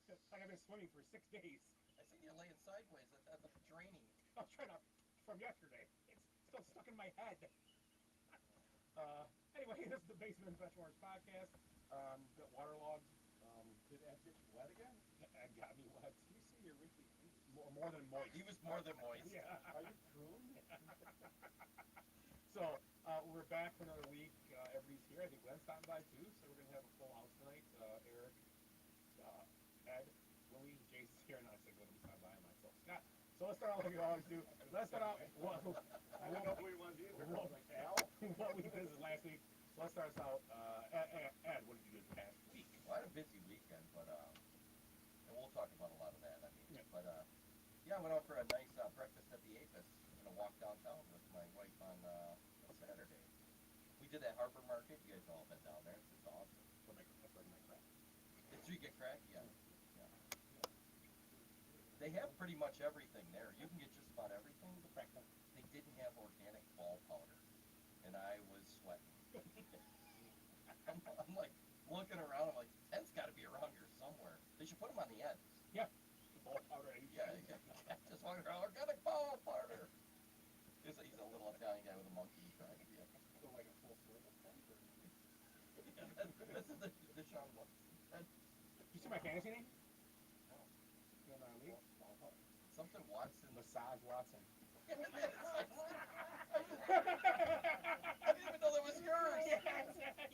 Like I've been swimming for 6 days. I seen you laying sideways at the draining. I was trying to from yesterday. It's still stuck in my head. Anyway, this is the Basement Benchwarmers podcast. Got waterlogged. Did Ed get you wet again? Ed got me wet. You see your wrinkly fingers. More than moist. He was more than moist. Yeah. Are you pruned? So we're back for another week. Everybody's here. I think Glenn's stopping by too. So we're gonna have a full house tonight. Eric, Ed, Louie, Jason's here, and I said Glenn will be stopping by, and myself, Scott. So let's start out like we always do. Let's start out. I don't know who he was either. I was like, Al? What we did last week. So let's start us out. Ed, what did you do this past week? Well, I had a busy weekend, but and we'll talk about a lot of that. I mean, Yeah. but yeah, I went out for a nice breakfast at the Apis and a walk downtown with my wife on Saturday. We did that Harbor Market. You guys all been down there. It's awesome. That's like my crap. It's you get crack, yeah. They have pretty much everything there. You can get just about everything. They didn't have organic ball powder, and I was sweating. I'm like looking around. I'm like, the tent's got to be around here somewhere. They should put them on the ends. Yeah. Ball powder. Yeah, just walking around organic ball powder. He's a little Italian guy with a monkey. Right? Yeah. So like a full service tent? Or? This is the Sean Watson. You see my fantasy name? No. You know my league? Something Watson. Massage Watson. I didn't even know that was yours.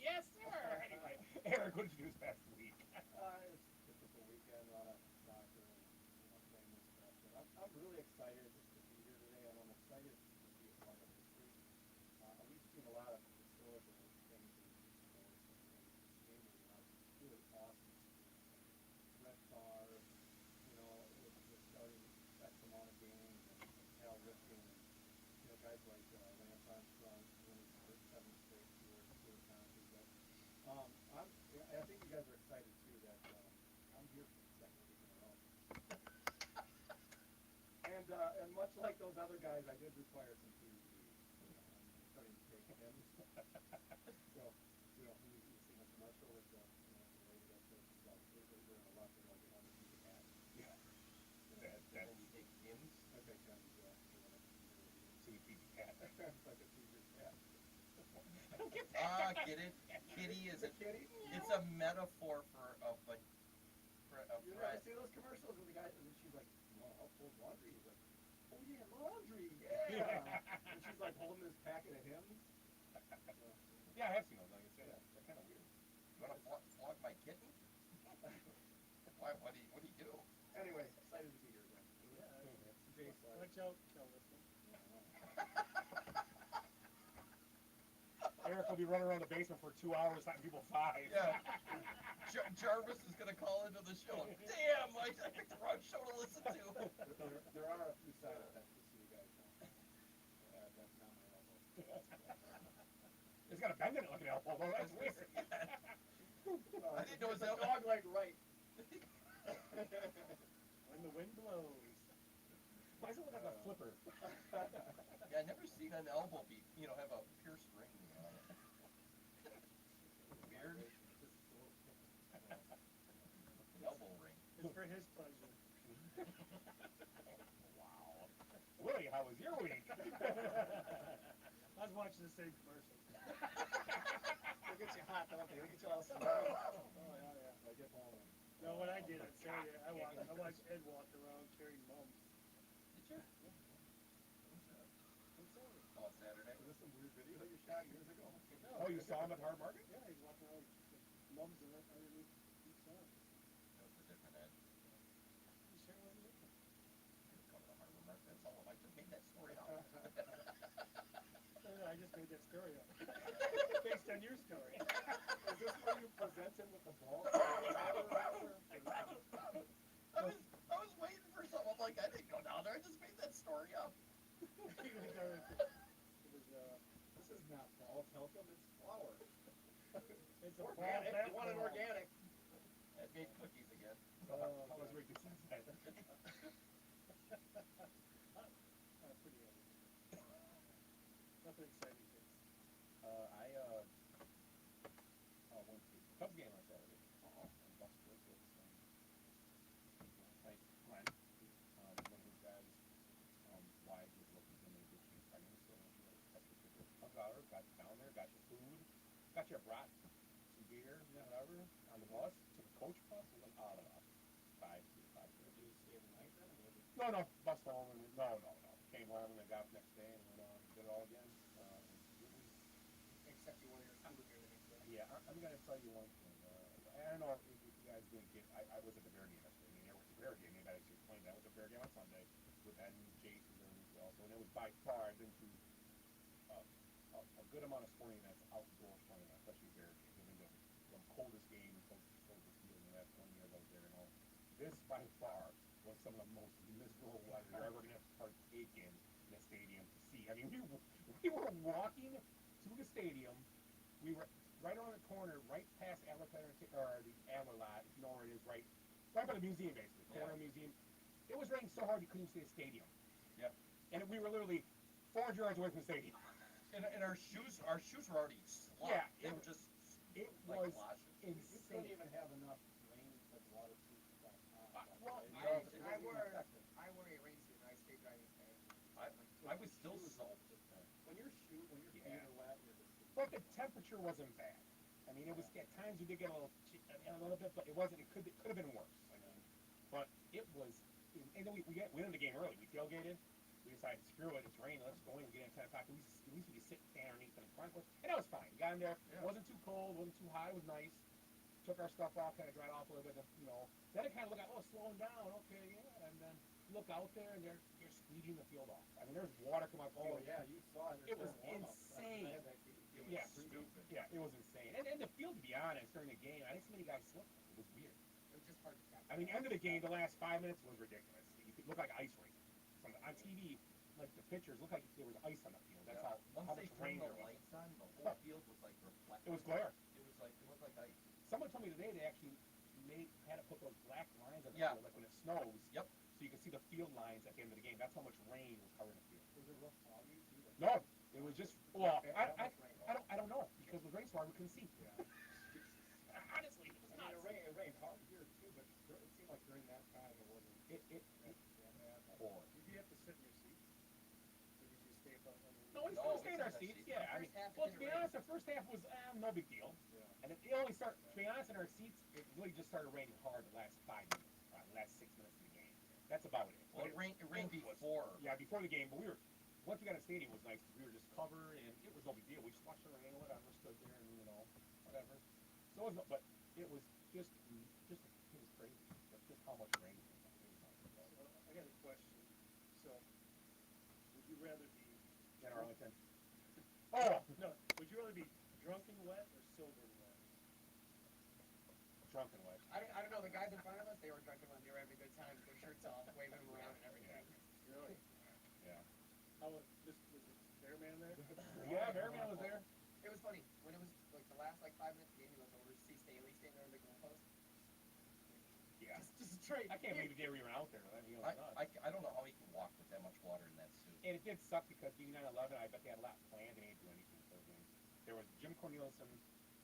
Yes, sir. Anyway, Eric, what did you do this past week? It's a typical weekend, a lot of soccer and family stuff. But I'm really excited just to be here today, and I'm excited to be a part of history. We've seen a lot of historical things in sports, and it's mainly a lot of really awesome seasons. Brett Favre, with starting X amount of games, and Cal Ripken, and guys like Lance Armstrong winning his seventh straight tour conference. But I think you guys are excited too that I'm here for the second week in a row. And much like those other guys, I did require some PEDs. I'm starting to take them. So, you see the commercial with the lady that says they're in a lot of like on the TV ad. Yeah. And you take hymns. I take them, yeah. So you feed the cat. It's like a teacher's cat. Get it? Kitty is Is it? it kitty? It's a metaphor for a You never see those commercials with the guy, and she's like, you want to help fold laundry? He's like, oh yeah, laundry, yeah. And she's like holding this packet of hymns. Yeah, I have seen those. Like I said, they're kind of weird. You want to flog my kitten? Why? What do you do? Anyway, excited to be here again. Yeah. Watch out, Kelvis. Eric will be running around the basement for 2 hours, letting people five. Yeah. Jarvis is gonna call into the show. Damn, I picked the wrong show to listen to. There are a few side effects to see you guys now. That's not my elbow. It's got a bend in it like an elbow, though. That's weird. I didn't know it was a that dog leg right. When the wind blows. Why does it look like a flipper? Yeah, I never seen an elbow be, have a pierced ring on it. Weird. Elbow ring. It's for his pleasure. Wow. Willie, how was your week? I was watching the same commercial. They get you hot, don't they? They get you all sweaty. Oh, yeah. I get home. No, what I did, I tell you, I watched Ed walk around carrying mums. Did you? Oh, Saturday. Was this some weird video you shot years ago? Oh, you saw him at Hard Market? Yeah, he's walking around with mums and underneath each arm. That was a different Ed. You sure wasn't it? You're coming to Harbor Market. That's all I just made that story up. I just made that story up. Based on your story. Is this where you present him with the ball? I was waiting for something. I'm like, I didn't go down there. I just made that story up. This is not ball talcum, it's flour. It's a Organic. You want it organic. I made cookies again. How was Ricky since then? Pretty heavy. Nothing exciting, kids. I went to the Cubs game on Saturday. And Buster was got you a brat, some beer, whatever, on the bus. Took a coach bus and went all about 5. Did you stay the night then, or was it? No, bus home and no. Came home and then got up the next day and went on and did it all again. Except you wore your hamburger the next day. Yeah, I'm gonna tell you one thing. I don't know if you guys didn't get. I was at the Bear game yesterday. I mean, there was a Bear game. Maybe I should explain that. It was a Bear game on Sunday with Ed and Jason and also, and it was by far I've been to a good amount of sporting events, outdoor sporting events, especially Bear games. I've been to the coldest game in Soldier Field in the last 20 years I was there. This by far was some of the most miserable weather you're ever gonna have to partake in a stadium to see. I mean, we were walking to the stadium. We were right around the corner, right past Adler or the Adler lot, if you know where it is, right by the museum, basically, corner museum. It was raining so hard you couldn't even see the stadium. Yep. And we were literally 400 yards away from the stadium. And our shoes were already slopped. Yeah, They were just it like was galoshes. You insane. couldn't even have enough rain for the water to stop. Well, I wore a rain suit and I stayed driving today. I was still soaked. When your feet are wet, you're just. But the temperature wasn't bad. I mean, it was at times you did get a little bit, but it wasn't. It could have been worse. I mean, but it was. And then we ended the game early. We tailgated. We decided, screw it. It's raining. Let's go in. We get in 10 o'clock. At least we could sit underneath in the front, and that was fine. We got in there. It wasn't too cold. Wasn't too hot. It was nice. Took our stuff off, kind of dried off a little bit. Then it kind of looked like, slowing down. Okay, yeah. And then look out there, and they're squeeging the field off. I mean, there's water coming out the field. Oh yeah, you saw it. It was insane. It was Yeah, stupid. Yeah, it was insane. And the field, to be honest, during the game, I didn't see many guys slip. It was weird. It was just hard to catch. I mean, end of the game, the last 5 minutes was ridiculous. You could look like ice racing. On TV, like the pictures looked like there was ice on the field. That's how Once they much rain turned there the was. lights on, the whole field was like reflective. It was glare. It looked like ice. Someone told me today they actually had to put those black lines on the Yeah. field, like when it snows. Yep. So you can see the field lines at the end of the game. That's how much rain was covering the field. Was it rough foggy too? No, it was just well. How much rain? I don't know because it was rain so hard we couldn't see. Yeah. Honestly, it was I nuts. mean, it rained hard here too, but it seemed like during that time it wasn't. It Boy. Did you have to sit in your seat? Or did you stay up on No, we No, still we stayed in sat our in our seats. seats. Yeah, I The mean, first half well, it to be didn't honest, the first half was no big deal, Yeah. and it only started. To be honest, in our seats, it really just started raining hard the last 5 minutes, the last 6 minutes of the game. That's about it. Well, But it rained was- before. Yeah, before the game, but once we got to the stadium, it was nice. We were just covered, and it was no big deal. We just watched the rain, whatever, stood there, and whatever. So it was, but it was just it was crazy. Just how much rain. It was nice. So, I got a question. So, would you rather be In Arlington. Oh, no? Would you rather be drunken wet or sober wet? drunken wet. I don't know, the guys in front of us, they were drunk when they were having a good time with their shirts off, waving them around and everything. Really? Yeah. How was this? Was it Bearman there? Yeah, Bearman was there. It was funny, when it was like the last 5 minutes of the game, he goes over to see Staley standing there in the goalpost. Yeah. Just straight. I can't believe they were even out there. I mean, it was nuts. I don't know how he can walk with that much water in that suit. And it did suck because being 9/11, I bet they had a lot planned and they didn't do anything for the game. There was Jim Cornelison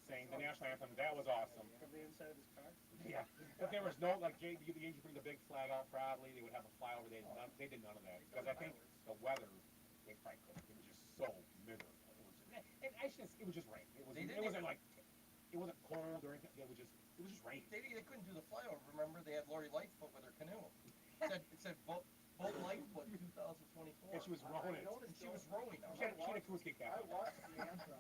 saying the national anthem. That was awesome. From the inside of his car? Yeah, but there was no the Yankees bring the big flag out proudly. They would have a flyover. They did none of that because I think the weather they probably couldn't. It was just so miserable. It was just rain. It wasn't like it wasn't cold or anything. It was just rain. They couldn't do the flyover. Remember, they had Lori Lightfoot with her canoe. It said boat Lightfoot 2024. And she was rowing it. And she was rowing. She had a cruise kick I that. watched the anthem,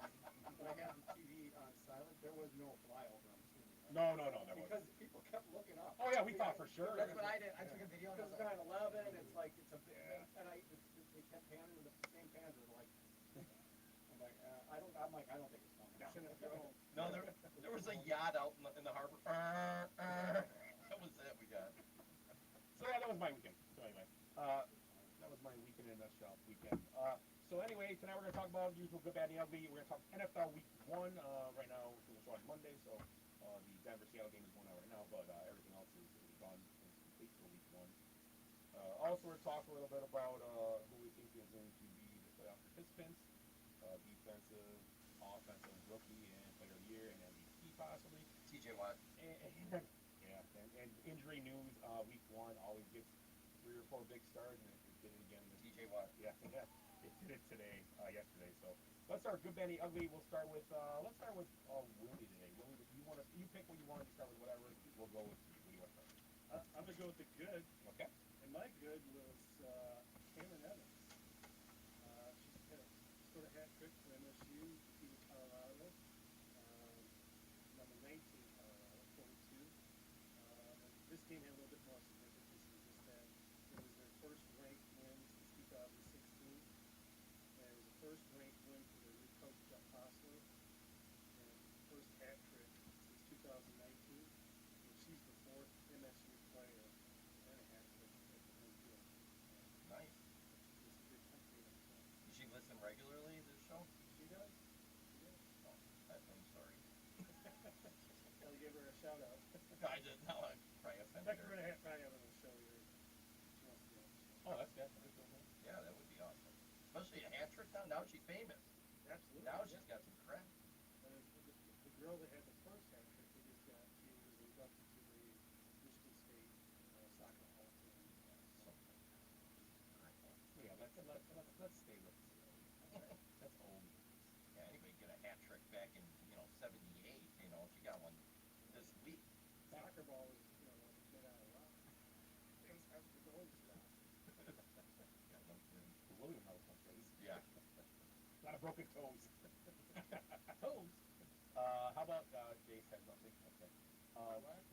but I had the TV on silent. There was no flyover. I'm assuming. No, there Because wasn't. people kept looking up. Oh yeah, we thought for sure. That's what I did, I took a video and I Because was like, 9/11, it's like it's a big, Yeah. and they kept panning with the same pans. They're like, I'm like, I don't think it's coming. No. Shouldn't have thrown. No, there was a yacht out in the harbor. That was it. We got. So yeah, that was my weekend. So anyway, that was my weekend in a nutshell. So anyway, tonight we're gonna talk about usual good, bad, and the ugly. We're gonna talk NFL Week 1. Right now we're gonna start Monday, so the Denver Seattle game is going on right now, but everything else is done and complete for Week 1. Also, we're gonna talk a little bit about who we think is going to be the playoff participants, defensive, offensive, rookie, and player of the year, and MVP possibly. TJ Watt. And injury news. Week 1 always gets 3 or 4 big stars, and it did it again. TJ Watt. Yeah, it did it yesterday. So Let's start good, Benny, ugly. We'll start with Willie today. Willie, you want to you pick what you want. You start with whatever. We'll go with you. What do you want to start? I'm gonna go with the good, Okay. and my good was Cameron Evans. She had a sort of hat trick for MSU, defeated Colorado, number 19 Colorado, 42. And this game had a little bit more significance than just that. It was their first ranked win since 2016. And it was the first ranked win for their new coach, Jeff Hostler, and first hat trick since 2019. And she's the fourth MSU player to earn a hat trick at the home field. Nice. She's just a good country like that. Does she listen regularly, this show? She does. She does. Oh, I'm sorry. I'll give her a shout out. I did now. I probably In offended fact, we're her. gonna probably have her on the show here. She wants to be on the show. Oh, that's good. Yeah, that would be awesome. Especially a hat trick now. Now she's famous. Absolutely. Now yeah. she's got some cred. The girl that had the first hat trick, they just got, she was inducted to the Michigan State soccer hall of fame. So, Yeah, let's stay with that's old news. yeah, anybody get a hat trick back in, 78, she got one this week. Soccer ball was, made out of rock. It was always rock. Yeah, no kidding. The William House one plays. Yeah. A lot of broken toes. Toes. How about Jay said something? Okay.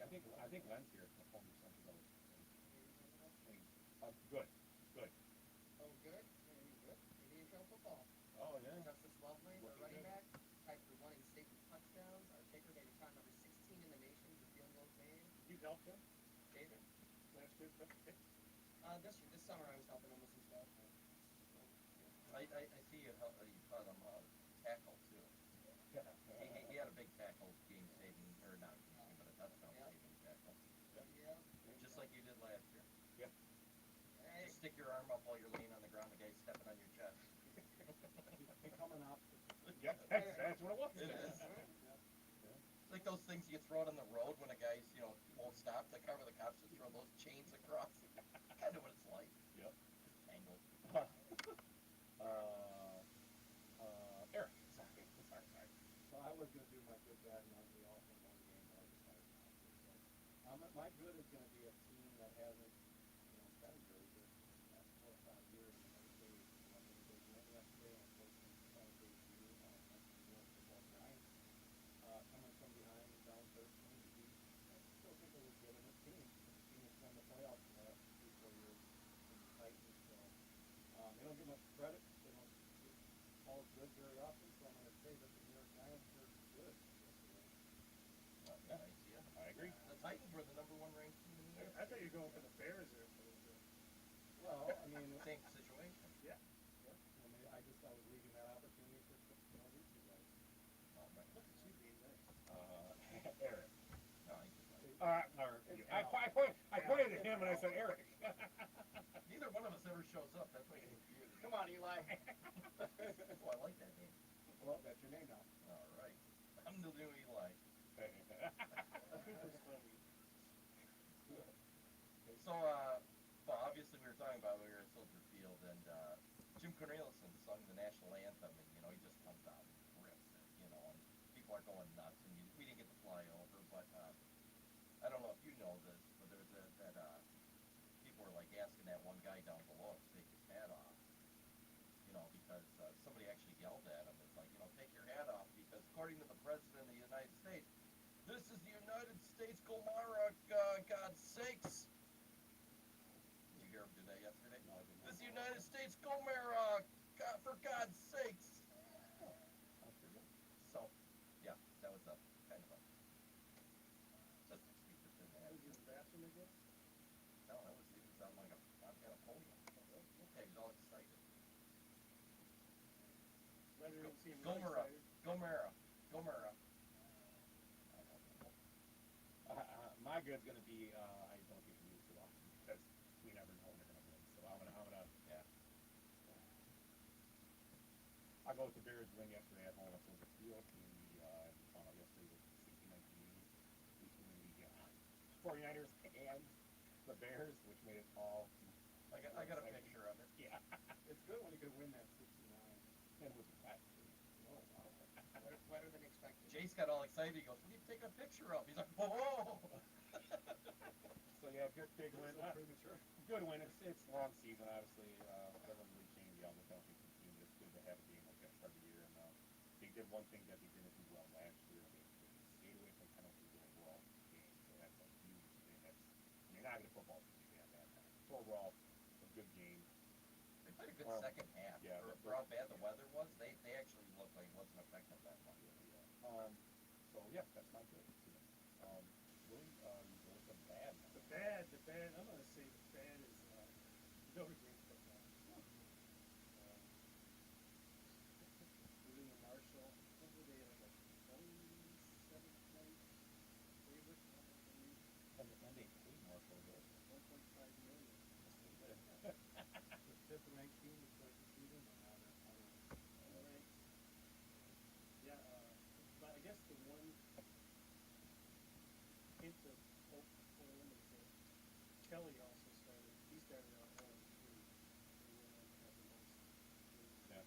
I think Len's here. I'll phone you something else. Good. Good. Oh, good? Good. Indian Trail football. Oh yeah. Justice Lovely, our Looking running good. back, tied for one in state with touchdowns. Our kicker made a shot number 16 in the nation for field goals made. You helped him David, last year? this summer I was helping him with some stuff. I see you taught him tackle, too. He had a big tackle game saving, or not game saving, but a touchdown Yeah. saving tackle. Yeah. Just like you did last year. Yep. Hey, Just stick your arm up while you're laying on the ground, the guy's stepping on your chest. Becoming up. Yeah, that's what it was. It is. It's like those things you throw out on the road when a guy's, won't stop to cover the cops, just throw those chains across. Kind of what it's like. Yep. Tangled. Eric. Sorry. So I was gonna do my good, bad, and ugly all in one game, but I decided not to. So, my good is gonna be a team that hasn't, been very good the last 4 or 5 years. And they won a big win yesterday, and unfortunately, it's on debut against the New York Football Giants. Coming from behind, down 13 to beat. I still think a legitimate team. The team has won the playoffs the last 3 or 4 years in the Titans. So they don't get much credit. They don't get called good very often. So I'm going to say that the New York Giants were good yesterday. Nice, yeah. I agree. The Titans were the number 1 ranked team in the I league. thought you were going for the Bears there for a little bit. Well, I mean, Same situation. Yeah. I was leaving that opportunity for these two guys. Oh, right. Look at you being nice. Eric. No, I pointed at him and I said Eric. Neither one of us ever shows up. That's why you're confused. come on, Eli. Oh, I like that name. Well, that's your name now. All right. I'm the new Eli. Cooper's funny. So, well, obviously we were talking about we were at Soldier Field, and Jim Cornelison sung the national anthem, and he just comes out and rips it, and people are going nuts, and we didn't get to fly over, but I don't know if you know this, but there was people were like asking that one guy down below to take his hat off, because somebody actually yelled at him. It's like, take your hat off, because according to the President of the United States, this is the United States Gomorrah, God's sakes. You hear him do that yesterday? No, I didn't. This United States Gomorrah, God, for God's sakes. So, yeah, that was a kind of a just a stupid thing to Was have. he in the bathroom again? No, he was on like a podium. Yeah, he was all excited. Rather than see him really Gomorrah, excited. Gomorrah. My good's gonna be I don't get used too often because we never know when they're gonna win. So I'm gonna Yeah. I'll go with the Bears win yesterday at home at Soldier Field. We found out yesterday was 16-19 between the 49ers and the Bears, which made it all. I got a picture of it. Yeah. It's good when you can win that 69. And it was that got all excited. He goes, "What are you taking a picture of?" He's like, "Whoa!" So yeah, good big win. So premature. Good win. It's long season, obviously. Doesn't really change the outlook. I don't think for the team. But it's good to have a game like that start of the year. And they did one thing that they didn't do well last year. They stayed away from penalties in overall game. So that's a huge thing. You're not going to football season if you have that kind of. So overall, a good game. They played a good second half. Yeah, For how bad the weather was, they actually looked like it wasn't affecting that much. So yeah, that's my good. Willie, you go with the bad. The bad, I'm going to say the bad is Notre Dame football. William Marshall, what were they, like a 27-point favorite? And they paid Marshall good. 1.5 million. The fifth ranked team to start the season, or not? Right. Yeah, but I guess the one hint of hope for him is that Kelly also started. He started out 1-2. He went on to have the most games. Yeah.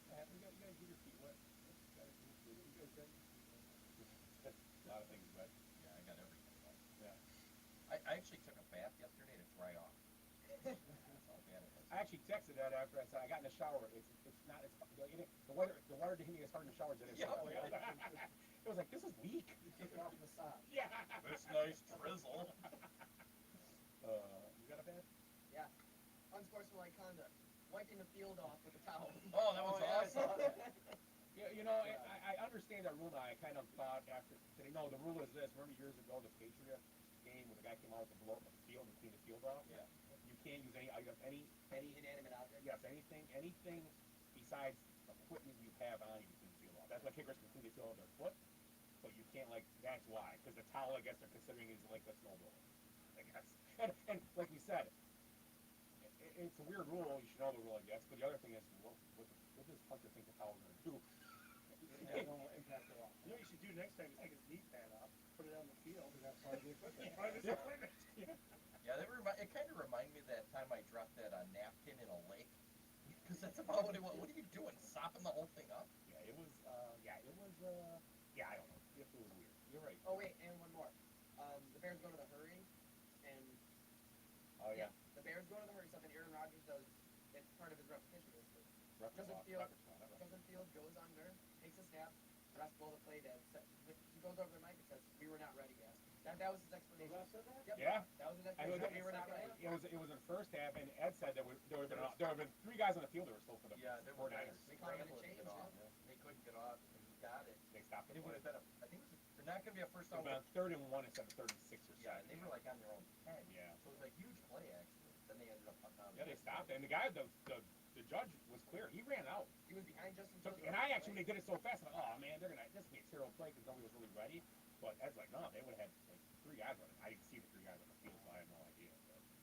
Than You got to get your feet wet. You got to get your feet You guys got your feet on that. A lot of things wet. Yeah, I got everything wet. Yeah. I actually took a bath yesterday to dry off. That's how bad it was. I actually texted that after I said I got in the shower. It's not the water didn't hit me as hard in the shower as it is. Yeah. now. It was like this is weak. You kick it off massage. Yeah. This nice drizzle. You got a bad? Yeah. Unsportsmanlike conduct. Wiping the field off with a towel. Oh, that was yeah, I saw awesome. that. Yeah, I understand that rule now. I kind of thought after today. No, the rule is this. Remember years ago the Patriots game where the guy came out with the blow up the field and cleaned the field off. Yeah. You can't use any Inanimate object. yes anything besides equipment you have on you to clean the field off. That's why kickers can clean the field off their foot, but you can't that's why because the towel I guess they're considering is like a snowblower. I guess and like we said. It's a weird rule. You should know the rule, I guess. But the other thing is, what does Hunter think the towel's going to do? Yeah, no impact at all. You know what you should do next time is take his knee pad off, put it on the field. That's part of the equipment. Part of his equipment. Yeah, it kind of reminded me of that time I dropped that napkin in a lake. Because that's about what it was. What are you doing? Sopping the whole thing up? Yeah, it was. Yeah, I don't know. It was weird. You're right. Oh wait, and one more. The Bears go to the hurry, and Oh yeah. the Bears go to the hurry stuff, and Aaron Rodgers does. It's part of his repetition. Repertoire, Justin Fields goes under, takes a snap, refs blow the play dead. He goes over the mic and says, "We were not ready, guys." That was his The explanation. ref said that? Yep. Yeah. That was his I know explanation. We were not ready. It was in the first half, and Ed said there would have been 3 guys on the field that were still for the Yeah, they were 49ers. They caught him in a scrambling to change, get off. yeah. They couldn't get off, and he got it. They stopped And the it would play. have been I think it was not going to be a first down. About 3rd and 1 instead of 3rd and 6 or 7. Yeah, and they were like on their own 10. Yeah. So it was a huge play, actually. Then they ended up putting on. Yeah, they stopped it. And the guy, the judge was clear. He ran out. He was behind Justin So, Fields. and I actually, when they did it so fast, I'm like, oh man, this is gonna be a terrible play because nobody was really ready. But Ed's like, no, they would have had like 3 guys running. I didn't see the 3 guys on the field, so I have no idea.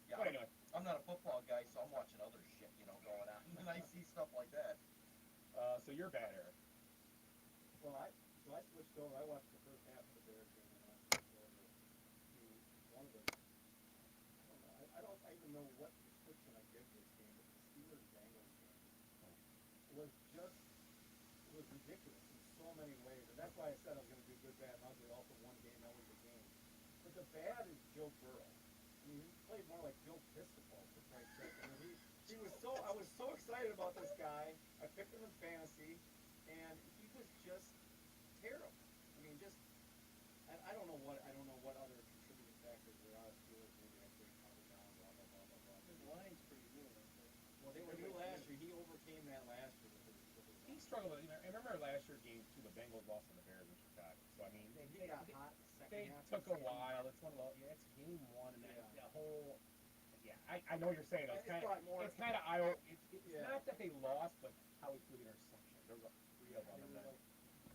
Yeah, But anyway, I'm not a football guy, so I'm watching other shit, going on. And I see stuff like that. so you're bad, Eric. Well, I switched over. I watched the first half of the Bears game, and I switched over to one of the. I don't even know what description I give this game, but the Steelers-Bengals game was ridiculous in so many ways, and that's why I said I was going to do good, bad, and ugly. Also, one game that was the game. But the bad is Joe Burrow. I mean, he played more like Joe Pistol, for Christ's sake. I mean, he was so. I was so excited about this guy. I picked him in fantasy, and he was just terrible. I mean, just I don't know what other contributing factors there are. Steelers maybe actually covered down, blah blah blah blah blah. His line's pretty new, I think. Well, they were new last year. He overcame that last year with his He struggled. I remember last year's game too. The Bengals lost to the Bears in Chicago. So I mean, He got hot in the second they half. took a while. It's one of the. Yeah, it's game 1, and that whole. Yeah, I know what you're saying. It's kind of. It's kind of It's Yeah. not that they lost, but how he threw the interception. There was 3 of them.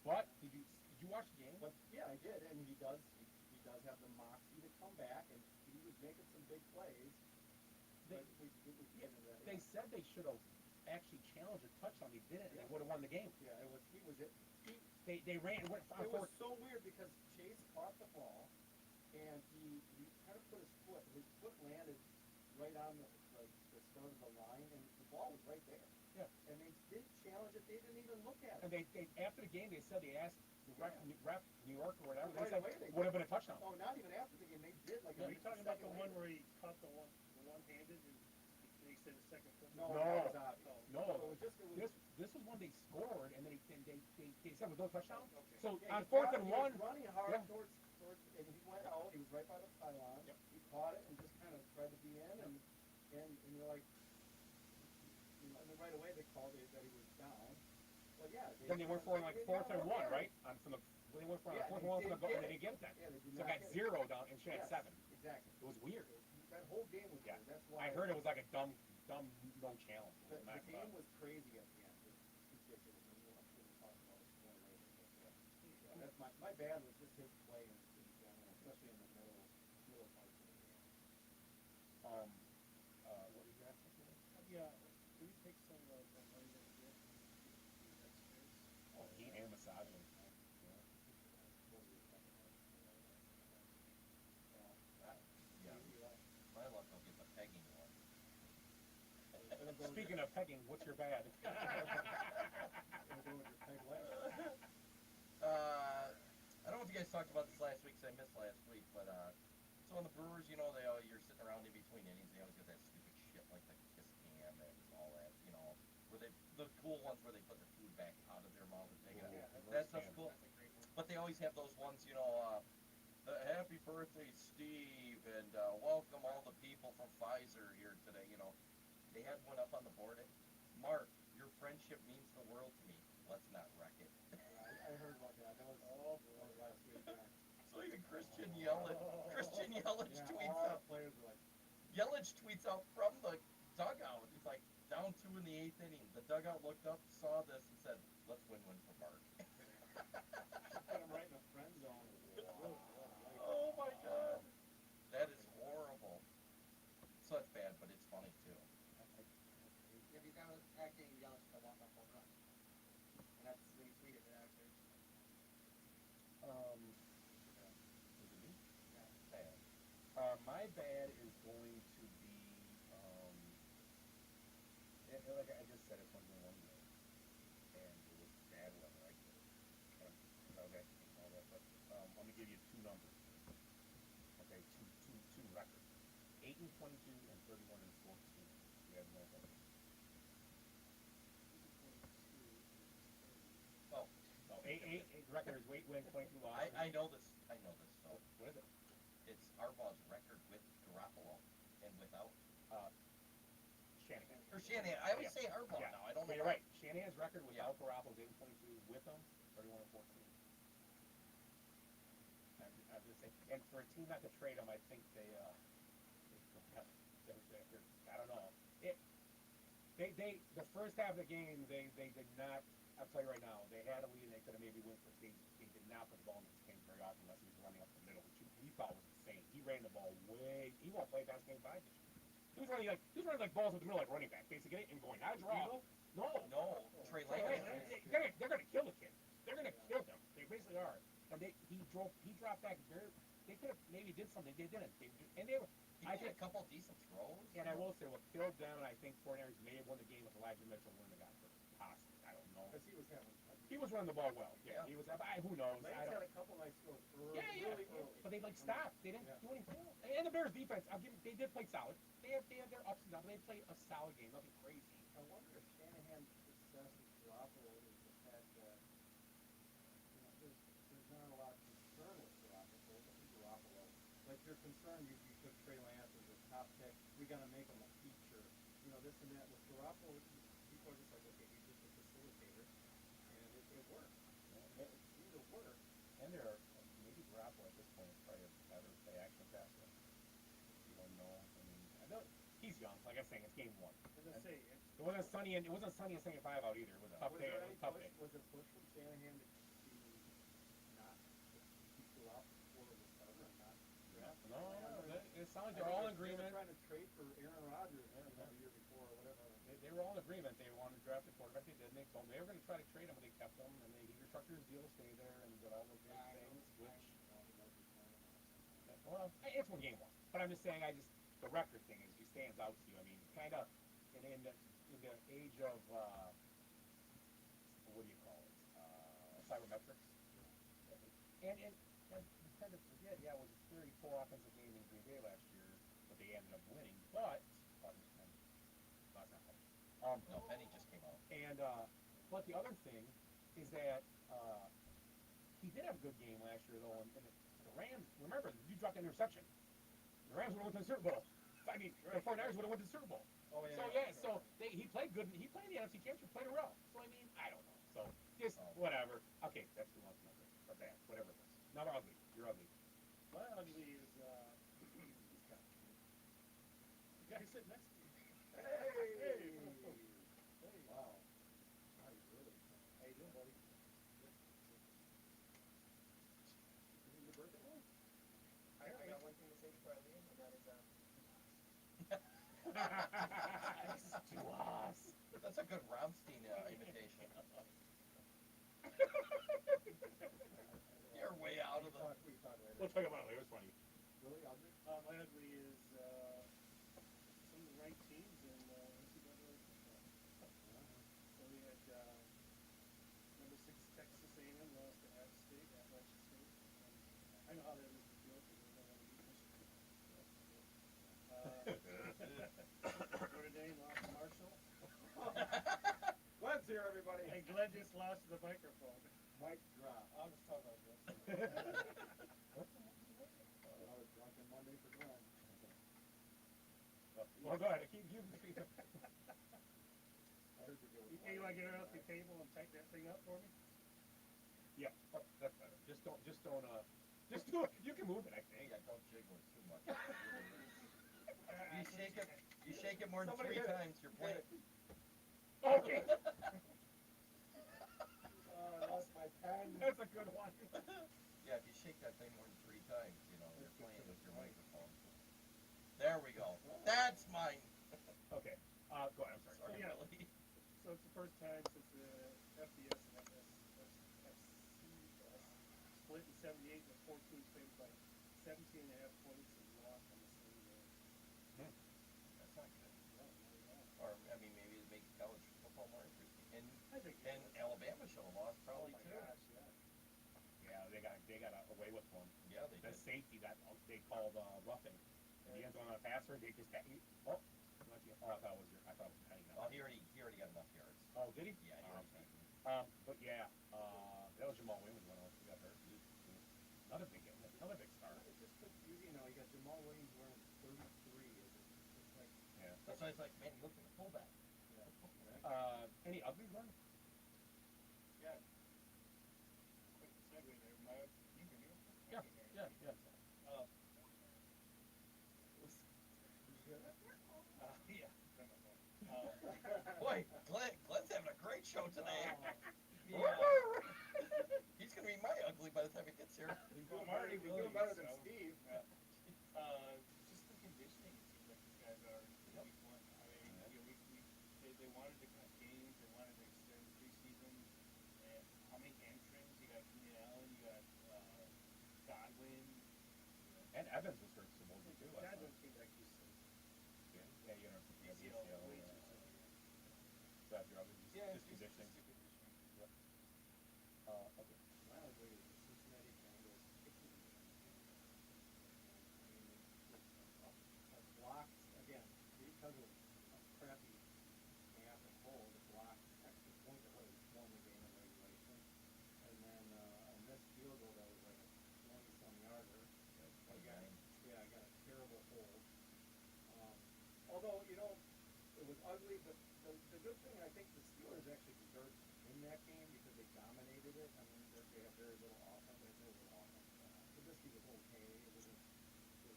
But did you watch the game? But yeah, I did, and he does have the moxie to come back, and he was making some big plays. They, But we get into that. they said they should have actually challenged a touchdown. They didn't. And they would have won the game. Yeah, he was it. They ran. It went It was so weird because Chase caught the ball, and he kind of put his foot landed right on the start of the line, and the ball was right there. Yeah. And they did challenge challenge that they didn't even look at. And they after the game they said they asked the ref New York or whatever. Right They said away they would have been a touchdown. Oh, not even after the game. They did like. Are a you talking about the second one later. where he caught the one-handed and they said the second foot? No, No. that was obvious. Oh. No, it was just this was when they scored and then they said with no touchdown. Okay. So yeah, on he fourth caught and it, he was one, running hard yeah. towards, and he went out. He was right by the pylon. Yep. He caught it and just kind of tried to be in, and you're like, and then right away they called it that he was down. Well, yeah. then they went for like didn't fourth even and look one, at it. right? On from the they went for Yeah, fourth they and one from the didn't goal get and they it. didn't get it then. Yeah, they did So not it got get it. zero down and she had Yes, 7. Exactly. It was weird. That whole game was Yeah. weird. That's why I heard it was like a dumb no challenge. the It was not game fun. was crazy at the end. It was ridiculous. And I'm sure we'll talk about it more later. But that's my bad was just his play in general, especially in the middle parts of the game. What did you ask me? Yeah, do we take some of that money that we get to that space? Oh, heat and massaging. Yeah, my luck will get the pegging one. Speaking of pegging, what's your bad? I don't know if you guys talked about this last week, 'cause I missed last week, but so in the Brewers, you know, you're sitting around in between innings, they always get that stupid shit like the kiss cam and all that, you know, where the cool ones where they put the food back out of their mouth and take it Yeah, out. That stuff's cool. That's a great one. But they always have those ones, you know, happy birthday, Steve, and welcome all the people from Pfizer here today, you know. They had one up on the board. Mark, your friendship means the world to me. Let's not wreck it. I heard about that. That was last week. Yeah. So even Christian Yelich Yeah, tweets all out. the players were like, Yelich tweets out from the dugout. He's like, down 2 in the 8th inning. The dugout looked up, saw this, and said, let's win one for Mark. put him right in the friend zone. Oh my God. That is horrible. So it's bad, but it's funny too. Yeah, because that was acting Yelich to walk off home run. And that's when he tweeted it actually. Is it me? Yeah. Bad. My bad is going to be like I just said, it's only been one game, and it was bad weather. I get it. I was actually all that, but I'm gonna give you 2 numbers. Okay, two records: 8-22 and 31-14. You have no idea. Oh, No, eight record is win 22 losses. I know this. So What is it? it's Harbaugh's record with Garoppolo and without. Shanahan. Or Shanahan. I always Yeah. say Harbaugh Yeah. now. I don't know. You're why. right. Shanahan's record Yeah. without Garoppolo's 8-22 with them, 31-14. I'm just saying. And for a team not to trade him, I think they I don't know. They the first half of the game they did not. I'll tell you right now, they had a lead and they could have maybe won for they did not put the ball in his game very often unless he was running up the middle, which he thought was insane. He ran the ball he won't play past game 5 this year. He was running like balls up the middle like running back, basically, and going, I draw. No. No, Trey They're Lance. gonna kill the kid. They're gonna kill him. They basically are. And he dropped back very. They could have maybe did something. They didn't. They were. He I had think. a couple decent throws. And I will say what killed them, and I think 49ers may have won the game if Elijah Mitchell wouldn't have got hurt. Possibly. I don't know. Because he was having. He was running the ball well. Yeah. Yeah. He was. Who knows? Lance I had don't. a couple nice throws early. Yeah. Really early. But they stopped. They didn't Yeah. do anything. And the Bears defense. I'll give them. They did play solid. They had their ups and downs. They played a solid game. Nothing crazy. I wonder if Shanahan's success with Garoppolo is the fact that there's not a lot of concern with Garoppolo. Like you're concerned you took Trey Lance as a top pick. We gotta make him a feature. This and that. With Garoppolo, people are just like, okay, he's just a facilitator, and it works. It seems to work. And there are maybe Garoppolo at this point is probably a better play action passer. You don't know. I know he's young. Like I was saying, it's game 1. As I say, it's It wasn't sunny in second 5 out either. It was a tough day. It was a tough day. Was it push from Shanahan to not to keep Garoppolo before the starter and not draft? No, it sounds like they're all in agreement. They were trying to trade for Aaron Rodgers the year before or whatever. They were all in agreement. They wanted to draft a quarterback. They did. They told them they were going to try to trade him, but they kept him, and he restructured his deal to stay there and did all those good things. Well, it's one game 1. But I'm just saying, the record thing stands out to you. I mean, kind of in the age of cybermetrics. And you tend to forget, yeah, it was a very poor offensive game in Green Bay last year, but they ended up winning. But no, it's not funny. No, Penny just came out. And but the other thing is that he did have a good game last year though, and the Rams. Remember, you dropped an interception. The Rams would have went to the Super Bowl. I mean, the 49ers would have went to the Super Bowl. Oh, yeah. So yeah, so he played good. He played in the NFC Championship, played well. So I mean, I don't know. So just whatever. Okay, that's too much number or bad, whatever it was. Not ugly. You're ugly. My ugly is the guy sitting next to me. Hey! Wow. How you really? How you doing, buddy? Is it your birthday boy? I got one thing to say before I leave, and that is To us. That's a good Rammstein imitation. You're way out of the. We talk later. We'll talk about it later. It was funny. Really ugly? My ugly is some of the ranked teams in NCAA football. So we had number 6 Texas A&M lost to App State, Appalachian State. I know how that is to feel because they don't want to beat Michigan. Notre Dame lost to Marshall. Glenn's here, everybody. And Glenn just lost to the microphone. Mic drop. I'll just talk like this. Another drunken Monday for Glenn. Well, go ahead. Keep. I heard you go with You want to get around the table and type that thing up for me? Yeah, oh, that's better. Just don't. Just do it. You can move it. I think. Yeah, don't jiggle it too much. You shake it more than Somebody 3 hit it. times, you're playing. Okay. I lost my pen. That's a good one. Yeah, if you shake that thing more than 3 times, you know, you're playing with your microphone. There we go. That's mine. Okay. Go ahead. I'm sorry. Sorry, Yeah. Billy. So it's the first time since the FBS and FCS split in 78 with 4 teams played by 17 and a half points and lost on the same day. That's not good. No, not at all. Or, I mean, maybe it makes college football more interesting. I think And Alabama should have lost oh probably my too. gosh, yeah. Yeah, they got away with one. Yeah, they The did. safety that they called roughing. In the end zone on a passer, they just got. Oh, I thought it was Penny. Oh, he already got enough yards. Oh, did he? Yeah, he already beat me. But yeah, that was Jamal Williams when he got hurt. Another big star. It's just confusing now. You got Jamal Williams wearing 33. It's like, Yeah. That's why it's like, man, look at the fullback. Any ugly one? Yeah. Quick segue there. You can do it. Yeah. Yeah. Boy, Glenn's having a great show today. He's gonna be my ugly by the time he gets here. he's doing better than Steve. Just the conditioning, it seems like these guys are in week 1. I mean, you know, they wanted to cut games, they wanted to extend preseason. And how many hamstrings? You got Keenan Allen, you got Godwin. And Evans was hurt supposedly too. Godwin seems like he's Yeah, you know, ACL ACL, way yeah. too soon. So after just conditioning. Just the conditioning. Okay. My ugly is the Cincinnati Bengals kicking game. I mean, a blocked, again, because of a crappy snap and hold, a blocked extra point that would have won the game in regulation. And then a missed field goal that was like a 20-some yarder. Again, yeah, I got a terrible hold. Although, you know, it was ugly, but the good thing, I think the Steelers actually deserved to win that game because they dominated it. I mean, they have very little offense. They had very little offense. Trubisky was okay. It was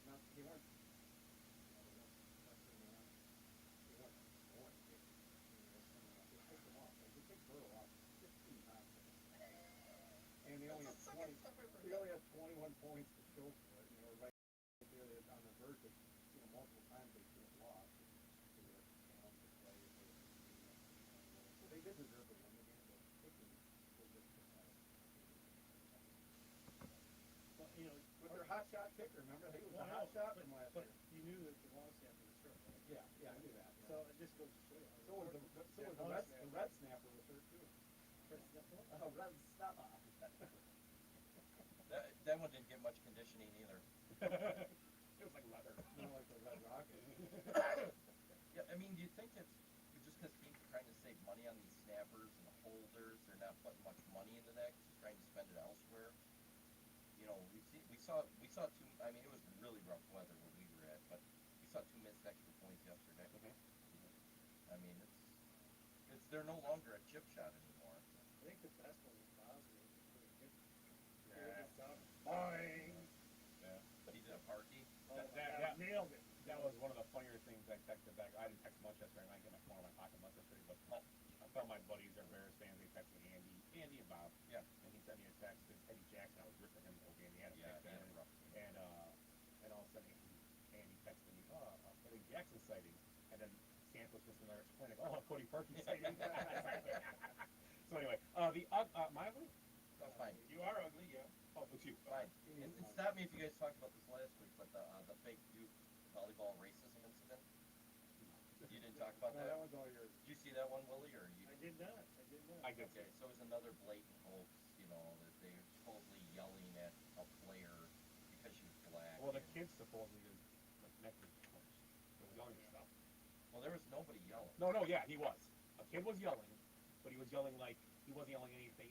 not, they weren't, you know, they weren't pressing man. They weren't scoring big. They picked them off. Like, they picked Burrow off 15 times. And they only had 21 points to show for it. You know, right there on the verge of, you know, multiple times they could have lost. They were talented players. So they did deserve to win the game, but picking was just pathetic. Well, you know, With their hot shot kicker, remember? He was a hot shot from last but year. you knew that the long snapper was hurt, right? Yeah, I knew that. So it just goes to show you. So was the red snapper was hurt too. Red snapper? Red snapper. much conditioning either. It was like leather. You know, like the Red Rocket. Yeah, I mean, do you think it's just because teams are trying to save money on these snappers and holders, they're not putting much money into that, 'cause they're trying to spend it elsewhere? You know, we saw two. I mean, it was really rough weather where we were at, but we saw two missed extra points yesterday. I mean, they're no longer a chip shot anymore. I think the best one was Bosnia. Yeah. Boing! Yeah. He did a party. Oh That- my that- God, nailed it. That was one of the funnier things I texted back. I didn't text much yesterday. I might get my phone in my pocket much yesterday, but I found my buddies are Bears fans. They texted me, Andy and Bob. Yeah. And he sent me a text because Eddie Jackson, I was ripping him over Indiana. Yeah, pick he had then, a rough game. and all of a sudden Andy texted me, Eddie Jackson sighting. And then Santos was in there explaining, Cody Perkins sighting. So anyway, my ugly? That's fine. You are ugly, yeah. Oh, it's you. Fine. And stop me if you guys talked about this last week, but the fake Duke volleyball racism incident. You didn't talk about No, that? that one's all yours. Did you see that one, Willie, or you? I did not. I did. Okay, so it was another blatant hoax. You know that they were supposedly yelling at a player because she was black. Well, the and- kid supposedly was like connected to the was yelling and stuff. Well, there was nobody yelling. No, yeah, he was. A kid was yelling, but he was yelling like he wasn't yelling anything.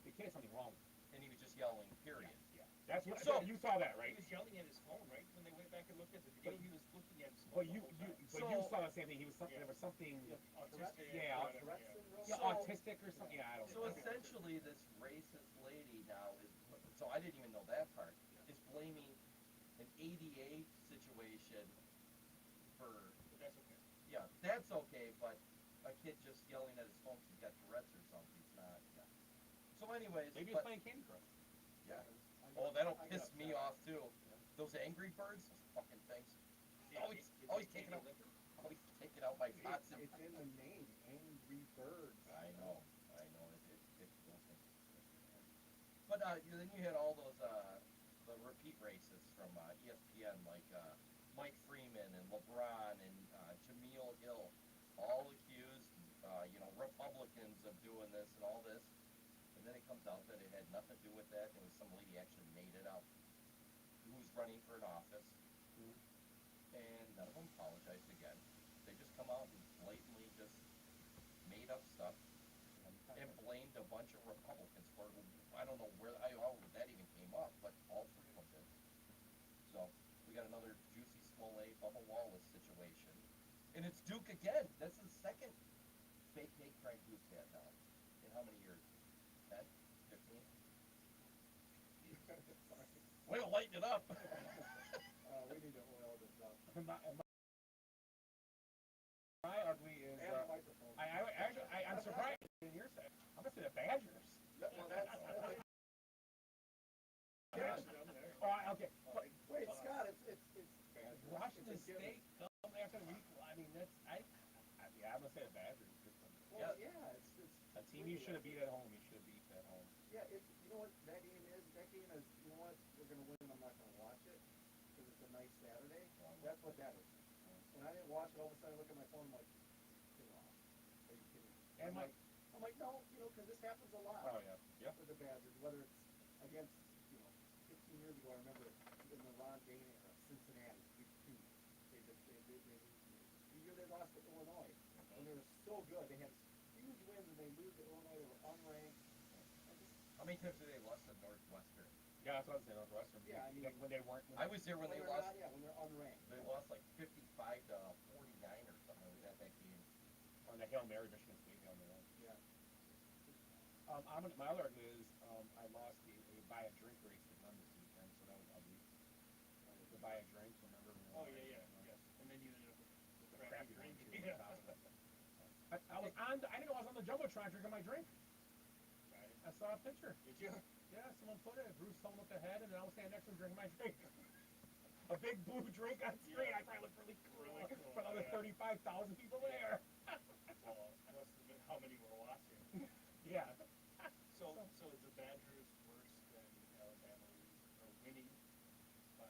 The kid had something wrong with him. And he was just yelling, period. Yeah. That's what. So- You saw that, He right? was yelling at his phone, right? When they went back and looked at the video, he was looking at his phone. But the you whole time. you So- saw the same thing. He was something. There was something. Autistic, Yeah, whatever, Tourette yeah. syndrome? Yeah, So- autistic or something. Yeah, I don't So know. essentially, this racist lady now is. So I didn't even know that part. Is blaming an ADA situation for. But that's okay. Yeah, that's okay, but a kid just yelling at his phone 'cause he's got Tourette's or something, it's not. Yeah. So, anyways, Maybe he's but, playing Candy Crush. yeah. I Oh, got- that'll I got piss me upset. off too. Those Angry Birds, those fucking things. Yeah, Always taking out, always taking out my thoughts. And, It's in the name, Angry Birds. I know. It fills me. But then you had all those the repeat racists from ESPN, like Mike Freeman and LeBron and Jameel Hill, all accused, Republicans of doing this and all this. And then it comes out that it had nothing to do with that. It was some lady actually made it up who's running for an office. And none of them apologized again. They just come out and blatantly just made up stuff and blamed a bunch of Republicans for it. I don't know how that even came up, but all three of them did. So we got another Juicy Smollett, Bubba Wallace situation. And it's Duke again. That's the second fake hate crime Duke's had now. In how many years? 10? 15? Way to lighten it up. We need to oil this up. My ugly is. And the microphone. I'm surprised in your side. I'm gonna say the Badgers. Well, that's Okay. wait, Scott, it's Washington it's a given. State come after week. I mean, I'm gonna say the Badgers. Well, yeah, it's A team you should have beat at home. You should have beat at home. Yeah, you know what that game is? That game is, you know what? We're gonna win. I'm not gonna watch it because it's a nice Saturday. That's what that is. When I didn't watch it, all of a sudden I look at my phone. I'm like, get off. Are you kidding me? And I'm like, no, because this happens a lot Oh yeah. Yep. with the Badgers. Whether it's against, 15 years ago, I remember in the Ron Dana era, Cincinnati, week 2. The year they lost to Illinois, when they were so good, they had huge wins, and they lose to Illinois. They were unranked. How many times did they lost to Northwestern? Yeah, that's what I was saying. Northwestern. Yeah, I mean- when they weren't. I was there when they lost. When they're unranked. They lost like 55 to 49 or something. I was at that game. on the Hail Mary, Michigan State Hail Mary. Yeah. My other ugly is I lost a buy a drink race to None this weekend, so that was ugly. To buy a drink, remember? Oh, yeah, yes. And then you ended up with The the crappy crappy drink. one, too, on top of it. I didn't know I was on the Jumbotron drinking my drink. I saw a picture. Did you? Yeah, someone put it. Bruce someone with the head, and then I was standing next to him drinking my drink. A big blue drink on screen. I thought it looked really cool. Really cool, For another yeah. 35,000 people there. Well, must have been how many were watching. Yeah. So is the Badgers worse than Alabama or winning by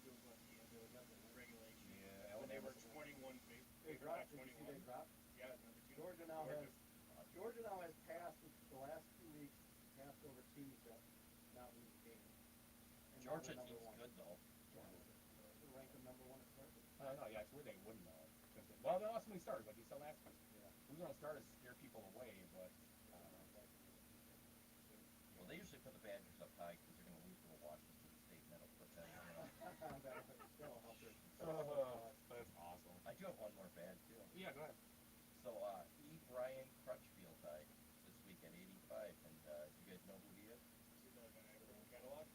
field goal at the end of the regulation? Yeah, When they were Alabama's- 21 big. They dropped. Did you see they dropped? Yeah, number 2. Georgia now has passed the last 2 weeks, passed over teams that not lose a game. And Georgia number team's one. good though. We rank them number one at Georgia. No, yeah, it's weird they wouldn't know. Well, they lost so many starters, like you said last week. Yeah. Losing all the starters scare people away, but Well, they usually put the Badgers up high because they're going to lose to a Washington State, and that'll put them. That'll help their that's awesome. I do have one more bad too. Yeah, go ahead. So, E. Brian Crutchfield died this week at 85, and you guys know who he is? See the catalog?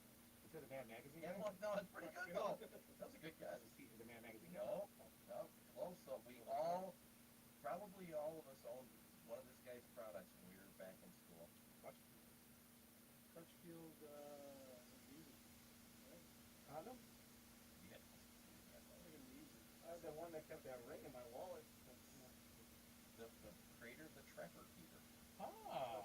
Is it the Man Magazine? Yeah, well, no, it's pretty good though. That was a good guess. Is he the Man Magazine? No, no, close. So we all, probably all of us owned one of this guy's products when we were back in school. Crutchfield, music, right? Condom? Yeah. Friggin' music. I was the one that kept that ring in my wallet. The creator of the Trapper Keeper. Oh.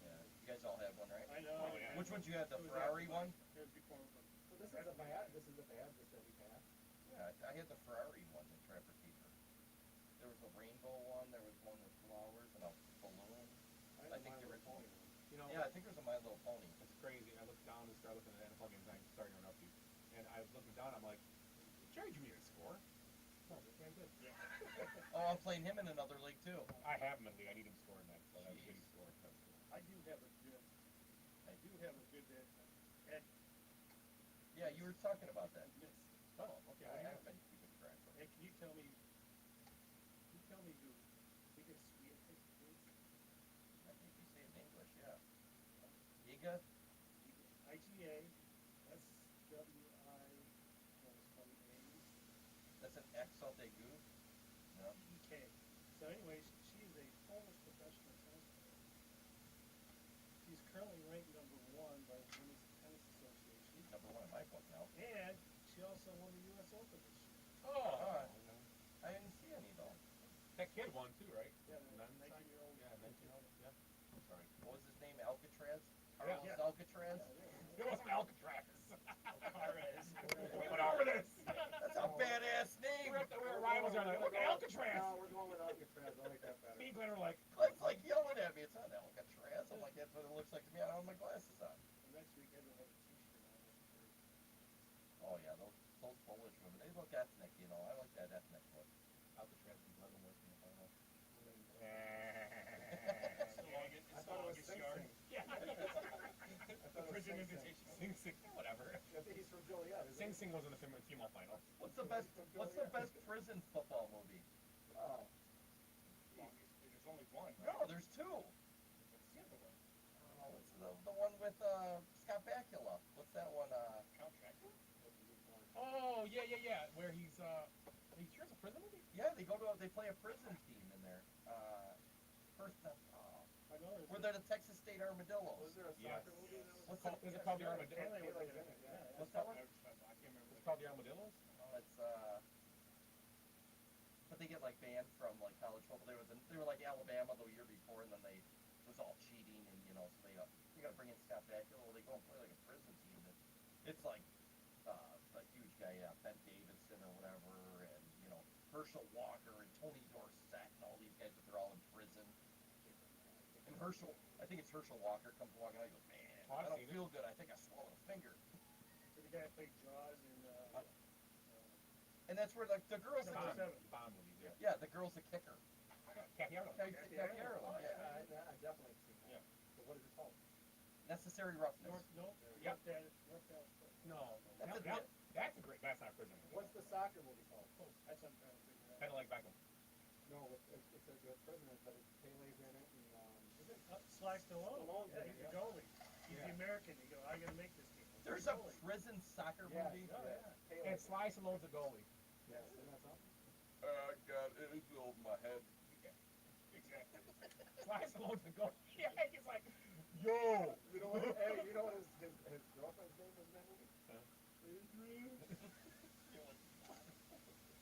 Yeah, you guys all have one, right? I know. Oh, yeah. Which one did you have? The It was Ferrari after one? It was before. So this is a bad. This is a bad. This that we have. Yeah, I had the Ferrari one, the Trapper Keeper. There was a rainbow one. There was one with flowers and a balloon. I think the original. You know, Yeah, I think there was a My Little Pony. it's crazy. I looked down and started looking at NFL games. I'm sorry to interrupt you. And I was looking down. I'm like, Jerry Jr. score. Oh, this man good. Oh, I'm playing him in another league too. I have him in the league. I need him scoring that. So that's good. He Jeez. scored. That's cool. I do have a good, head Yeah, you were talking about that. miss. Oh, okay. I I have been keeping track of Hey, it. can you tell me who biggest Swede is? I think you say it in English, yeah. Iga? IGA, SWI, That's an accent aigu? No. EK. So anyways, she is a Polish professional tennis player. She's currently ranked number one by the Women's Tennis Association. Number one in my book now. And she also won the US Open this year. Oh. I didn't see any though. That kid won too, right? Yeah, the Men's side? 19-year-old. Yeah, 19-year-old. Yeah. I'm sorry. What was his name? Alcatraz? Yeah. Carlos Alcatraz? It wasn't Alcatraz. Alcaraz. We went over this. That's a badass name! We're rivals. Are like, look at Alcatraz. No, we're going with Alcatraz. I like that better. Me and Glenn are like, Glenn's like yelling at me. It's not Alcatraz. I'm like, that's what it looks like to me. I don't have my glasses on. And next week, everyone has a t-shirt on. Oh yeah, those Polish women, they look ethnic, you know. I like that ethnic look. Alcatraz and Glenn will work in the final. It's the longest, I thought it was Sing yard. Sing. Yeah. I thought it was Prison Sing Sing. invitation. Sing Sing, whatever. I think he's from Joliet. isn't Sing he? Sing goes in the female final. What's the best prison football movie? Oh. There's only one, right? No, there's two. What's the other one? Oh, it's the one with Scott Bakula. What's that one? Count Dracula? Oh, yeah. Where he's he shares a prison movie? Yeah, they play a prison team in there. I know there's Where they're the Texas State Armadillos. Was there a Yes. soccer movie that was? What's Called, is it called the Armadillo? Pele was Pele's in in it, it, yeah. yeah. What's that one? I can't remember. It's called the Armadillos? Oh, it's but they get like banned from like college football. They were like Alabama the year before, and then it was all cheating, and you know, so they got to bring in Scott Bakula. Well, they go and play like a prison team. It's like a huge guy, Ben Davidson or whatever, and you know Herschel Walker and Tony Dorsett and all these guys, but they're all in prison. And I think it's Herschel Walker comes walking out. He goes, man, Oh, I've I don't seen it. feel good. I think I swallowed a finger. So the guy that played Jaws in And that's where like the girls. Number Bond, seven. Bond movies, yeah. Yeah, the girl's a kicker. Kathy Arnold. Kathy Arnold, Oh, yeah. yeah, I definitely seen that. Yeah. So what is it called? Necessary roughness. North Yep. Dallas. No. That's a Now, that's a great, that's not a prison movie. What's the soccer movie called? That's what I'm trying to figure Kind out. of like Beckham. No, it's a good prison, but it's Pele's in it, and Isn't Sly Stallone? Stallone's Yeah, in it, he's a yeah. goalie. He's the Yeah. American. You go, I gotta make this team. There's He's a goalie. prison soccer yeah, movie. yeah, Pele. And Sly Stallone's a goalie. Yes, isn't that something? God, it is over my head. Exactly. Sly Stallone's a goalie. Yeah, he's like, yo! You know what? Hey, you know what his girlfriend's name was in that movie?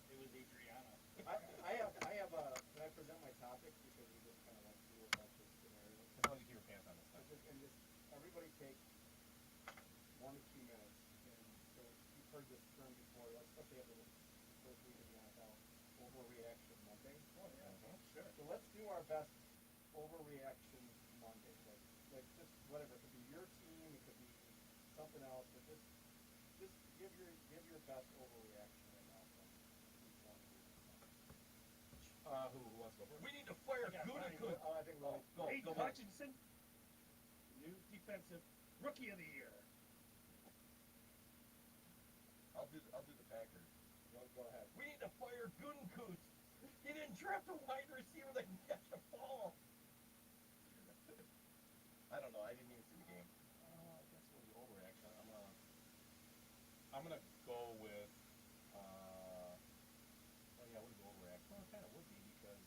It was Adriana. I have a. Can I present my topic because we just kind of went through a bunch of scenarios. As long as you keep your pants on this stuff. And just everybody take 1 to 2 minutes. And so you've heard this term before, especially after the first week of the NFL, overreaction Monday. Oh, yeah. Sure. So let's do our best overreaction Monday. Like just whatever. It could be your team. It could be something else. Give your best overreaction right now from each one of you. Who wants to go first? We need to fire I got mine. Gutekunst. I think Willie. Go, Aiden go, Mike. Hutchinson, new defensive rookie of the year. I'll do the Packers. Go ahead. We need to fire Gutekunst. He didn't draft a wide receiver that can catch a ball. I don't know. I didn't even see the game. I guess with the overreaction, I'm gonna go with. Well, yeah, what is the overreaction? Well, it kind of would be because.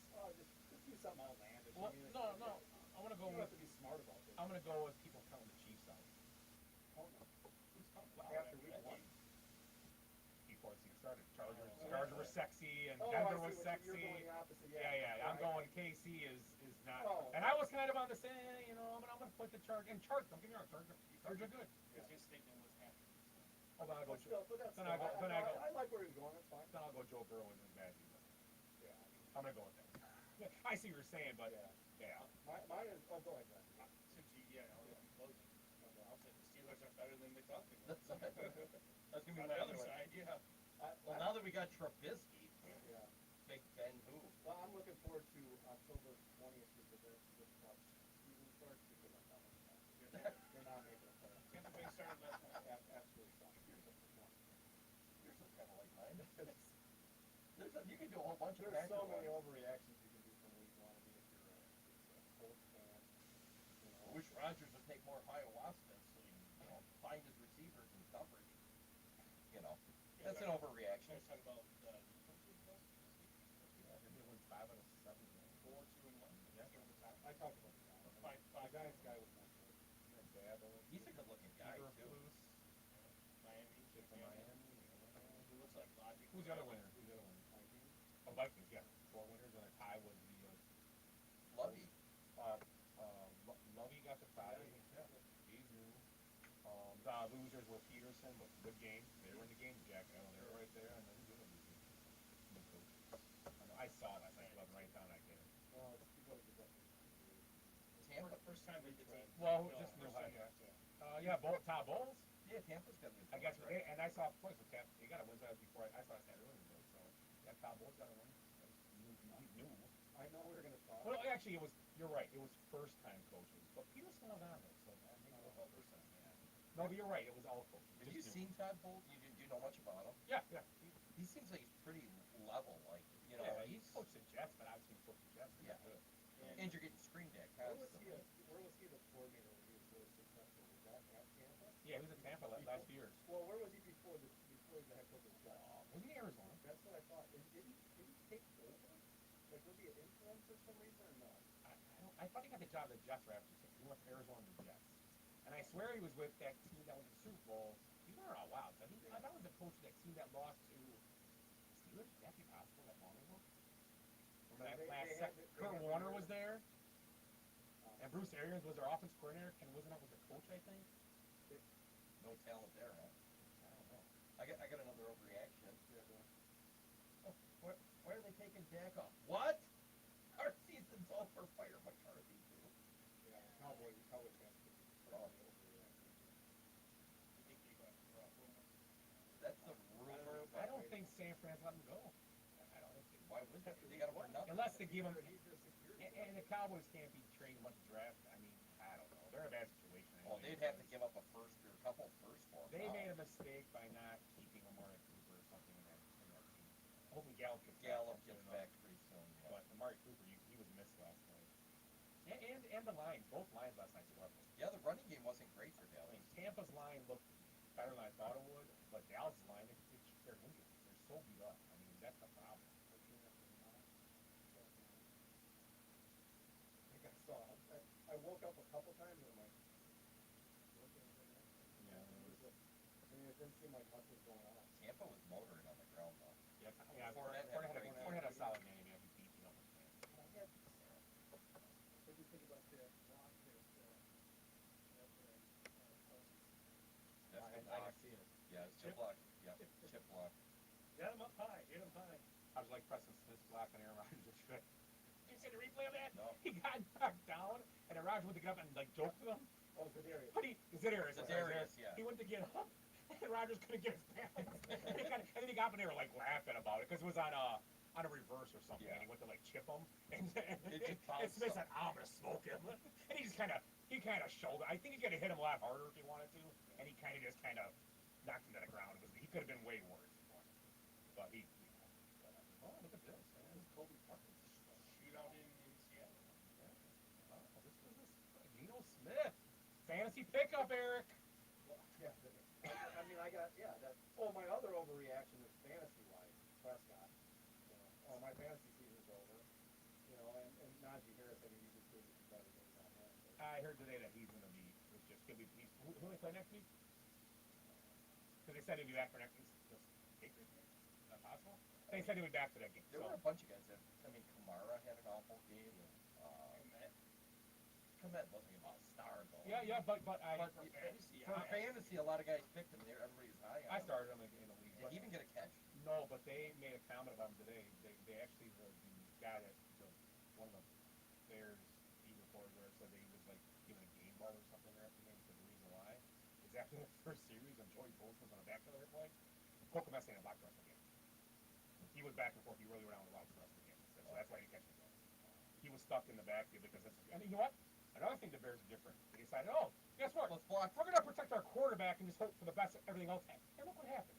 Just do something outlandish. Well, I mean, no. I'm gonna go You don't with. have to be smart about this. I'm gonna go with people counting the Chiefs out. Oh, no. Who's counting? Wow, After week that 1. game. Before the season started, Chargers Oh, were sexy and Oh, Denver I was see what sexy. you're going the opposite. Yeah. I'm going KC is not. Oh. And I was kind of on the same. I'm gonna put the Chargers. And Chargers, don't get me wrong, Chargers are good. Because his statement was after. Oh, then I'll go. But still, but that's Then still, I go- then I go- I like where he's going. That's fine. Then I'll go Joe Burrow and then bad season. Yeah. I mean, I'm gonna go with that. I see what you're saying, but yeah. Mine is. Oh, go ahead, John. Since I'll be closing. I'll say the Steelers are better than they thought they were. That's gonna be On my the other other one. side, yeah. Well, now that we got Trubisky, Yeah. Big Ben who? Well, I'm looking forward to October 20th because the Cubs season starts because I'm done with that. They're not making a playoff. Tampa Bay started last night. Absolutely sucks. Here's the one. Yours is kind of like mine. You can do a whole bunch of There's so Packer many ones. overreactions you can do from week 1. I mean, if you're a Colts fan, you know. I wish Rodgers would take more ayahuasca so he can find his receivers and coverage. That's an overreaction. Let's talk about defensive best this week. Yeah, maybe it wins 5 out of 7 games. 4, 2, and 1. Yeah. Let's go with that. I talked about the Giants. Or five, The five, Giants two, guy and was my choice. He's a good-looking guy too. Eberflus, Miami. shit from Miami. Who looks like logic. Who's the other winner? Vikings. Oh, Vikings, yeah. 4 winners and a tie was the Lovey. Lovey got the tie. Yeah. He's new. The losers were Peterson, but good game. They were in the game, Jack. They were right there, and then who's the loser? Good coach. I saw that. I wasn't right down. I get it. Well, you gotta get that. Tampa. First time with the team. Well, No, just new first high. time, Yeah, Todd Bowles. Yeah, Tampa's got good. I guess, and I saw twice with Tampa. He got a win before. I saw San Diego, so yeah, Todd Bowles got a win. He's new. I know we're gonna talk. Well, actually, you're right. It was first time coaching, but Peterson was on there, so that makes it all first time. Yeah. No, but you're right. It was all coaching. Have Just you new. seen Todd Bowles? You didn't do know much about him. Yeah. He seems like he's pretty level. Like Yeah, he's he's coached the Jets, but I've seen him coach the Jets. Yeah. Good. and you're getting screamed at Where was constantly. he the coordinator when he was really successful? Was that at Tampa? Yeah, he was at Tampa last few years. Well, where was he before he was the head coach of the Jets? Was he in Arizona? That's what I thought. Did he take over? Like, was he an influence for some reason or no? I thought he got the job at the Jets right after he went from Arizona to the Jets. And I swear he was with that team that was in the Super Bowl. He's been around a while. So I thought he was the coach of that team that lost to Steelers. Would that be possible that long ago? Remember that Kurt Warner was there, and Bruce Arians was their offensive coordinator. Ken Wisenhunt was the coach, I think. No talent there, huh? I don't know. I got another overreaction. Yeah, go on. Oh, why are they taking Dak off? What? Our season's over. Fire McCarthy too. Yeah, Cowboys fans could be probably overreacting. You think they got Garoppolo? That's the rumor. I don't think San Fran let him go. I don't think. Why would they? They got him for nothing. Unless they give him. He's their security. And the Cowboys can't be trading much draft. I mean, I don't know. They're in a bad situation. Well, anyway. they'd have to give up a first or a couple first for him. They made a mistake by not keeping Amari Cooper or something in that team. Hoping Gallup gets Gallup back. gets back pretty soon. Yeah. But Amari Cooper, he was missed last night. And the lines, both lines last night were ugly. Yeah, the running game wasn't great for I Dallas. mean, Tampa's line looked better than I thought it would, but Dallas' line, they're injured. They're so beat up. I mean, that's the problem. I think I saw. I woke up a couple times and I'm like, Yeah, I mean, it didn't seem like much was going on. Tampa was motoring on the ground though. Fournette had a solid game. Yeah, he beat up with Tampa. What do you think about that block that That's I the block. see it. Yeah, it's chip Chip. block. Yep, chip block. Get him up high. Hit him high. I was like Preston Smith's block on Aaron Rodgers. Did you see the replay of that? No. He got knocked down, and then Rodgers went to get up and like joked with him. Oh, Zadarius. But Zadarius. Zadarius, yeah. He went to get up, and Rogers couldn't get his balance. And then he got up and they were like laughing about it because it was on a reverse or something, Yeah. and he went to like chip him, and It just and bounced Smith up. said, "I'm gonna smoke him," and he kind of shouldered. I think he could have hit him a lot harder if he wanted to, and he kind of knocked him to the ground. He could have been way worse, but he. Oh, look at this, man! This is Kobe Parker. Shootout in Seattle. Oh, this was Geno Smith. Fantasy pickup, Eric. Well, yeah, I mean, I got, yeah, that, oh, my other overreaction is fantasy-wise, Prescott. You know, oh, my fantasy season's over. You know, and Najee Harris, I mean, he just gave me some better days on him. But, I heard today that he's gonna be. It's just gonna be. Who they play next week? Because they said he'd be back for next week. Patriots game? Is that possible? They said he'd be back for that game. There So. were a bunch of guys that, I mean, Kamara had an awful game. Komet wasn't even a star though. Yeah, but But For fantasy, for fantasy, a lot of guys picked him. Everybody was high on I him. started him in the league. Did he even get a catch? No, but they made a comment about him today. They actually the guy that one of the Bears beat reporters there said that he was like given a game ball or something there after the game. Said the reason why is after the first series and Joey Bosa was on the back of their play, Poker Messi and blocked the rest of the game. He was back and forth. He really went around the routes the rest of the game. So that's why he catch the ball. He was stuck in the backfield because that's. And you know what? Another thing the Bears are different. They decided, oh, guess what? Let's block. We're gonna protect our quarterback and just hope for the best. Everything else happens. And look what happens.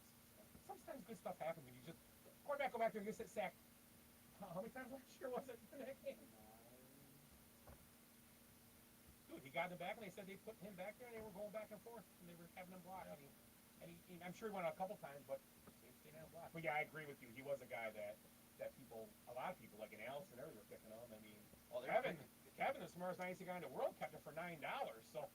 Sometimes good stuff happens when you just quarterback go back there and just hit sack. How many times last year was it in that game? Dude, he got in the back and they said they put him back there and they were going back and forth and they were having him block. Yeah. And I'm sure he went out a couple times, but they didn't have block. But yeah, I agree with you. He was a guy that people, a lot of people, like in Allison, they were picking him. I mean, Well, they're Kevin, the smartest nicest guy in the world, kept it for $9. So,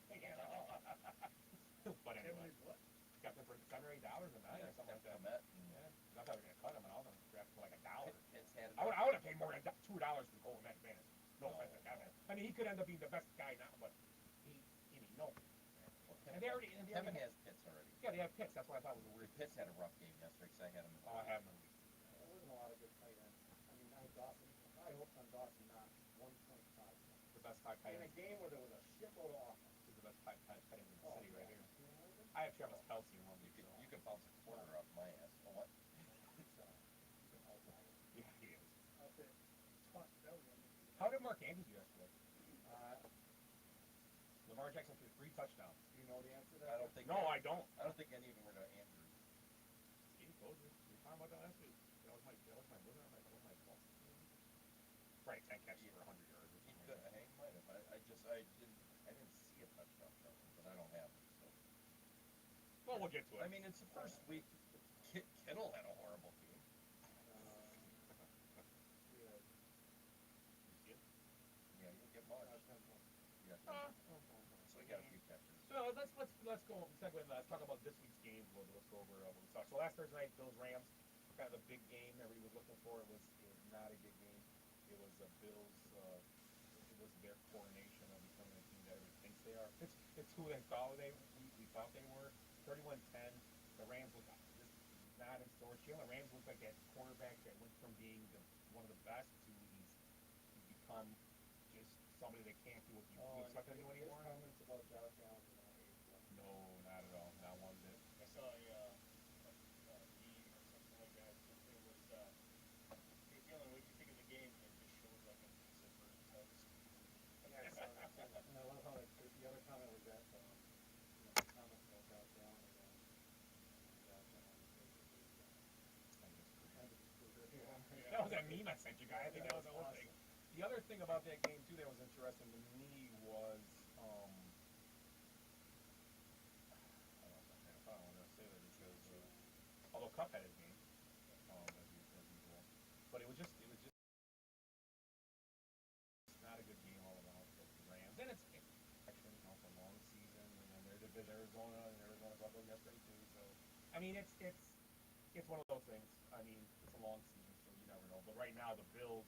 you know. But anyway, What? kept it for $7 or $8 a night or something like that. Komet Yeah, I thought they were gonna cut him, and I was gonna draft for like $1. Pitts had I would have paid more than $2 for Cole Met fantasy. No offense to Kevin. I mean, he could end up being the best guy now, but no. And they already, Kevin has Pitts already. Yeah, they have Pitts. That's what I thought was a weird. Pitts had a rough game yesterday because I had him. Oh, I have him. there wasn't a lot of good tight ends. I mean, I hope on Dawson not 1.5. The best tight In a end. game where there was a shitload of offense. He's the best tight end in the Oh, city right here. you know, I have Travis Kelce in one You league. could So. you could bounce a quarter off my ass. Oh, what? Yeah, he is. Out there. That was How did Mark Andrews do yesterday? Uh, Lamar Jackson threw 3 touchdowns. do you know the answer to I that? don't think. No, I don't. I don't think any of them were going to Andrews. Steve told you. We were talking about that last week. That was my fault. Right, 10 catches for 100 yards. Or He something could. like that. He might have. I didn't see a touchdown from him, but I don't have it. So. Well, we'll get to it. I mean, it's the first week. Kittle had a horrible game. Yeah. Yeah, you didn't get much. 10 points. Yeah. Uh, So he got a few catches. So let's go segue. Let's talk about this week's games. Let's go over what we saw. So last Thursday night, Bills Rams, kind of the big game everybody was looking for. It was not a big game. It was the Bills. It was their coronation of becoming the team that everybody thinks they are. It's who they thought we thought they were. 31-10. The Rams look not in store. Jalen Rams looks like that quarterback that went from being one of the best to he's become just somebody that can't do what you expect him to do His anymore. comments about Josh Allen are not age well. No, not at all. Not one bit. I saw a meme or something like that. It was, hey Jalen, what do you think of the game? And it just shows like a piece of burnt toast. Yeah, I saw that too. And I love how the other comment was that, the comments about Josh Allen are that Josh Allen is basically kind of a scooter. That was that meme I sent you guys. I think that was the whole thing. The other thing about that game too that was interesting to me was I don't want to say that because although Cup had his game as usual, but it was just not a good game all around for the Rams. And it's actually it's a long season, and then they're division Arizona Buffalo yesterday too. So I mean it's one of those things. I mean it's a long season, so you never know. But right now the Bills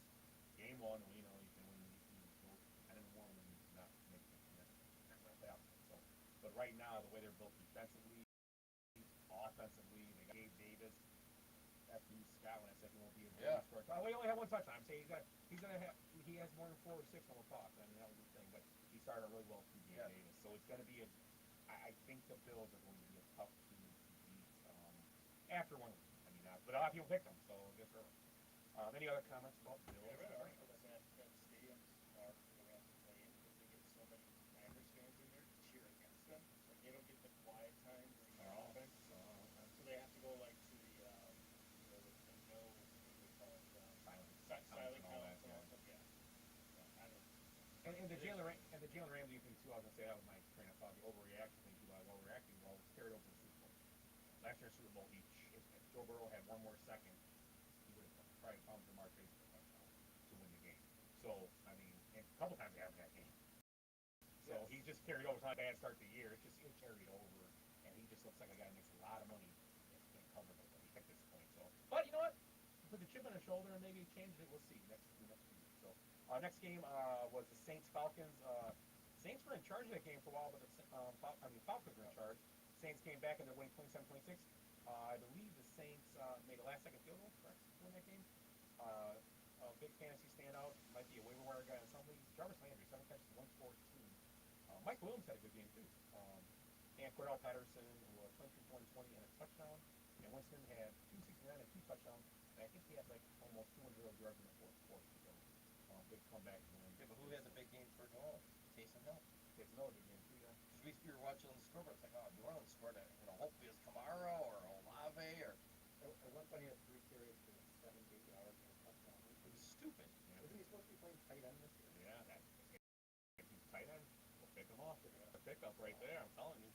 game 1, you know, you can win, you can go 10-1 and not make that playoff. So, but right now the way they're built defensively, offensively, they got Gabe Davis. After you Scott when I said he won't be a Yeah. scorer. Oh, he only had 1 touchdown. I'm saying he has more than 4 or 6 on the talk. I mean that was the thing, but he started really well through Gabe Davis. So it's going to be I think the Bills are going to be a tough team after 1 week. I mean, but a lot of people picked them, so I guess early. Any other comments about the I Bills? read an article that stadiums are for the Rams to play in because they get so many Niners fans in there to cheer against them. Like they don't get the quiet time during the offense, so they have to go like to the no, what do they call it? Silent and all count. that, yeah. Yeah. I don't. And the It is Jalen Ramsey thing too. I was gonna say that was my train of thought. The overreaction thing too. I was overreacting. Well, it's carried over to the Super Bowl. Last year's Super Bowl, if Joe Burrow had one more second, he would have probably found Jamar Chase for a touchdown to win the game. So I mean, and a couple times they have that game. So Yes. he's just carried over. It's not a bad start to the year. It carried over, and he just looks like a guy that makes a lot of money that's been covered already at this point. So, but you know what? Put the chip on his shoulder and maybe change it. We'll see next 2 years. So, next game was the Saints Falcons. Saints were in charge of that game for a while, but Falcons were in charge. Saints came back and they're winning 27-26. I believe the Saints made a last-second field goal, correct, to win that game. A big fantasy standout, might be a waiver wire guy in some leagues. Jarvis Landry, 7 catches, 114. Mike Williams had a good game too. And Cordell Patterson, who was 23, 20, 20, and a touchdown. And Winston had 269 and 2 touchdowns. And I think he had like almost 200 yards in the fourth quarter. So big comeback win. Yeah, but who had the big game for New Orleans? Taysom Hill. It's another big game too, yeah. Because we were watching the scoreboard, it's like, oh, New Orleans scored it. Hopefully it's Kamara or Olave or At one point he had 3 carries for 78 yards and a touchdown. it was stupid. Yeah, Isn't he supposed to be playing tight end this year? yeah, if he's tight end, we'll pick him off. A pickup right there, I'm telling you.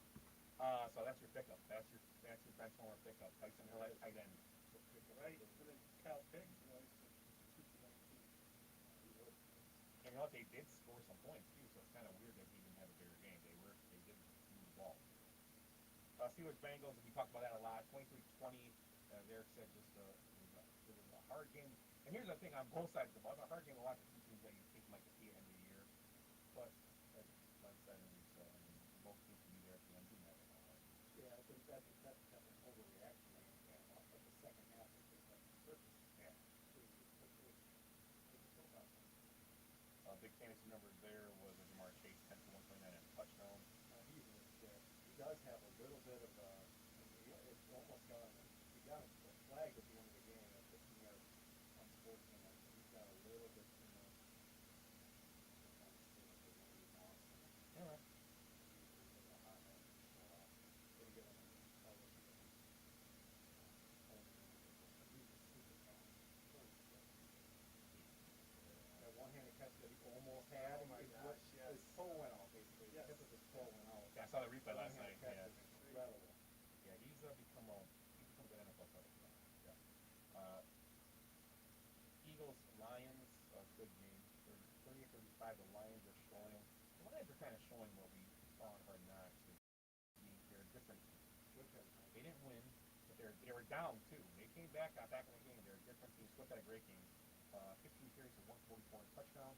So that's your pickup. That's your Benchwarmer pickup. Tyson Hill at tight end. right. And then Kyle Pitts, he's 219. And you know what? They did score some points too, so it's kind of weird that he didn't have a bigger game. They did move the ball. Steelers Bengals, we talked about that a lot. 23-20. Derek said just it was a hard game. And here's the thing on both sides of the ball. It's a hard game to watch the two teams that you think might compete at the end of the year. But as Glenn said, both teams can be there at the end. You never know. Right? Yeah, I think that's an overreaction. But the second half was just like the surface. Yeah. It was so bad. Big fantasy numbers there was Jamar Chase, 10 for 129 and a touchdown. He's he does have a little bit of a. It's almost got. He got a flag at the end of the game at 15 yards unsportsmanlike. He's got a little bit too much. All right. That one-handed catch that he almost had. Oh my gosh, yes. His toe went out, basically. Yes. The tip of his toe went out. Yeah, I saw the replay last night. One-handed catch Yeah. was incredible. Yeah, he's become an NFL player. Yeah. Eagles, Lions, good game. 38-35. The Lions are showing. The Lions are kind of showing what we saw in Hard Knocks. They're a different team. They didn't win, but they were down too. They came back, got back in the game. They're a different team. Swift had a great game. 15 carries for 144 and a touchdown.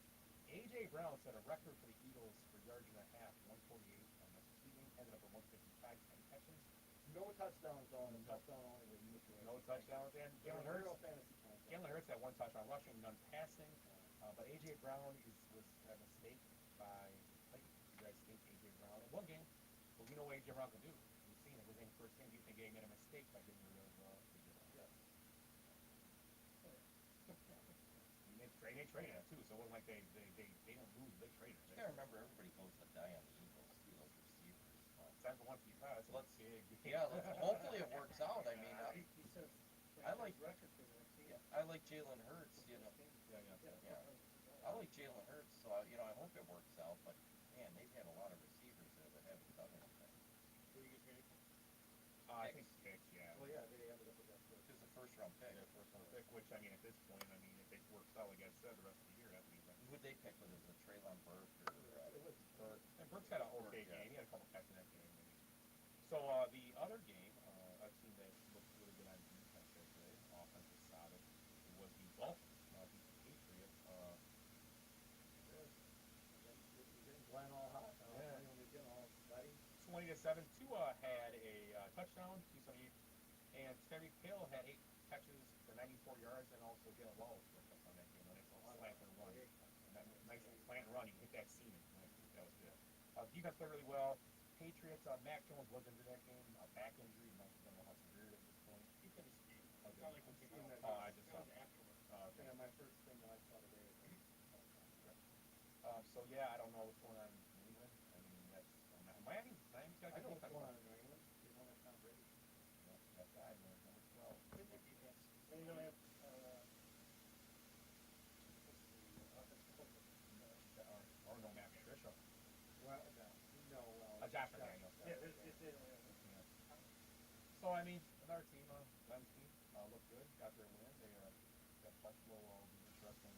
A.J. Brown set a record for the Eagles for yards and a half, 148 on the receiving. Ended up with 155, 10 catches. No touchdowns on him. Touchdown only with No touchdowns. And Jalen Hurts. fantasy points. Jalen Hurts had 1 touchdown rushing, none passing. But A.J. Brown was a mistake by you guys think A.J. Brown in one game. But we know what A.J. Brown can do. We've seen it within the first game. Do you think they made a mistake by getting rid of A.J. Brown? Yes. They traded him too, so it wasn't like they didn't lose. They traded him. You gotta remember, everybody goes to die on the Eagles, too, those receivers. Time for 155. Let's- big. Hopefully it works out. I mean, He says I like- record for their team. I like Jalen Hurts, Yeah. I like Jalen Hurts, so I hope it works out. But man, they've had a lot of receivers there that haven't done anything. Who you get paid? I think picks, yeah. Well, yeah, they ended up with that first. Just a first round pick. Their first round pick, which I mean, at this point, if it works out, like I said, the rest of the year, that means Who would they pick with? Is it Traylon Burke or? It was Burke. And Burke's had an okay Burke, yeah. game. He had a couple catches in that game. Maybe. So the other game, a team that looked really good on defense yesterday, offense was solid, was the Dolphins, the Patriots. You're getting Glenn all hot. Yeah. When you're getting all sweaty. 20-7. Tua had a touchdown, 278, and Terry Hill had 8 catches for 94 yards, and also Jalen Wallace picked up on that game. Nice little slant and run. And that nice slant and run. He hit that seam. That was good. Defense played really well. Patriots, Mac Jones was injured that game, back injury. I don't know how severe it is at this point. It's not like it came out. Oh, I just It saw. was afterwards. Okay. Yeah, my first thing that I saw today was So yeah, I don't know what's going on in New England. I mean, that's Miami's got I a know good what's defense. going on in New England. They don't have Tom Brady. That guy, man, number 12. Good defense. And you don't have, what's the offensive coordinator? Or no, Matt Patricia. Well, no, well. Josh McDaniels. Yeah, they don't have it. Yeah. So I mean, another team, Glenn's team, looked good, got their win. They got Buffalo will be interesting.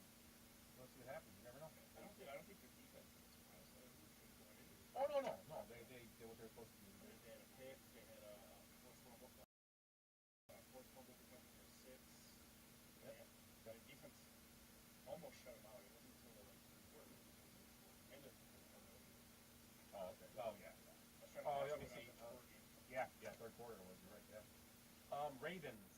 We'll see what happens. You never know. I don't think their defense is surprised. I think they're going into it. Oh no. They did what they're supposed to do. They had a pick. They had a forced fumble. Forced fumble recovery for 6. Yep. Yeah. The defense almost shut them out. It wasn't until the like third quarter. End of the third quarter. Oh okay. Oh yeah. I was trying Oh, to let me catch see. it on the score game. Yeah. Third quarter was. You're right. Yeah. Ravens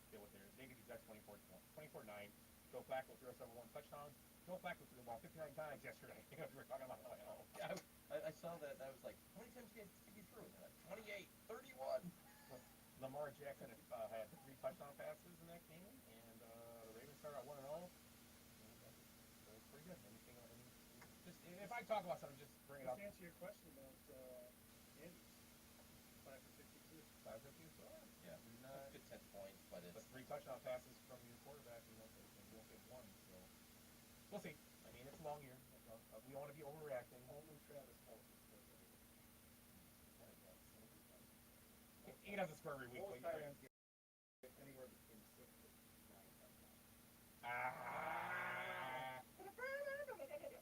did what they did exact 24-9. Joe Flacco threw us over 1 touchdown. Joe Flacco threw the ball 59 times yesterday. We were talking about Yeah, I saw that. I was like, how many times did he throw it? 28, 31. Lamar Jackson had 3 touchdown passes in that game, and the Ravens started out 1-0. And that was pretty good. Just if I talk about something, just bring it Just up. answer your question about, Andy's. 5 for 52. 5-15, so Yeah, that's good 10 points, but but it's 3 touchdown passes from your quarterback, and you don't get 1. So we'll see. I mean, it's a long year. We don't want to be overreacting. Only Travis Kelce scored every week. He doesn't score every week. Most but tight ends get anywhere between 6 to 9 touchdowns.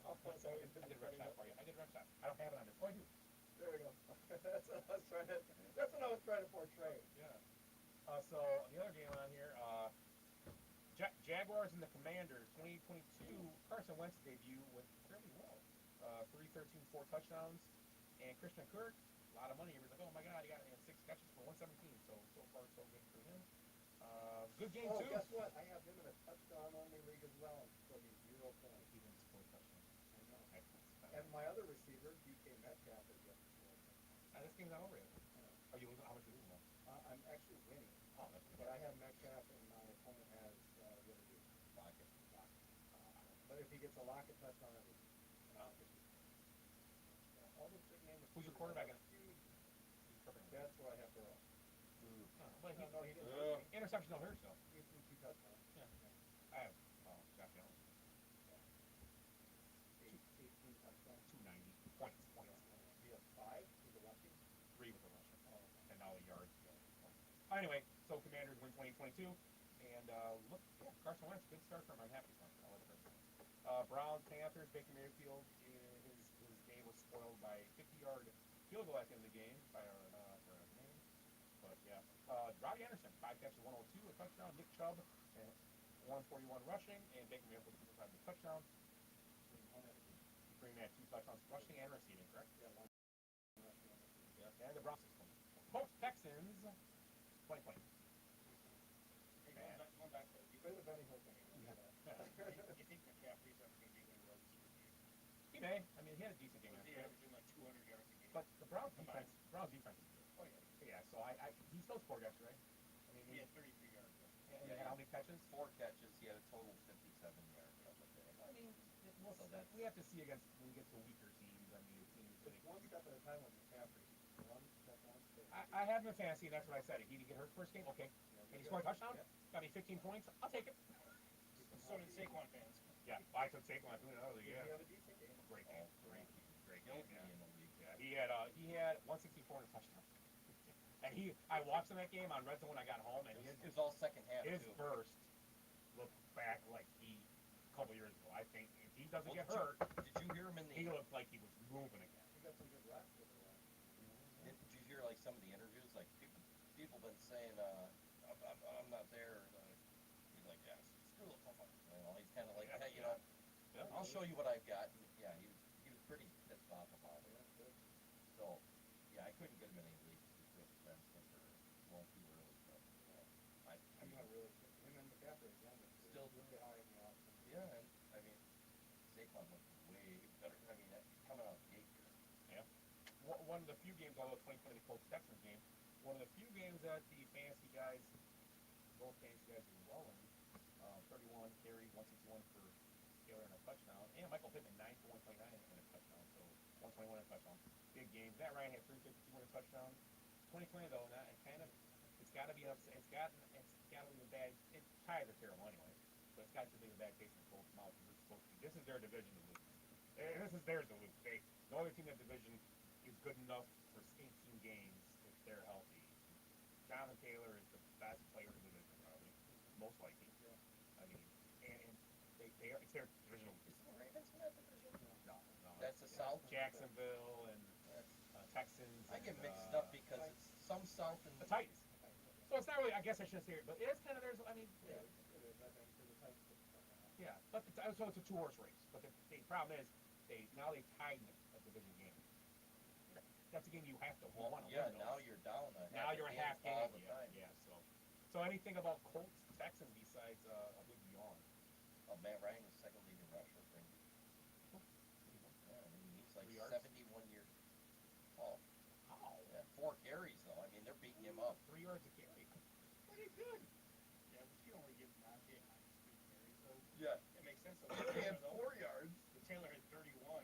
Oh, sorry. I did a rep shot for you. I don't have it on this. Oh, I do. There we go. That's what I was trying to portray. Yeah. So the other game on here, Jaguars and the Commanders, 2022. Carson Wentz's debut went fairly well. 3-13, 4 touchdowns, and Christian Kirk, a lot of money. Everybody's like, oh my God, he got 6 catches for 117. So far so good for him. Good game too. Guess what? I have him in a touchdown only league as well. And scored me 0 points. He didn't score a touchdown. I know. Excellent. And my other receiver, DK Metcalf, is yet to score a touchdown. This game's not over yet. Are you losing? How much are you losing? I'm actually winning, Oh, that's good. but I have Metcalf and my opponent has what is it? Lockett. But if he gets a Lockett touchdown, I lose. All those big name Who's your receivers quarterback? have huge. That's what I have to roll. But No, he didn't. interception don't hurt, though. He threw 2 touchdowns. I have Josh Allen. 18 touchdowns. 290 points. We have 5 with the rushing. 3 with the rushing. And now the yards. Anyway, so Commanders win 2022. And look, Carson Wentz, good start for him. I'm happy for him. I like it. Browns, Panthers, Baker Mayfield, his game was spoiled by 50-yard field goal at the end of the game by our name. But yeah, Robbie Anderson, 5 catches, 102, a touchdown. Nick Chubb, 141 rushing, and Baker Mayfield, 55 with a touchdown. Bring that 2 touchdowns rushing and receiving, correct? Yeah, 1 rushing. Yeah. And the Browns 6 points. Colts, Texans, 2020. Going back to You could have been a Hill game. you think McCaffrey's ever going to be who he was this rookie? He may. I mean, he had a decent game. Was he averaging like 200 yards a game? But the Browns defense is good. Oh yeah. Yeah, so he still scored yesterday. I mean, He had 33 yards. and he had how many catches? 4 catches. He had a total of 57 yards. I mean, we have to see against when we get to weaker teams. I mean, teams that It's one step at a time with McCaffrey. One step, one step. I have him in fantasy. That's what I said. If he didn't get hurt first game, okay. And he scored a touchdown. Got me 15 points. I'll take it. So did Saquon fans. Yeah, I took Saquon doing another league. He Yeah, had a decent game. great game. Great He'll game. be Yeah. in the league. Yeah, he had 164 and a touchdown. And I watched him that game on Red Zone when I got home, and It was all second half, his too. burst looked back like a couple years ago. I think if he doesn't get Well, hurt, Did you hear him in the... he looked like he was moving again. He got some good reps with the last. Did you hear like some of the interviews? Like people been saying, I'm not there. He's like, yeah, screw the football. You know, he's kind of like, hey, you know, Yeah. I'll show you what I've got. And yeah, he was pretty pissed off about it. So yeah, I couldn't get him in any league to be defensive or going too early. But I'm not really sure. Him and McCaffrey again. Still really high in the offense. yeah, and I mean, Saquon looked way better. I mean, coming out of the gate here. One of the few games, although 2020 the Colts Texans game, one of the few games that the fantasy guys both games you guys are well in. 31 carries, 161 for Taylor and a touchdown. And Michael Pittman, 9 for 129 and a touchdown. So 121 and a touchdown. Big games. Matt Ryan had 352 and a touchdown. 2020 though, not it kind of it's got to be upset. It's got to leave a bad. Ties are terrible anyway, but it's got to leave a bad taste in the Colts' mouth. This is their division to lose. This is theirs to lose. No other team in that division is good enough for 18 games if they're healthy. Jonathan Taylor is the best player in the division, probably, most likely. I mean, and it's their divisional. Is the Ravens in that division? No. That's the South. Jacksonville and Texans. I get and, mixed up because it's some South and the Titans. So it's not really. I guess I shouldn't say it, but it is kind of theirs. I mean, Yeah, it is, I think, for the Titans. yeah. But so it's a 2-horse race. But the problem is now they tied a division game. That's a game you have to want to yeah, win. now you're down a Now you're a half game all the yeah, time. Yeah. So anything about Colts Texans besides a big yawn? Matt Ryan was second leading rusher for him. Yeah, I mean he's like 71 years tall. Oh. Yeah, 4 carries though. I mean they're beating him up. 3 yards a carry. Pretty good. Yeah, but you only give Najee Hines 3 carries, so Yeah. it makes sense. He had 4 yards. But Taylor had 31.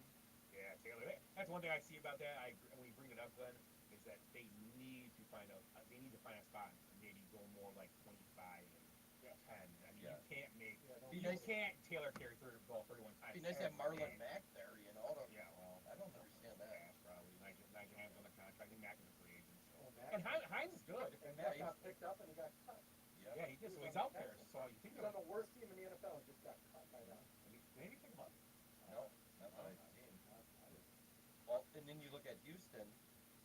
Yeah, Taylor. That's one thing I see about that. When you bring it up, Glenn, is that they need to find a spot and maybe go more like 25 and 10. I mean, Yeah. you can't make. Be You nice- can't Taylor carry the ball 31 times. Be nice to have every Marlon game. Mack there, you know. Yeah, well, I don't understand that. Cash probably. Nigel Hines on the contract. I think Mack is a free agent. So. Well, Mack- And Hines is good. And Yeah, Matt got picked up and he got cut. Yeah, he just so he's out there. So you think He's on the worst team in the NFL and just got cut by them. maybe think about it. No, not that I've seen. Well, and then you look at Houston.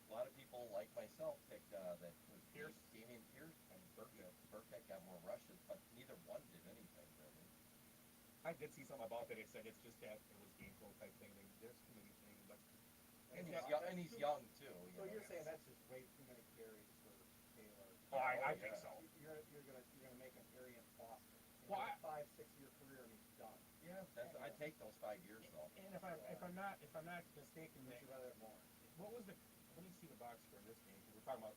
A lot of people, like myself, picked that was Pierce. Damian Pierce And Burkett. Burkett got more rushes, but neither one did anything really. I did see something about that. It said it's just that it was game flow type thing. There's too many things. But And he's young too. So You you're know. saying that's just way too many carries for Taylor. oh, I yeah. think so. You're gonna make him Arian Foster. Well, A 5-6 year career and he's done. Yeah, I take those 5 years though. And if I'm not mistaken, Would you rather have more? what was the? Let me see the box score in this game. 'Cause we're talking about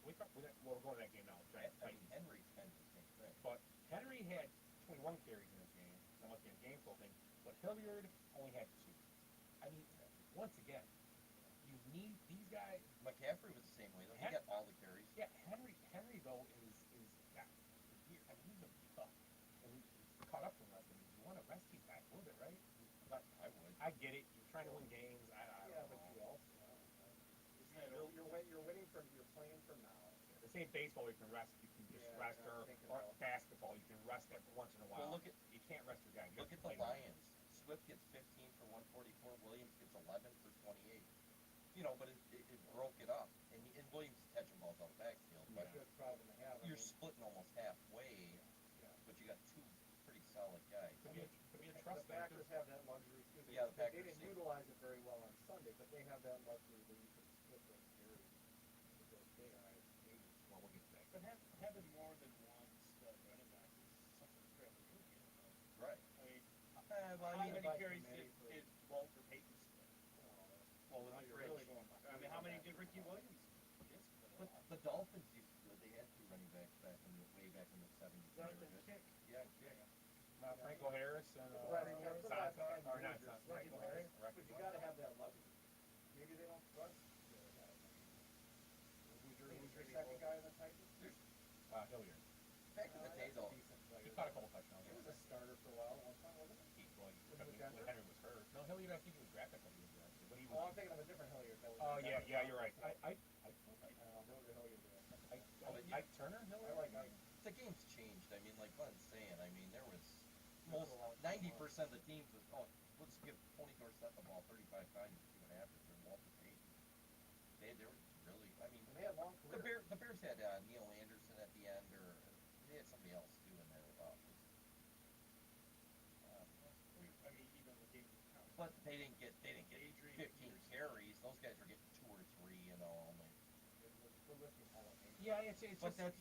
we're going to that game now. Giants I mean, Titans. Henry tends the same thing. But Henry had 21 carries in this game. That must be a game flow thing. But Hilliard only had 2. I mean, once again, you need these guys. McCaffrey was the same way though. He got all the carries. Yeah, Henry though is yeah. I mean, he's a tough. And he's caught up from us. I mean, you want to rest these guys a little bit, right? But I would. I get it. You're trying to win games. I Yeah, don't but know. you also you're winning from you're playing from now. This ain't baseball. You can rest. You can just Yeah, rest I'm or thinking about- basketball. You can rest every once in a while. Well, look at you can't rest your guy. You look have at to the play them. Lions. Swift gets 15 for 144. Williams gets 11 for 28. You know, but it broke it up. And Williams is catching balls out of the backfield. But That's a good problem to have. I you're mean, splitting almost halfway. Yeah. But you got 2 pretty solid guys. Could be a the trust thing. Packers have that luxury too. Yeah, the They Packers didn't do. utilize it very well on Sunday, but they have that luxury where you can split those carries. It's okay, all right, maybe. Well, we'll get to that. But having more than one stud running back is something fairly new here. Though. Right. I mean, Well, how I mean, many by carries committee did Walter Payton split? well, with Now you're Rich. really going I mean, how many did Ricky Williams split? But the Dolphins used to do it. They had 2 running backs way back in the 70s. They were Justin good. Kick. Yeah, Kick. Franco Harris and Right, and that's what I've Zaza, had or not users, Zaza, right, Franco right. Harris. But you gotta have that luxury. Maybe they don't trust the other guy. Who's your second guy in the Titans? Hilliard. Back in the day, That's a though, decent He player. caught a couple touchdowns. He was a starter for a while, one time, wasn't he? When Henry was hurt. No, Hilliard, I think he was drafted a couple years ago. But he Oh, I'm was. thinking of a different Hilliard. That was Oh yeah, you're right. Ike Turner, I Hilliard. like Ike. the game's changed. I mean, like Glenn's saying, I mean, there was most 90% of the teams was, let's give Tony Dorsett the ball 35 times and see what happens. And Walter Payton, they were really, I mean, And they had long careers. the Bears had Neil Anderson at the end, or they had somebody else too in there. I mean, even the game count. But they didn't get Adrian 15 carries. Those guys were getting 2 or 3, you know, only. We're looking at it. Yeah, it's But just.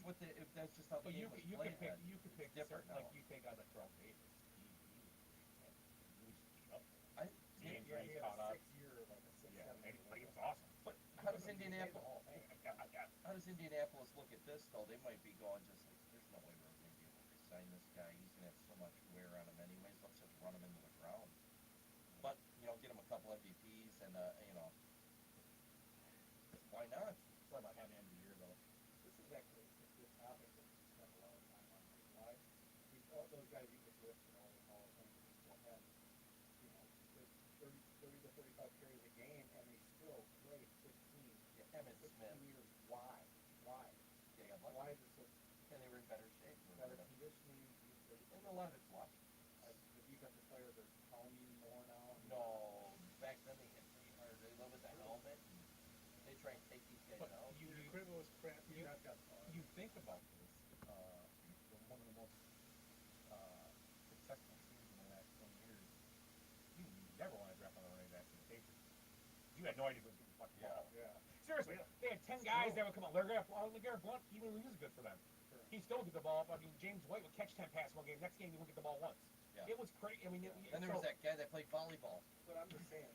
that's just how the But game was you played could pick then. you could pick It's different certain, like now. you take guys like Charles Davis. He was beat up. I- The Yeah, injuries he had caught a up. 6-year, like a 6, Yeah, 7 and year. he was awesome. But How does Indianapolis look at this though? They might be going just like, there's no way we're going to be able to sign this guy. He's gonna have so much wear on him anyways. Let's just run him into the ground. But get him a couple MVPs and why not? It's about having the end of the year though. This is actually a good topic that we spend a lot of time on. Like, why all those guys you just listed, all the Hall of Fame people have, there's 30 to 35 carries a game, and they still play 15. Yeah, Emmett 16 Smith. years. Why? They got lucky. Why is it so? And they were in better shape. Better conditioning. And a lot of it's luck. The defensive players are pounding more now. No, back then they hit pretty hard. They live with that helmet. And they try and take these guys But out. you Your equipment was crappy. you- Not got far. you think about this, one of the most successful teams in the last 20 years, you never want to draft on the running backs in the Patriots. You had no idea who was getting the fucking ball. Yeah. Seriously, they had 10 guys that would come out. LeGarrette Blount, even when he was good for them, Sure. he still get the ball. I mean, James White would catch 10 passes one game. Next game, he wouldn't get the ball once. Yeah. It was crazy. I mean, Then there was that guy that played volleyball. But I'm just saying,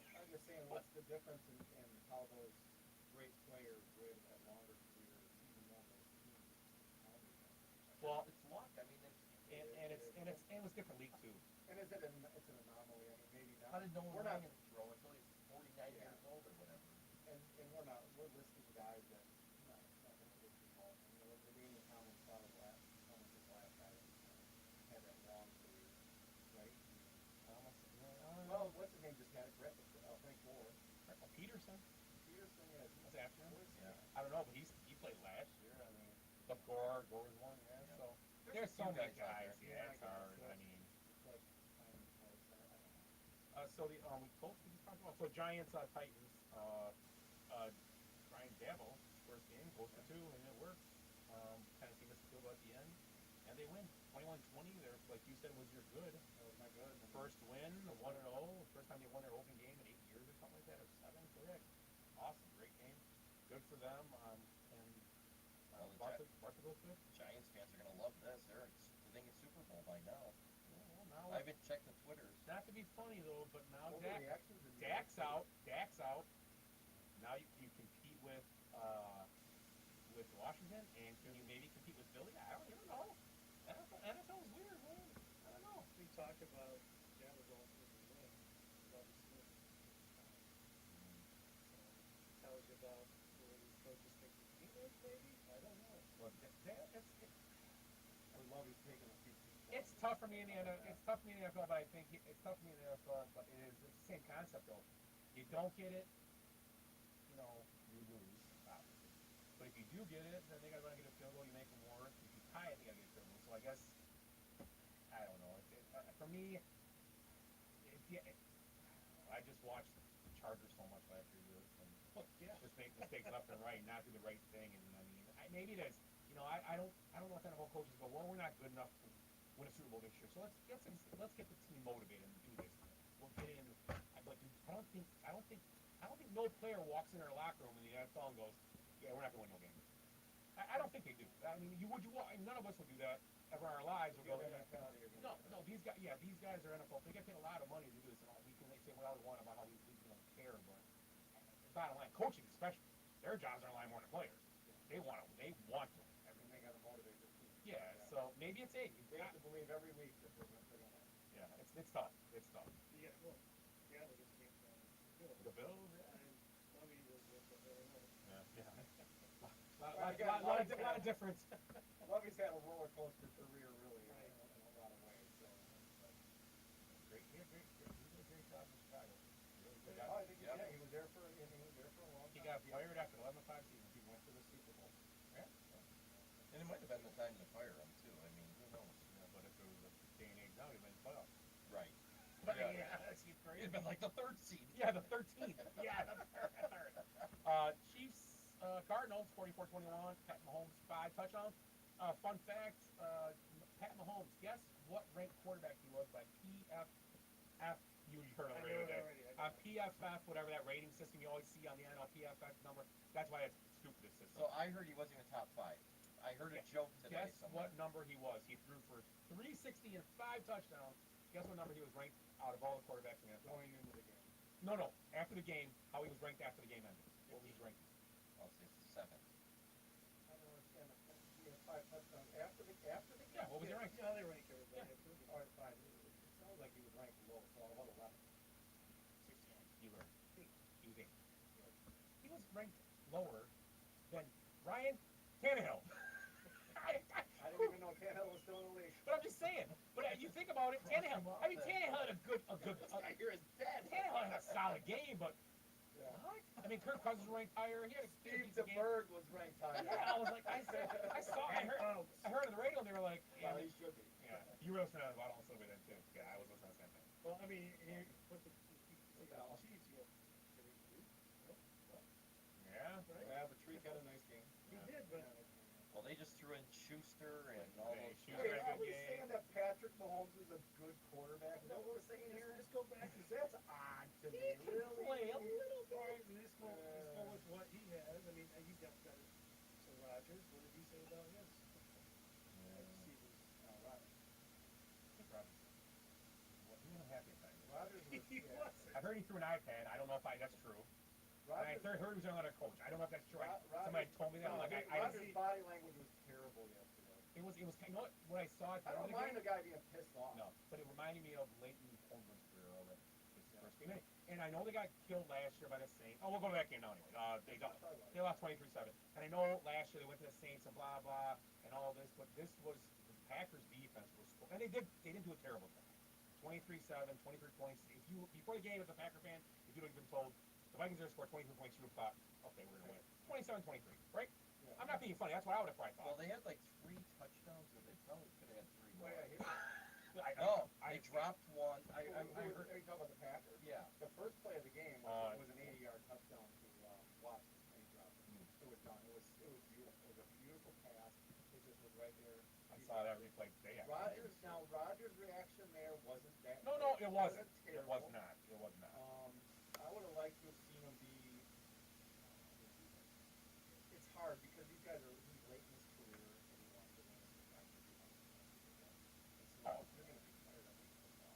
what's the difference in how those great players live at longer careers, even though those teams pounded them? Well, It's luck. I mean, and it was different league too. And it's an anomaly. I mean, maybe not. how did Nolan We're not, Ryan throw until he was 49 Yeah. years old or whatever? and we're listing guys that not going to get the ball. The Damian Thomas probably Thomas is the last guy that had that long career, right? Well, what's his name just had it? Frank Gore. Peterson. Peterson, yeah. Was after him? Yeah. I don't know, but he played last year. I mean, but Gore was one. Yeah. Yeah. So There's there's a so few many guys out guys. there. Yeah, it's hard. I mean, Like, I don't know. so we talked about Giants Titans. Brian Dabble first game goes for 2 and it works. Tennessee missed the field goal at the end, and they win 21-20. They're like you said was your good. That was my good. First win, 1-0. First time they won their opening game in 8 years or something like that, or 7, correct? Awesome, great game. Good for them. And Well, the Barkley goes good. Giants fans are gonna love this. They're thinking Super Bowl by now. Well, now, I haven't checked the Twitters. not to be funny though, but now Overreactions. Dak's out. Now you compete with Washington, and can you maybe compete with Philly? I don't even know. NFL is weird, man. I don't know. We talked about Jabbers ultimately win. Love Smith. So tells you about the way these coaches think the team is, maybe? I don't know. Well, I love he's taking a few seats. it's tough for me in the NFL, but I think it's tough for me in the NFL. But it's the same concept though. You don't get it, you lose, obviously. But if you do get it, then they got to run and get a field goal. You make them work. If you tie it, they got to get a field goal. So I guess I don't know. For me, I just watched the Chargers so much last year, and just make mistakes left and right, and not do the right thing. And I mean, maybe that's I don't know what NFL coaches go. Well, we're not good enough to win a Super Bowl this year, so let's get the team motivated and do this. We'll get in. But I don't think no player walks in our locker room in the NFL and goes, "Yeah, we're not going to win no game." I don't think they do. I mean, none of us will do that ever in our lives. We'll go, no, these guys are NFL. They get paid a lot of money to do this, and all we can say what we want about how we don't care, but bottom line, coaching especially, their jobs are in line more than players. They want to. I mean, they got to motivate their team. Yeah. So maybe it's 8. They have to believe every week that they're going to win. Yeah, it's tough. It's tough. Yeah, well, Seattle just came from Philly. The Bills. Yeah. And Lovey was with the Illinois. A lot of difference. Lovey's had a roller coaster career, really, Right. in a lot of ways. So, Great. He did a great job in Chicago. Really good. I think Yeah. he was there for a long time. He got fired after 11-5 season. He went to the Super Bowl. Yeah. And it might have been the time to fire him too. I mean, who knows? Yeah, but if it was a day and age now, he'd been in the playoffs. Right. But Yeah. that's crazy. It'd been like the 3rd seed. Yeah, the 13th. Yeah, the third. Chiefs, Cardinals, 44-21. Pat Mahomes, 5 touchdowns. Fun fact, Pat Mahomes, guess what ranked quarterback he was by PFF? You heard of I it knew it today. already. PFF, whatever that rating system you always see on the NLPFF number. That's why it's the stupidest system. So I heard he wasn't even top 5. I heard a joke today. Guess somewhere. what number he was? He threw for 360 and 5 touchdowns. Guess what number he was ranked out of all the quarterbacks in the NFL? Going into the game. No. After the game, how he was ranked after the game ended. What was his ranking? I'll say 7. I don't understand. He had 5 touchdowns after the game. Yeah, What was he ranked? Yeah, they rank everybody. Yeah. Absolutely. All right, fine. It sounds like he was ranked low, so about 11. 69. He was eight. He was eight. He was ranked lower than Ryan Tannehill. I didn't even know Tannehill was still in the league. But I'm just saying. But you think about it, Tannehill. I mean, Tannehill had a good. This guy here is dead. Tannehill had a solid game, but Yeah. what? I mean, Kirk Cousins was ranked higher. He had a Steve decent game. DeBerg was ranked higher. Yeah, I was like, I heard on the radio, and they were like, Well, he should be. yeah, you were listening to the bottle silver then too. Yeah, I was listening to the same thing. Well, I mean, here, but the Chiefs, you go, did he do? Yeah. Right? Yeah, but Treek had a nice game. He did, but Well, they just threw in Schuster and all Hey, those. Schuster Wait, had a are good we game. saying that Patrick Mahomes is a good quarterback? Is that what we're saying here? just go back. Because that's odd to me. He can Really? play a little All right, bit. let's go with what he has. I mean, he's got better. So Rodgers, what did he say about his receivers? Rodgers. I think Rodgers. Well, he wasn't happy at times. Rodgers was, He yeah. wasn't. I heard he threw an iPad. I don't know if that's true. And I Rodgers, heard he was another coach. I don't know if that's true. Rodgers- Somebody told me that. I'm like, I Rodgers' body language was terrible yesterday. it was, you know what? When I saw it, I don't mind the guy being pissed off. No, but it reminded me of Leighton Coleman's career over his first game. And I know they got killed last year by the Saints. Oh, we'll go to that game now anyway. They lost 23-7. And I know last year they went to the Saints and blah blah and all this, but this was the Packers defense was, and they didn't do a terrible job. 23-7, 23-20. If you before the game as a Packer fan, if you'd have been told the Vikings are going to score 23 points, you would have thought, okay, we're going to win. 27-23, right? Yeah. I'm not being funny. That's what I would have probably Well, thought. they had like 3 touchdowns, and they probably could have had 3 Well, more. yeah, No, they dropped one. I Are heard. you talking about the Packers? Yeah. The first play of the game was an 80-yard touchdown to Watson, and he dropped it. It was done. It was beautiful. It was a beautiful pass. It just was right there. I saw that replay today. Rodgers' reaction there wasn't that. No, it wasn't. It terrible. was not. It was not. I would have liked to have seen him be. It's hard because he's late in his career and he wants to win. You're going to be fired up in football.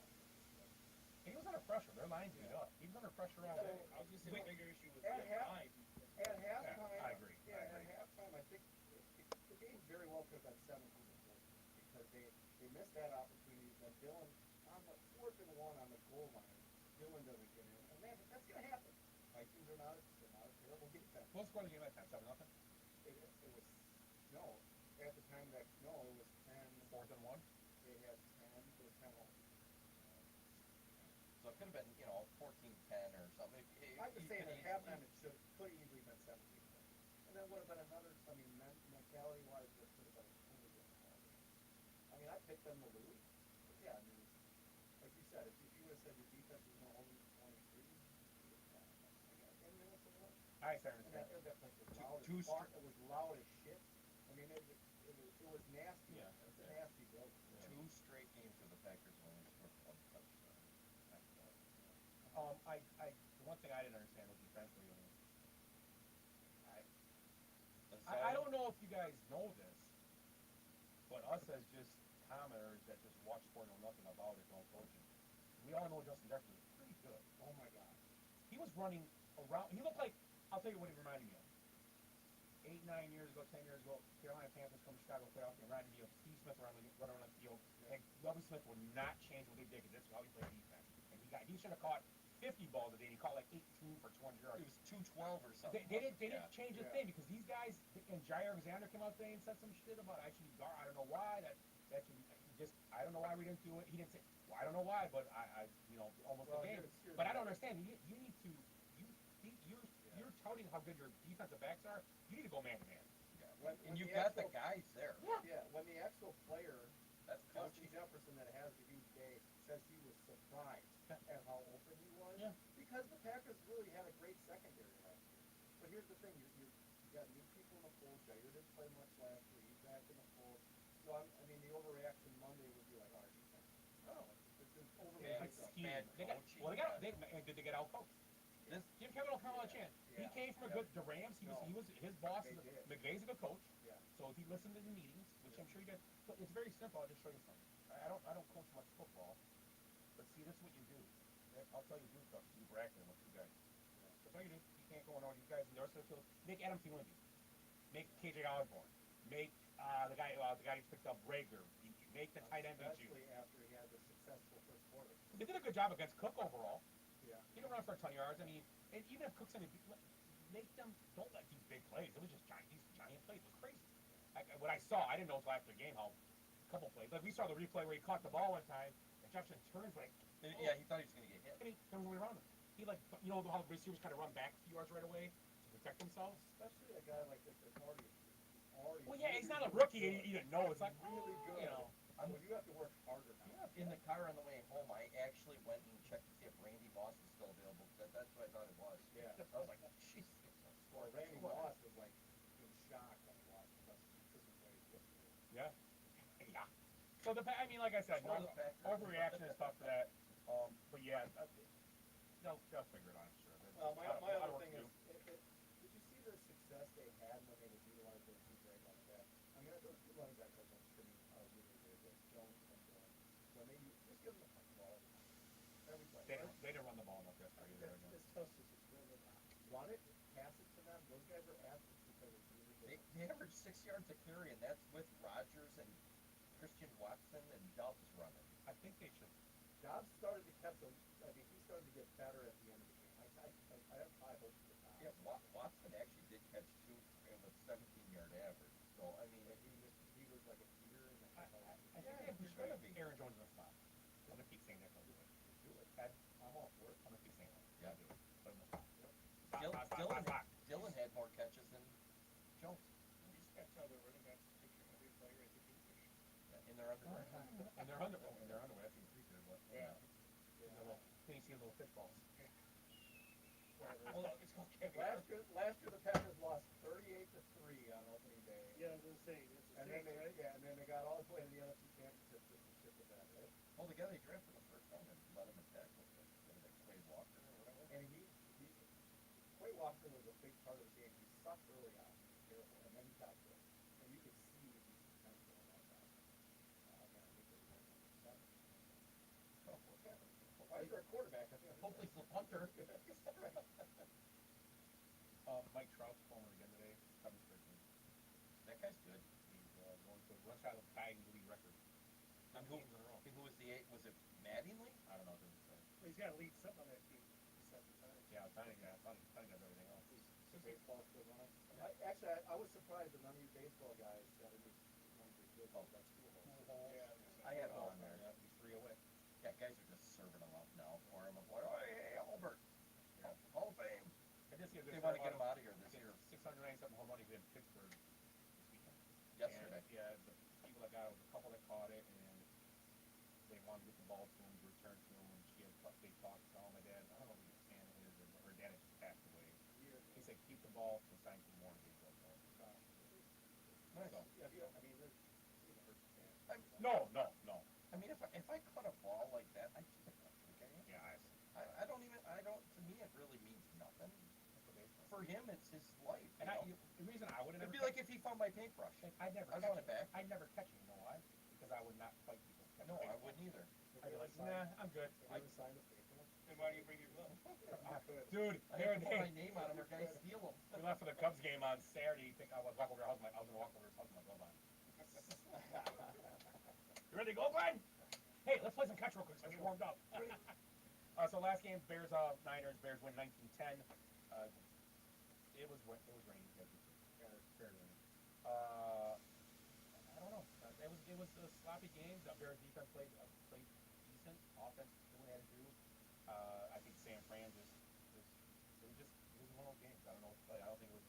He was under pressure. Their line beat up. He was under pressure all day. I was just saying the bigger issue was At the half- line. At halftime, I agree. Yeah, I agree. at halftime, I think the game very well could have been 17-14 because they missed that opportunity. Then Dylan on the 4th and 1 on the goal line, Dylan doesn't get in, and that's going to happen. Vikings are not a terrible defense. What score the game at that time? 7-0? It was no at the time that it was 10. 4th and 1? They had 10. It was 10 home. So it could have been, 14-10 or something. I'm just saying at halftime it could have easily been 17. And then would have been another. I mean, mentality-wise, there could have been a totally different ballgame. I mean, I picked them to lose. But yeah, I mean, like you said, if you would have said your defense was going to hold you to 23, you would have got 10 minutes of that. I And understand. that place was loud Two as fuck. It was loud as shit. I mean, it was nasty. Yeah. It's a nasty building. 2 straight games for the Packers when they scored 1 touchdown. The one thing I didn't understand was defensively. That's I all. don't know if you guys know this, but us as just commenters that just watch sport know nothing about it, don't coaching. We all know Justin Jefferson is pretty good. Oh my God. He was running around. He looked like, I'll tell you what he reminded me of. 8, 9 years ago, 10 years ago, Carolina Panthers come to Chicago playoff game, reminded me of Steve Smith running around the field. And Lovie Smith would not change what they did because that's how he played defense. And he should have caught 50 balls a day. And he caught like 18 for 200 yards. It was 212 or something. They didn't change a Yeah. thing because these guys and Jair Alexander came out today and said some shit about I should be guard. I don't know why that should be just. I don't know why we didn't do it. He didn't say. Well, I don't know why, but I almost Well, the game. here's But I the- don't understand. You need to. You're touting how good your defensive backs are. You need to go man to man. And you got the guys there. Yeah, when the actual player, That's Justin coaching. Jefferson, that has the huge day, says he was surprised at how open he was. Yeah. Because the Packers really had a great secondary last year. But here's the thing, you got new people in the fold. Jair didn't play much last year. He's back in the fold. So, I mean, the overreaction Monday would be like, all right, defense. No, it's just Yeah, overreaction. it's Scheme. bad coaching. Did they get out coached? This, Give Kevin O'Connell a chance. He Yeah. came from the Rams. He was his boss. They did. McVay's a good coach. Yeah. So he listened to the meetings, which I'm sure you guys. But it's very simple. I'll just show you something. I don't coach much football, but see, this is what you do. I'll tell you, do stuff. You bracket with 2 guys. That's all you do. You can't go on all these guys in the rest of the field. Make Adam Thielen. Make KJ Osborne. Make the guy who picked up Rager. Make the tight end beat you. Especially after he had the successful first quarter. They did a good job against Cook overall. Yeah. He didn't run for a ton of yards. I mean, and even if Cook's in the make them don't let these big plays. It was just these giant plays. It was crazy. What I saw, I didn't know until after the game how a couple plays. Like we saw the replay where he caught the ball one time and Jefferson turns like Yeah, he thought he was gonna get hit. and he never went around him. He like how the receivers kind of run back a few yards right away to protect themselves. Especially a guy like this that's already. Well, yeah, he's not a rookie. And you didn't know. It's like really good. You know, So you have to work harder now. In the car on the way home, I actually went and checked to see if Randy Moss was still available. That's what I thought it was. Yeah. I was like, Jesus, Or Randy Moss was like in shock when he watched Christmas plays yesterday. yeah, yeah. So I mean, like I said, no, overreaction and stuff to that. But yeah, they'll figure it out. I'm sure. Well, my A lot of other work thing to is, do. did you see the success they had when they would utilize those two great running backs? I mean, those two running backs I think to me are really, really good. Jones and Dillon. When they just give them the ball every play. They didn't run the ball enough yesterday either. Again. This Toast is just really not. Run it, pass it to them. Those guys are athletes because it's really good. They average 6 yards a carry, and that's with Rodgers and Christian Watson and Dobbs running. I think they should. Dobbs started to catch a. I mean, he started to get better at the end of the game. I have high hopes for Dobbs. Yeah, Watson actually did catch 2 with 17-yard average. So I mean, He was like a deer in the I headlights. think Yeah, they he's should gonna have be. Aaron Jones in the spot. I'm gonna keep saying that. Don't do it. Do it. Ted, I'm all for it. I'm gonna keep saying that. Yeah. Do it. Put him in the spot. Spot, Dylan, spot, spot, Dylan, spot, spot. Dylan had more catches than Jones. You just gotta tell the running backs to take care of every player at the kingfish. Yeah, in their underwear. And they're under. In their underwear. That's even creepier. But Yeah. Can you see little fish balls? Whatever. It's called caviar. Last year the Packers lost 38-3 on opening day. Yeah, I was gonna say, it's a And then six, right? and then they got all the way to the NFC Championship just to ship it back, right? Altogether, they drafted the first round and let him attack with Quay Walker or whatever. And Quay Walker was a big part of the game. He sucked early on, terrible, and then he got good. And you could see his potential in that guy. And I think they were Oh, what's happening? why is there a quarterback? I think Hopefully it's the punter. Mike Trout homer again today. 7-13. That guy's good. He's going to one shot of tying the league record. And who, who was the 8? Was it Mattingly? I don't know. It doesn't say. Well, he's gotta lead something on that team the second time. Yeah, Tiny does everything else. baseball's good on it. I was surprised that none of you baseball guys got any numbers good. Oh, that's cool. Yeah. I have him on there. Yeah, he's 3 away. Yeah, guys are just serving him up now for him. I'm like, oh, hey, Albert. Yeah, Hall of Fame. I did see a good They want to story get him about out of here this year. 697 home runs in Pittsburgh this weekend. Yesterday. And, yeah, the people that got it was a couple that caught it, and they wanted to get the ball to him, to return to him, and she had they talked to my dad. I don't know if he was a fan of his, or her dad had just passed away. He said, keep the ball to sign for more and get the ball. Nice. So, Yeah, I mean, there's even hurt the fans. no. I mean, if I cut a ball like that, I keep it up. Okay? Yeah, I don't, to me, it really means nothing. For him, it's his life. And the reason I wouldn't It'd be like if he found my paintbrush. I'd never I catch want it back. I'd never catch it, you know why? Because I would not fight people. to catch No, a I baseball. wouldn't either. I'd be like, nah, I'm good. I would sign the paper. Then why do you bring your glove? Dude, I there have to put my name on him or guys steal him. we left for the Cubs game on Saturday. You think I was walking over? I was gonna walk over his house with my glove on. You ready to go, Glenn? Hey, let's play some catch real quick so I get warmed up. So last game, Bears Niners. Bears win 19-10. It was raining. Very raining. I don't know. It was a sloppy game. The Bears defense played decent. Offense did what they had to do. I think San Fran it was one of those games. I don't know what to tell you. I don't think it was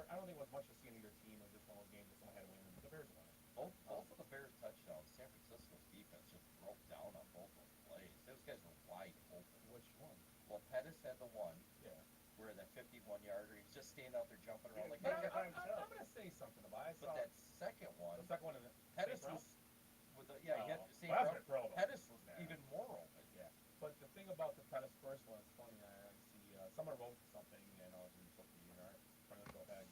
I don't think it was much to see in either team. It was just one of those games that someone had to win, and the Bears won it. Both of the Bears touchdowns, San Francisco's defense just broke down on both those plays. Those guys were wide open. Which one? Well, Pettis had the one Yeah. where that 51-yarder, he's just standing out there jumping around like But that. I'm going to say something about it. But that second one, The second one in the Pettis St. was with the he had the same Well, route. that's a problem. Pettis was Yeah. even more open. Yeah. But the thing about the Pettis first one, it's funny. I see someone wrote something, and I was in social media, right? Trying to go back.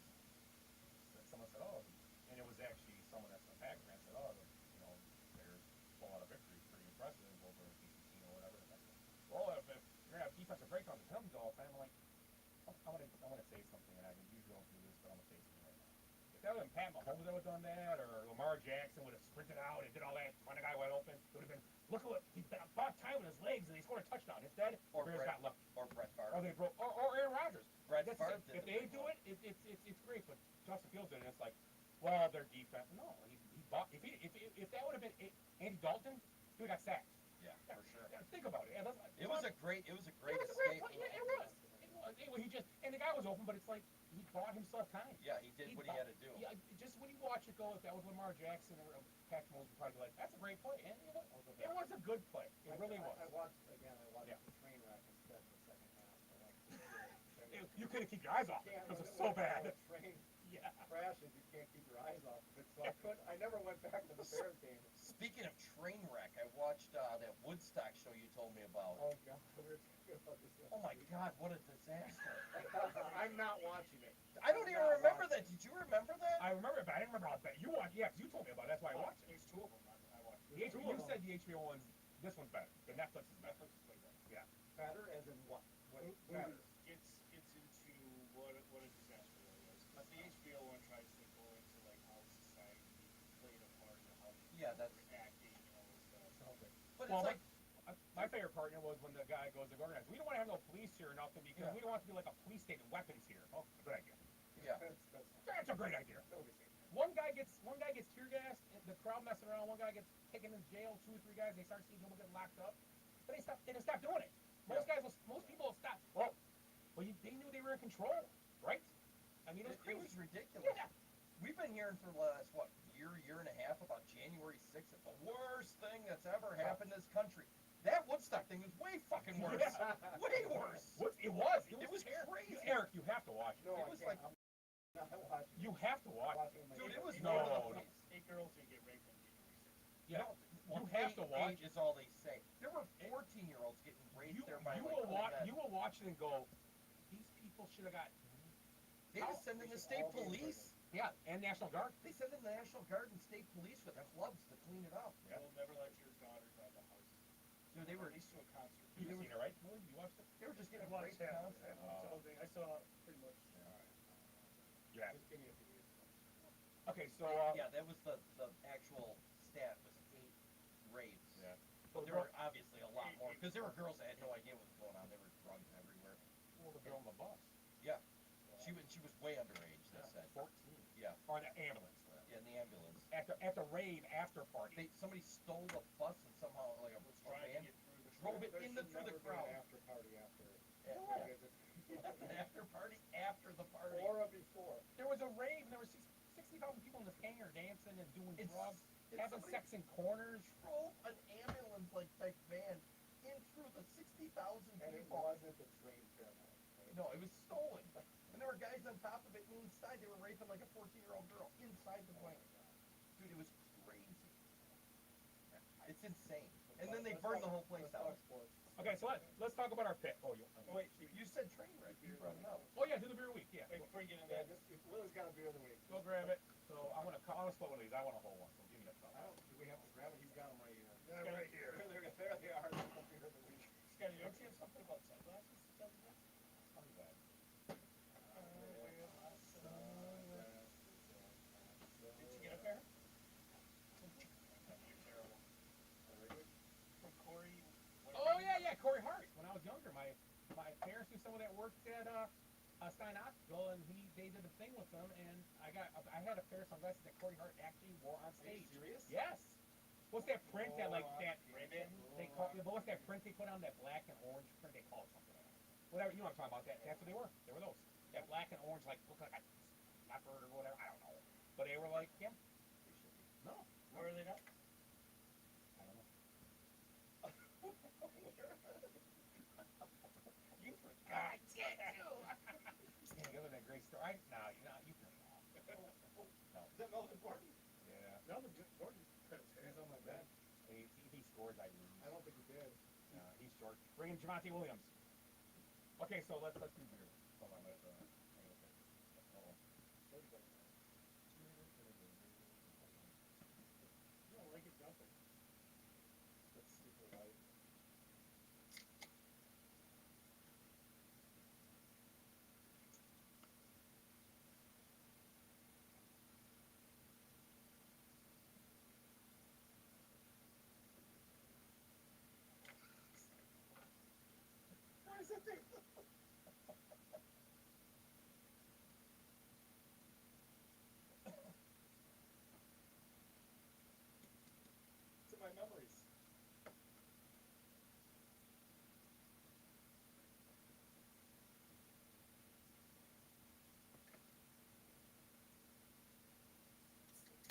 Someone said, "Oh," and it was actually someone that's a Packer fan said, "Oh, Bears pull out a victory, pretty impressive over BCC or whatever." And I said, "Well, if you're gonna have defensive breakdowns and penalties all the time, I'm like, I want to say something, and I usually don't do this, but I'm gonna say something right now. If that would have been Pat Mahomes that would have done that, or Lamar Jackson would have sprinted out and did all that, find a guy wide open. It would have been, look at what he bought time with his legs and they scored a touchdown. Instead, Or Bears Brett- got lucky. Or Brett Favre. Or they broke, or Aaron Rodgers. Brett That's Favre the did same. If they pretty do well. it's great. But Justin Fields did it. And it's like, well, their defense. No, he bought. If that would have been Andy Dalton, he would have got sacked. Yeah, for sure. Yeah, think about it. Yeah, It was a great It was a escape. great play. Yeah, it was. He just, and the guy was open, but it's like he bought himself time. Yeah, he did what he had to do. Yeah, just when you watch it go, if that was Lamar Jackson or Patrick Mahomes, you'd probably be like, that's a great play. And you know, it was a good play. It really was. I watched Yeah. the train wreck instead of the second half. I watched the train wreck. You couldn't keep your eyes off it because it's so bad. When a train Yeah. crashes, you can't keep your eyes off of it. So I never went back to the Bears game. Speaking of train wreck, I watched that Woodstock show you told me about. Oh God, we were talking about this. Oh my God, what a disaster! I'm not watching it. I don't even remember that. Did you remember that? I remember it, but I didn't remember how bad. You watched, yeah, 'cause you told me about it. That's why I watched it. There's two of them I watched. The HBO, you said the HBO one's, this one's better. The Netflix is better. Netflix is way better. Yeah. Better as in what? What better? Gets into what a disaster really was. But the HBO one tries to go into like how society played a part in how people Yeah, that's- were acting and all this stuff. Okay. But Well, it's like, my favorite partner was when the guy goes to the organizer. We don't want to have no police here or nothing because Yeah. we don't want to be like a police state with weapons here. Oh, good idea. yeah, That's a great idea. Nobody's saying that. One guy gets tear gassed, the crowd messing around. One guy gets taken to jail. 2 or 3 guys, they start seeing people get locked up. But they didn't stop doing it. Most people will stop. Well, they knew they were in control, right? I mean, it was it crazy. was ridiculous. Yeah. We've been hearing for the last year and a half about January 6th. It's the worst thing that's ever happened in this country. That Woodstock thing was way fucking worse. Yeah. Way worse. It was terrible. crazy. Eric, you have to watch it. No, It I was can't. like- I'm not watching. You have to watch it. Dude, it was No, more than no. the police. 8 girls didn't get raped on January 6th. Yeah. No, well, You have to watch eight is all they say. There were 14-year-olds getting raped there by you like will old watch. men. You will watch it and go, these people should have got. They just send in the state all be in police. Yeah, and National Guard. They send in the National Guard and state police with their clubs to clean it up. Yeah. You'll never let your daughter drive a house. Dude, they were At least to a concert. You've seen it, right? Willie, you watched it? they were just I getting watched raped half. constantly. I saw pretty much. Yeah. Just give me a few years. Okay, so Yeah, that was the actual stat was 8 rapes. Yeah. But there were obviously a lot more because there were girls that had no idea what was going on. There were drugs everywhere. Well, the girl on the bus. Yeah, she was way underage. They said. 14. Yeah, Or the ambulance. in the ambulance. At the rave after party. Somebody stole the bus and somehow like a Was trying to van get through the drove it There in should through the never be an crowd. after party after. An after party after the party. Or a before. There was a rave and there was 60,000 people in this hangar dancing and doing It's- drugs, it's having somebody- sex in corners. Drove an ambulance like type van in through the 60,000 And it people. wasn't the train paramount. Right? No, it was stolen. And there were guys on top of it and inside they were raping like a 14-year-old girl inside the plane. Dude, it was crazy. It's insane. And then they burned the whole place Let's down. talk sports. Okay, so let's talk about our pick. Oh, Wait, you said train wreck. You brought it up. yeah, do the beer week. Yeah. Wait, before you get into Yeah, that, Willie's got a beer of the week. Go grab it. So I'm gonna split one of these. I want a whole one. So give me that stuff. I don't, do we have to grab it? He's got them right here. Yeah, right here. There they are. That's the beer of the week. Scotty, don't you have something about sunglasses to tell me? I'll do that. Did you get a pair? You're terrible. From Corey. Oh yeah, Corey Hart. When I was younger, my parents knew someone that worked at Stein Optical, and they did a thing with them, and I had a pair of sunglasses that Corey Hart actually wore on Are you stage. serious? Yes. What's that print that like that? Ray-Ban? They call. But what's that print they put on that black and orange print? They call it something. Whatever, you know what I'm talking about. That's what they were. They were those. That black and orange, like look like a leopard or whatever. I don't know. But they were like, yeah. No. Where are they now? I don't know. You forgot. Yeah, give it that great story. You can. No. Is that Melvin Gordon? Yeah. Melvin Gordon cuts He's on my bench. He scores, I lose. I don't think he did. He's short. Bring in Javonte Williams. Okay, so let's do beer. Hold on, let's You don't like it, nothing. That's super light. sit there. To my memories.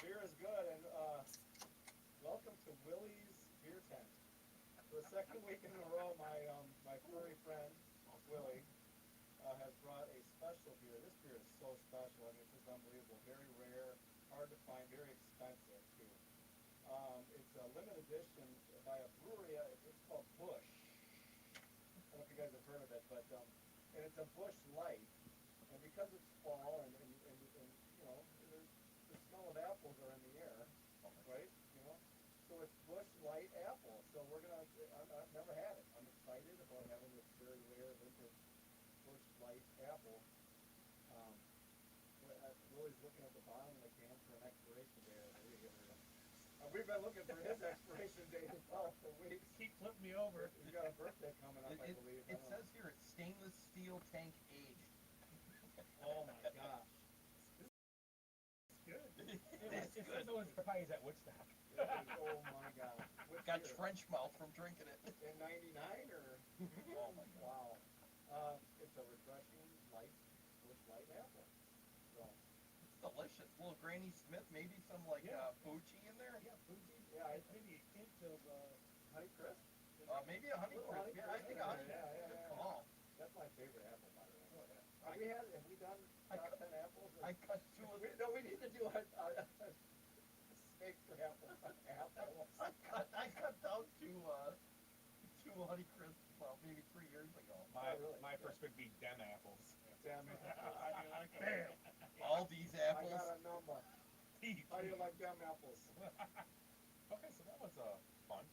Beer is good, and welcome to Willie's Beer Tent. For the second week in a row, my furry friend Willie has brought a special beer. This beer is so special. I mean, it's just unbelievable. Very rare, hard to find, very expensive too. It's a limited edition by a brewery. It's called Bush. I don't know if you guys have heard of it, but and it's a Bush Light. And because it's fall and you know, the smell of apples are in the air, right? You know, so it's Bush Light apple. So we're gonna. I've never had it. I'm excited about having this very rare vintage Bush Light apple. Willie's looking at the bottom of the can for an expiration date, I believe. We've been looking for his expiration date as well for weeks. He flipped me over. He's got a birthday coming up, I believe. It says here it's stainless steel tank aged. Oh my gosh. It's good. It's It good. says it was probably at Woodstock. Oh my gosh. Which Got year? French mouth from drinking it. In '99 or? Oh my god. Wow. It's a refreshing light Bush Light apple. So It's delicious. Little Granny Smith, maybe some like Yeah. Fuji in there. yeah, Fuji. Yeah, Maybe a hint of Honey Crisp. Maybe a honey Little crisp. Honey Yeah, I Crisp think in a honey there. crisp. Yeah, Good yeah, yeah. call. That's my favorite apple, by the way. Oh, yeah. Have we done I top cut- 10 apples? I cut two of We need to do a steak for apple. I cut down two honey crisp. Well, maybe 3 years ago. My really? my first would be Den apples. Damn it. I mean, like Bam. All these I apples. got a number. How do you like them apples? Okay, so that was fun.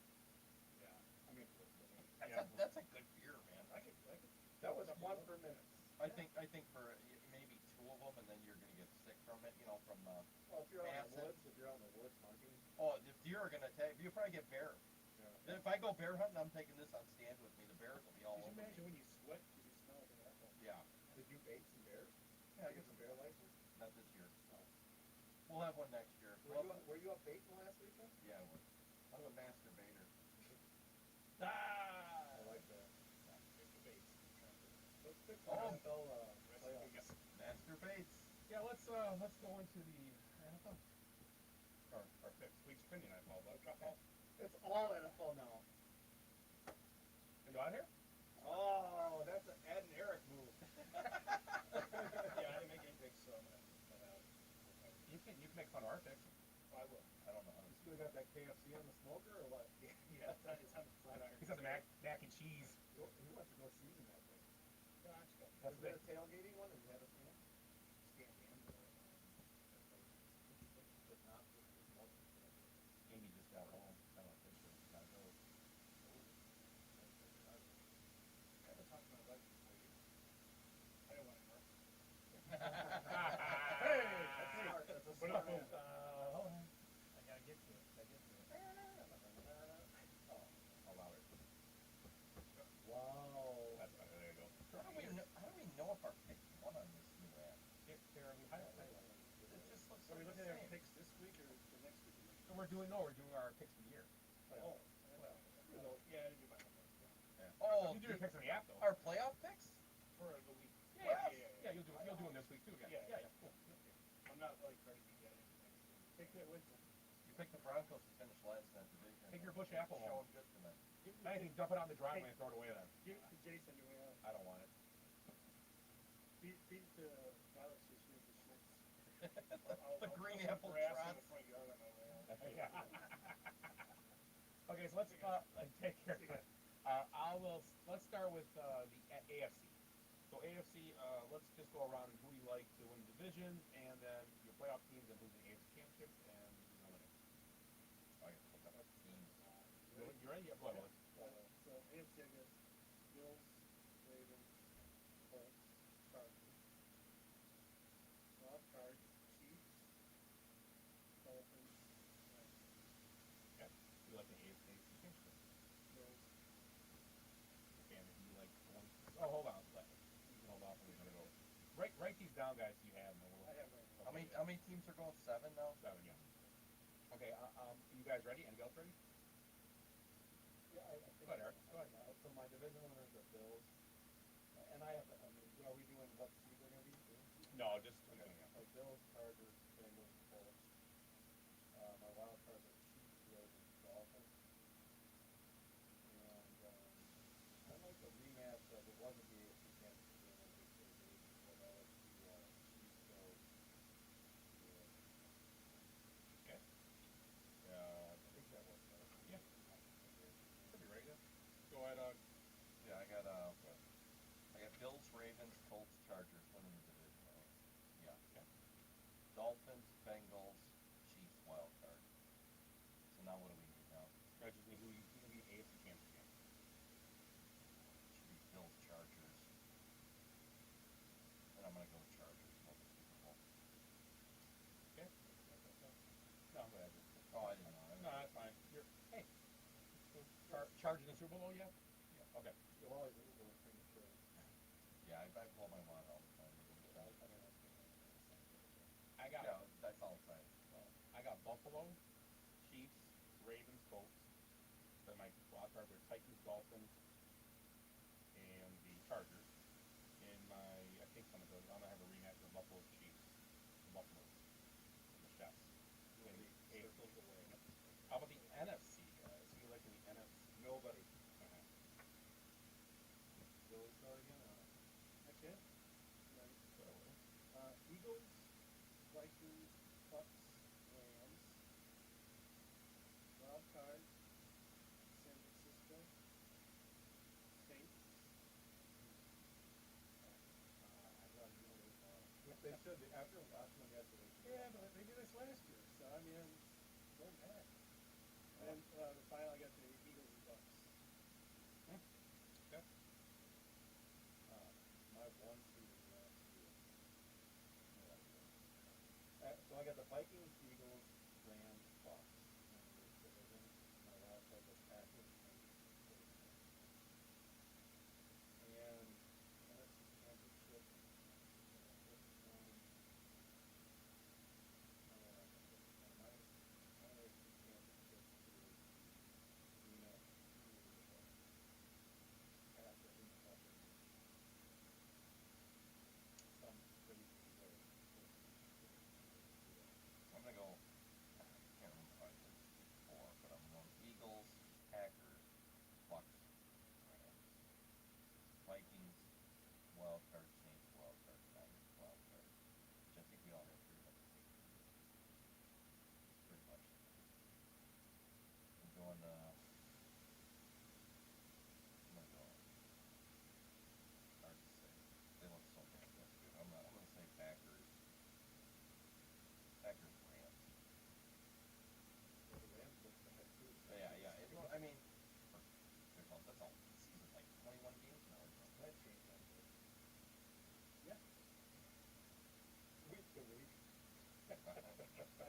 Yeah. I mean, That's a good beer, man. that was one per minute. I think for maybe 2 of them, and then you're gonna get sick from it. You know, from Well, if you're out in the Acid. woods, hunting. the deer are gonna attack. You probably get bear. Yeah. If I go bear hunting, I'm taking this on stand with me. The bears will be all Could you over imagine me. when you sweat because you smell like an apple? Yeah, Did you bake some bears? yeah, I Get get some some bear license? not this year. Oh. We'll have one next year. Were you up baiting last weekend? Yeah, I'm a masturbator. I like that. Mr. Bates. Let's pick Oh. some NFL playoffs. Masturbates. Yeah, let's go into the NFL. Our picks. Week's opinion, I apologize. It's all NFL now. Are you out here? Oh, that's an Ed and Eric move. Yeah, I didn't make any picks, so I'm gonna cut out. You can make fun of our picks. I will. I don't know how to You still got that KFC on the smoker or what? Yeah, it's on the flat iron. He's got the mac and cheese. He wants to go season that thing. Gosh, That's Is that it. a tailgating one? Have you had a fan? stand in, but, If not, it's multi. Amy just got home. I don't think so. Gotta go. I haven't talked to my wife in 4 years. I don't want to work. Hey, that's smart. That's a Put smart up. answer. I gotta get to it. I'll allow it. Wow. That's better. There you go. How do we know if our pick won on this new app? Here, we highlight. It just looks So are we like looking the at our same. picks this week or the next week? So we're doing our picks for the year. Oh, Well, yeah, I didn't do my homework. Oh, You do your picks on the app though. our playoff picks? For the week. Yeah, you'll do them this week too. Yeah. Cool. I'm not like trying to beat that in. Take that with you. You picked the Broncos to finish last in that division. Take your Bush apple home. Showing good tonight. Give If anything, dump it on the driveway and throw it away then. it to Jason to I don't want it. feed to Alex this week the schnitz. The green I'll apple grass in trots. the front yard on my way out. Okay, so let's take care of it. Let's start with the AFC. So AFC, let's just go around and who you like to win the division, and then your playoff teams, and who's in the AFC championship, and eliminate. I can look up our teams. You ready? Yeah, go ahead. So AFC, I guess, Bills, Ravens, Colts, Chargers. Wild card, Chiefs, Dolphins, Rams, Okay. You like the AFC championship. Bills. And you like one. these down, guys, so you have them. I have right now. How many teams are going? 7 now? 7, yeah. Okay, you guys ready? Anybody else ready? Yeah, I think. Go ahead, Eric. Go ahead. So my division winners are Bills, and I have, I mean, are we doing what seed they're gonna be too? No, just Okay, like Bills, Chargers, Bengals, Colts. My wild cards are Chiefs, Ravens, Dolphins. And, I'd like a rematch of, it wasn't the AFC Championship game on week 38, but I like the, Chiefs, Bills. Okay. I think that was, Yeah. Should be ready to go ahead. Yeah, I got Bills, Ravens, Colts, Chargers winning the division, right? Yeah. Okay. Dolphins, Bengals, Chiefs, wild card. So now what do we need now? I just need who can be AFC championship game. Should be Bills, Chargers. And I'm gonna go with Chargers. Win the Super Bowl. Okay. No, go ahead. Oh, I didn't know. No, that's fine. Hey. Charging the Super Bowl yet? Yeah. Okay. you'll always lose when it's premature. Yeah, I blow my wad all the time. I mean, that's I got Yeah, that's all I'm saying. I got Buffalo, Chiefs, Ravens, Colts. Then my wild cards are Titans, Dolphins, and the Chargers. And I think I'm gonna have a rematch with Buffalo Chiefs, the Buffaloes, and the Chefs. And the AFC. How about the NFC guys? Who you like in the NFC? Nobody. Okay. Billy start again? I can. Right. So, Eagles, Vikings, Bucks, Rams. Wild card, San Francisco, Saints. I'd rather do it. They should, after watching them yesterday. Yeah, but they did this last year, so I mean, don't matter. And then the final, I got the Eagles and Bucks. okay. My one seed is last year. So I got the Vikings, Eagles, Rams, Bucks. And the division, my wild card was Packers, Saints, Bills. And NFC Championship, this one, my NFC Championship is the rematch after in the Buccaneers. Some crazy way. I'm gonna go. I can't remember how I did this before, but I'm going Eagles, Packers, Bucks, Rams, Vikings, wild card, Saints, wild card, Niners, wild card. Which I think we all have pretty much the same team. Pretty much. I'm going. I'm gonna go. Hard to say. They look so damn good. I'm gonna say Packers. Packers, Rams. The Rams look bad too. Yeah. I mean, that's all. The season's like 21 games now. Or something. That changed that bit. Yeah. Week to week. I don't know about that.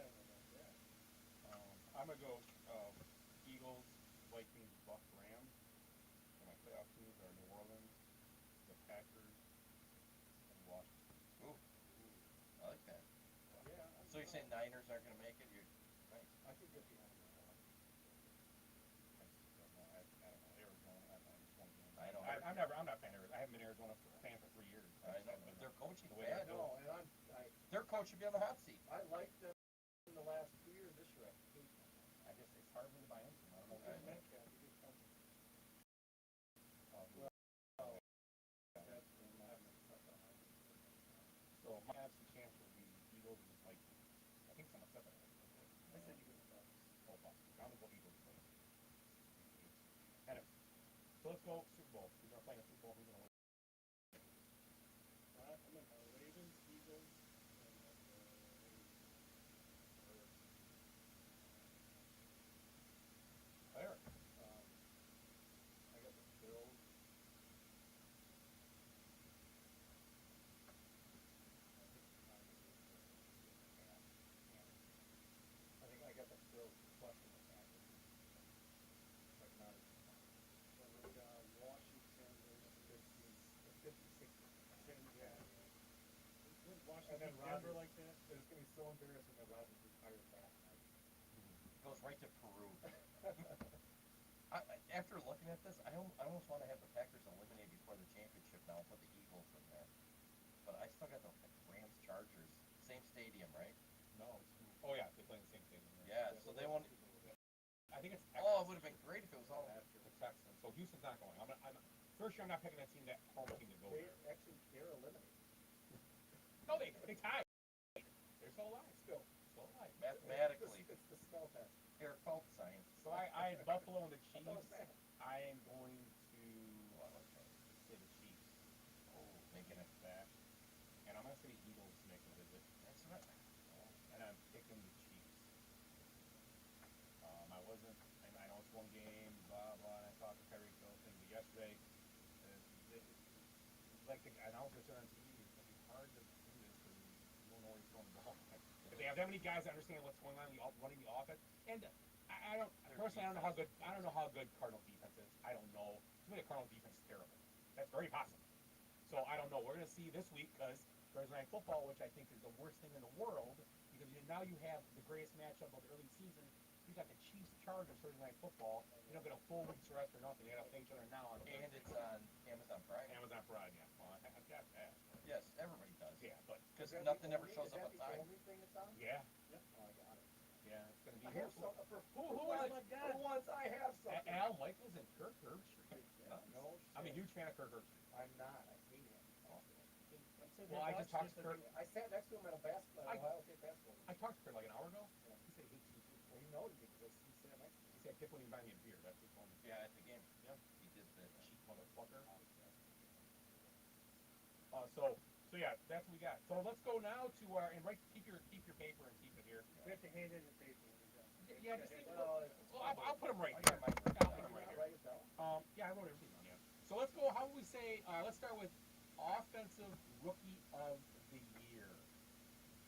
I'm gonna go Eagles, Vikings, Bucks, Rams. And my playoff teams are New Orleans, the Packers, and Washington. Ooh, I like that. Yeah. So you're saying Niners aren't gonna make it? You're nice. I could get behind that one. I don't know. Arizona. I just want to. I know. I'm not a fan of Arizona. I haven't been Arizona fan for 3 years. I know, but their coaching The way bad. they're No, and Their coach should be on the hot seat. I liked them in the last 2 years. This year I hate them. I just it's hard for me to buy into. I don't know. I know. Metcalf, he did something. That's been having a tough behind them. So my NFC chance will be Eagles and Vikings. I think someone said that. I said Eagles and Bucks. Oh, fuck. I'm gonna go Eagles and Vikings. NFC. So let's go Super Bowl. Who's gonna play in the Super Bowl? Who's gonna win? I'm gonna go Ravens, Eagles, and Eric. I got the Bills. I think I got the Bills question the Packers. But not as much. and Washington, The 56. 10, yeah. What watching And then Denver Rodgers- like that. It's gonna be so embarrassing that Rodgers retires that night. Goes right to Peru. After looking at this, I almost want to have the Packers eliminated before the championship now and put the Eagles in there. But I still got the Rams Chargers. Same stadium, right? No, oh yeah, they play in the same stadium. Right? Yeah, so they won't. I think it's Oh, it would have been great if it was all. the Texans. So Houston's not going. First year I'm not picking that team, that home team to go They there. actually, they're eliminated. No, they tied. They're still alive. Still. Still alive. Mathematically. It's the smell test. Eric Felt science. So I had Buffalo and the I thought it was Chiefs. math. I am going to say the Chiefs. Oh, making it. That. And I'm going to say the Eagles make a visit. That's right. And I'm picking the Chiefs. I wasn't, I know it's one game, blah, blah, and I thought the Tyreek Hill thing, but yesterday, like the announcers said on TV, it's going to be hard to do this because you don't know where he's throwing the ball. If they have that many guys that understand what's going on, running the offense, and I don't, personally, I don't know how good Cardinal defense is. I don't know. To me, the Cardinal defense is terrible. That's very possible. So I don't know. We're going to see this week because Thursday Night Football, which I think is the worst thing in the world, because now you have the greatest matchup of the early season. You got the Chiefs Chargers Thursday Night Football. You don't get a full week's rest or nothing. They got to play each other now on And it's on Amazon Prime. Amazon Prime. Yeah, well, I've got that. Yes, everybody does. Yeah, but Because Is that nothing the ever only- shows is up that on time. the only thing that's on? yeah, Oh, I got it. yeah, it's going to be. I have some, Who once- is my God? For once I have something. Al Michaels and Kirk Herbstreit. No, I'm a shit. huge fan of Kirk Herbstreit. I'm not. I hate him. Well, I just talked to Kirk. I sat next to him at a Ohio State basketball game. I talked to Kirk like an hour ago. Yeah. He said he hates you too. Well, he knows me because he sat next to me. He said, "Kip, when you buy me a beer, that's what he told me." Yeah, at the game. Yeah. He did that. Cheap motherfucker. So yeah, that's what we got. So let's go now to our and keep your paper and keep it here. We have to hand in the paper when we're done. Yeah, just Well, I'll put them right I here. got my I'll put them right Can I here. write it down? Yeah, I wrote everything down. Yeah. So let's go. How would we say? Let's start with offensive rookie of the year.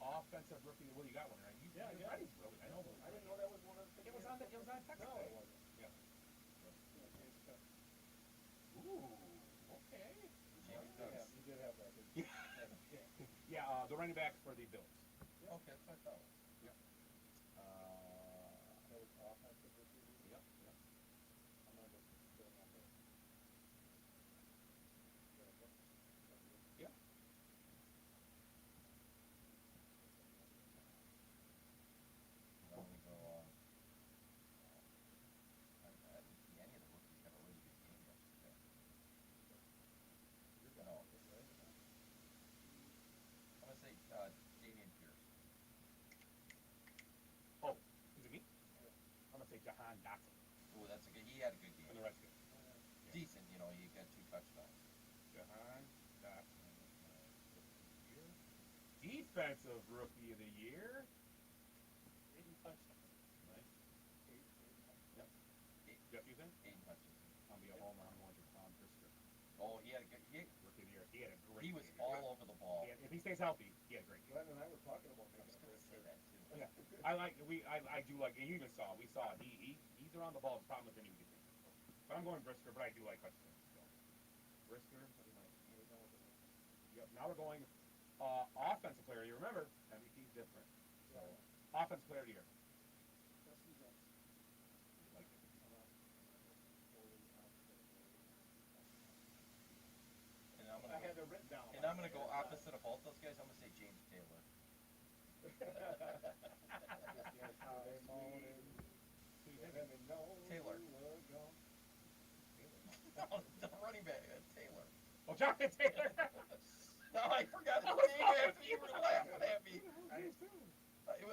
Offensive rookie. Well, you got one right. Yeah, you're yeah. ready, really. I know. I didn't know that was one of the things. It was on the. It was on text. No, today. it wasn't. Yeah. Ooh. Okay. Jamie Yeah, Douglas. you did have that. Didn't you? Yeah. The running back for the Bills. Okay, that's what I thought. That was offensive rookie of the year. Yep. Yep. I'm gonna just put it on there. Yeah. I'm gonna go. I didn't see any of the rookies have a really good game yesterday. No. I'm gonna say Dameon Pierce. Oh, is it me? I'm gonna say Jahan Dotson Ooh, that's a good. He had a good for the game. Redskins. Decent, you know. He got 2 touchdowns. Jahan Dotson. Defensive rookie of the year. Aiden touchdown. Nice. Yep. Jeff, you think? 8 touches. I'll be a homer. I'm going to Tom Brisker. Oh, he had a good. Rookie of the year. He had a great. He was game. all over the ball. If he stays healthy, he had a great game. Glenn and I were talking about I was making a gonna say first that too. Yeah. I do like. You even saw. We saw. He's around the ball. The problem with him, he gets injured. So. But I'm going Brisker. But I do like Hutchinson. So. Brisker. What do you like? Yep. Now we're going offensive player. You remember MVP's different. So offensive player of the year. Justin Johnson. Like it. And I'm I gonna had go, it written down. and I'm gonna go opposite of both those guys. I'm gonna say James Taylor. Taylor. No, the running back, Taylor. Oh, Jonathan Taylor. No, I forgot his name after you were laughing at me.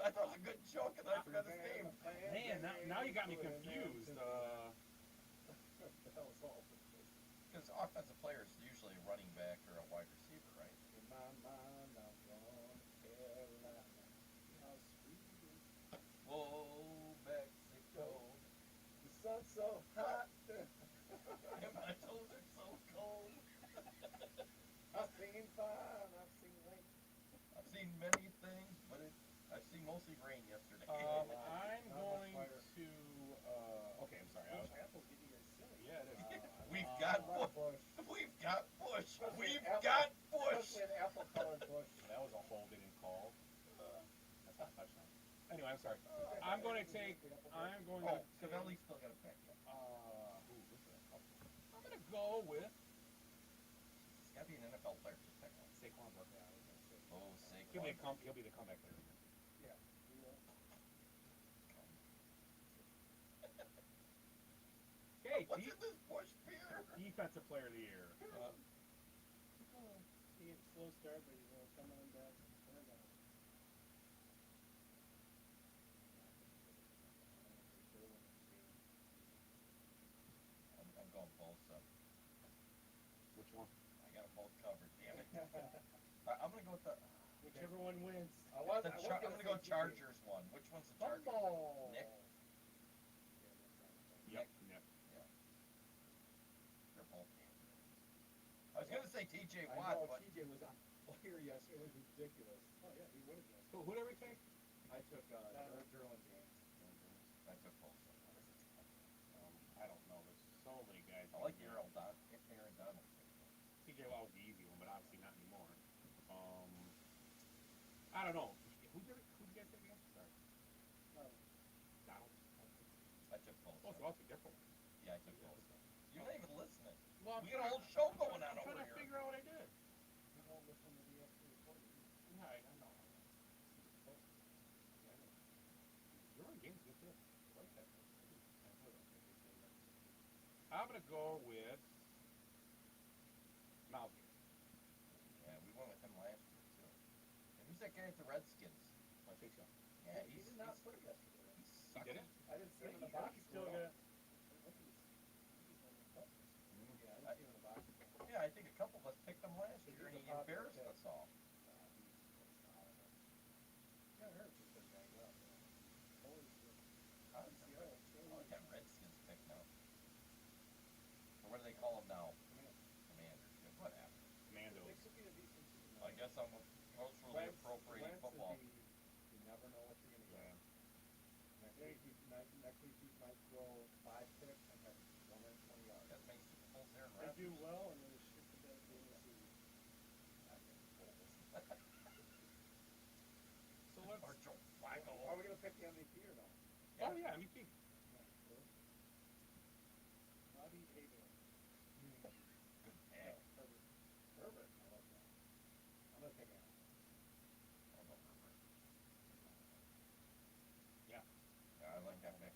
I thought it was a good joke and I forgot his name. Man, now you got me confused. Because offensive players usually a running back or a wide receiver, right? In my mind, I'm going Carolina. How sweet it is. Whoa, Mexico. The sun's so hot. And my toes are so cold. I've seen fire, I've seen rain. I've seen many things, but I've seen mostly rain yesterday. I'm going to. Okay, I'm sorry. Bush apples get you guys silly. Yeah, it is. We've got Bush. We've got Bush. Especially We've apple- got Bush. Especially an apple-colored bush. That was a home Anyway, I'm sorry. I'm going to take. I'm going Oh, to. Cavelli's still got a pick. Yeah. Who's that? I'm going to go with It's got to be an NFL player. Just pick one. Saquon Barkley. I was going to say. Oh, Saquon. He'll be the comeback player. Yeah, you know. Okay, What's in this bush beer? defensive player of the year. He gets a slow start, but he's gonna come on back. Turn it on. I'm going Bosa. Which one? I got them both covered. Damn it. I'm gonna go with the. Whichever one wins. I'm gonna go Chargers one. Which one's the Chargers? Fumble. Nick. Yep. They're both candidates. I was gonna say T.J. I Watt, know but TJ was on fire yesterday. It was ridiculous. Oh yeah, he would have guessed. Who did we take? I took Derwin James. I took Bosa. I don't know. There's so many guys. I like Aaron Donald. TJ Watt was the easy one, but obviously not anymore. I don't know. Who did you guys take again? Sorry. Donald. I took Oh, Bosa. so I'll take different. Yeah, I took Bosa. You're not even listening. Well, We got a whole show going on I'm over trying to here. figure out what I did. You won't listen to the extra recording. Yeah, I know. Derwin James good too. I like that. I'm gonna go with Miles. Yeah, we went with him last year too. And who's that guy at the Redskins? I think so. Yeah, He he's did not play yesterday. he's He sucking. did it? I didn't see him in the I box. think he's still got. Yeah, I didn't see him in the box. Yeah, I think a couple of us picked him last year, and he embarrassed us all. Yeah, Eric's just been banged up. I like that Redskins pick now. Or what do they call him now? Commanders. Yeah, whatever. Commandos. I guess I'm culturally appropriating football. You never know what you're gonna get. Yeah. Next week he might throw 5 picks and have 120 yards. Got many Super Bowls there, They right? do well, and then they shit the bed in the season. So let's. Or Joe Flacco. Are we gonna pick the MVP or no? Oh yeah, MVP. Bobby Hagan. Good pick. Herbert. I like that. I'm gonna pick Allen. I'll go Herbert. Yeah. Yeah, I like that pick.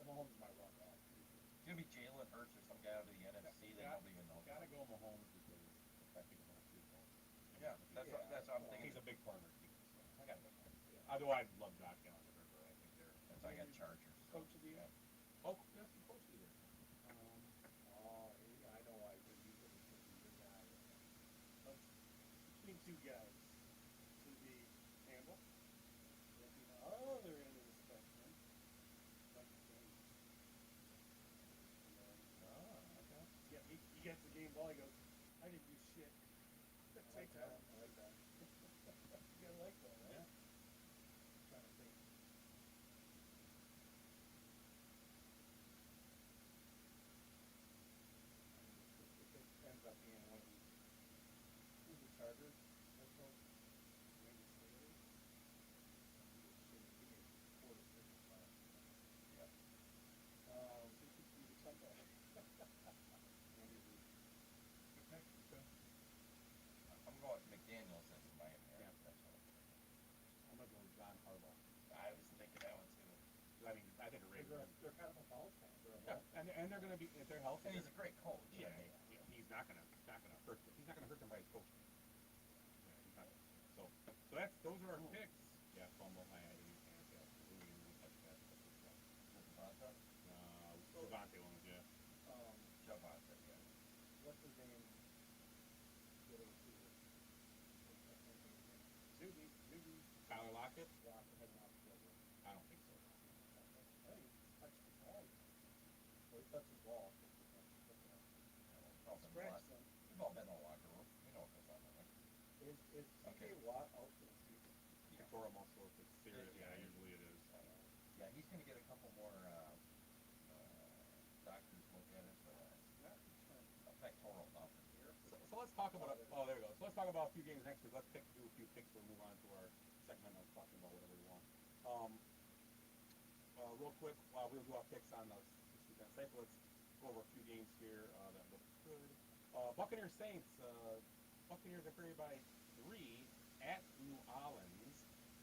Mahomes is my run back. It's gonna be Jalen Hurts or some guy out of the NFC that nobody even knows. Gotta go Mahomes because I think it's only 2 goals. Yeah, that's what I'm thinking. He's a big part of the team. So I gotta go Mahomes. Although I love Josh Allen and Herbert, I think they're. That's I got Chargers. Coach of the year. Oh, that's the coach either. I know why he's gonna be your guy. Between two guys. To be Campbell. At the other end of the spectrum. Like the game. Okay. Yeah, he gets the game ball. He goes, I didn't do shit. I like that. I like that. You gotta like that, right? Yeah. Trying to think. If it ends up being one of these, who's the Chargers? Head coach? Randy Staley? He made 4 decisions last year. Yep. He's a comeback. Andy Reid. Good pick. Okay. I'm going with McDaniels in Miami. Yeah. That's what I'm thinking. I'm gonna go with John Harbaugh. I was thinking that one too. I think the Ravens. They're kind of a bounce fan. Yeah, and they're gonna be if they're healthy. And he's a great coach. Yeah, I mean, he's not gonna hurt. He's not gonna hurt them by his coaching. Yeah, he's not. Those are our picks. Yeah, fumble. I didn't touch that. Devonta? Devontae ones, yeah. Javonte, yeah. What's his name? The other receiver. Zuby. Tyler Lockett? Rock heading off the field. I don't think so. I think he touched the ball. Well, he touched the ball. Scratch them. We've all been in the locker room. We know what goes on there. Is Okay. TJ Watt out for the season? Pectoral muscle, if it's serious, Yeah. yeah, usually it is. Yeah, he's going to get a couple more doctors look at it, but a pectoral nothing. So let's talk about. Oh, there we go. So let's talk about a few games next week. Let's do a few picks. We'll move on to our segment of talking about whatever we want. real quick, we'll do our picks on this weekend site, but let's go over a few games here that look good. Buccaneers Saints. Buccaneers are favored by 3 at New Orleans.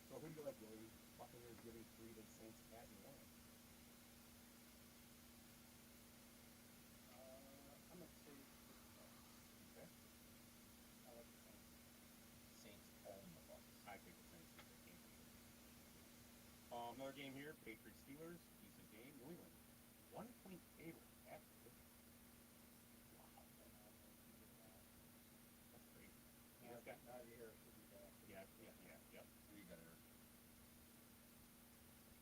So who do you like, Willie? Buccaneers giving 3 to the Saints at New Orleans. I'm gonna say the Bucks. Okay. I like the Saints. Saints own the Bucks. I think the Saints win that game. Another game here, Patriots Steelers, decent game. New England, 1-point favorite at Pittsburgh. Wow, that's crazy. You guys got Najee Harris should be back. yeah. Who you got, Eric?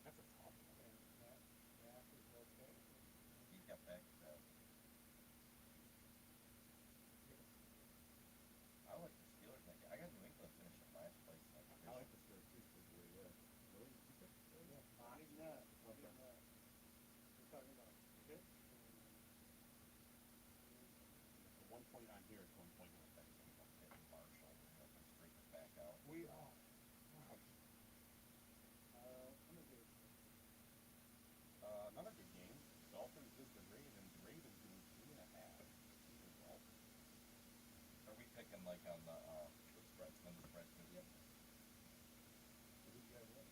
That's a tough one. And Matt is okay. He got back. I like the Steelers. I got New England finishing last place in that I division. like the Steelers too, because Willie, Willie, did you pick the Steelers? Yeah, He's not. Okay. He's not. We're talking about Pitt. The 1 point on here is 1 point on the second game. Pitt and Marshall, from streaking back out. We are. I'm gonna give it to Saints. Another good game. Dolphins visited Ravens. Ravens doing 3.5. Dolphins. Are we picking like on the spreads when the spreads move? Yep. So who do you guys like?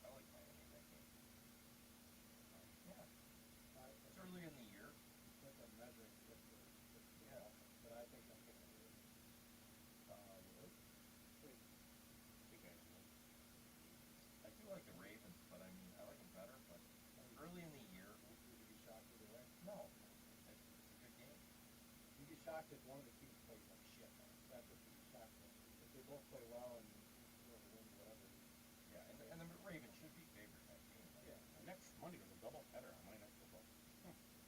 I like Miami that game. Yeah, it's It's early in the year. like a measuring stick for Yeah. but I think I'm gonna do it. Willie? Wait, Big guy. I do like the Ravens, but I mean I like them better. But early in the year, would you be shocked either way? no, it's a good game. You'd be shocked if one of the teams plays like shit, though. That's what you'd be shocked at. If they both play well and whoever wins, whatever. Yeah, and the Ravens should be favored in that game. Right? Yeah. Next Monday there's a double header on Monday Night Football.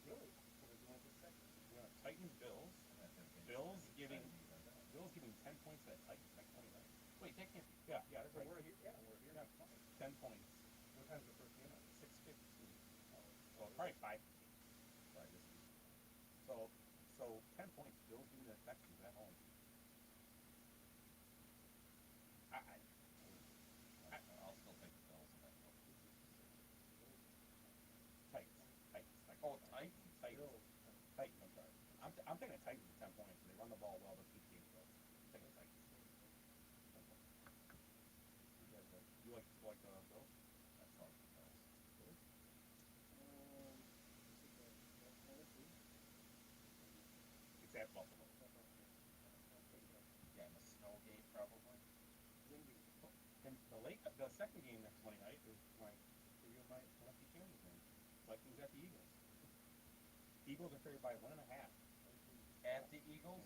Really? So we're doing this second. Yeah, Titans Bills. And that division Bills should be giving 10 even then. Bills giving 10 points to the Titans next Monday night. Wait, that can't be. Yeah, that's So right. we're here, yeah, we're here Yeah, next Monday. 10 points. What time's the first game on? 6:15. Oh, So probably 5. Right, this is So 10 points. Bills beating the Texans at home. I'll still take the Bills in that one. Titans. Oh, Titans. Bills. Titans. I'm sorry. I'm taking the Titans with 10 points. They run the ball well, but keep games close. I'm taking the Titans. You guys like? You like the Bills? That's all the Bills. This is Tennessee. It's at Buffalo. Yeah, and the snow game probably. Windy. And the second game next Monday night is my NFC Kansas game. Vikings at the Eagles. Eagles are favored by 1.5. At the Eagles.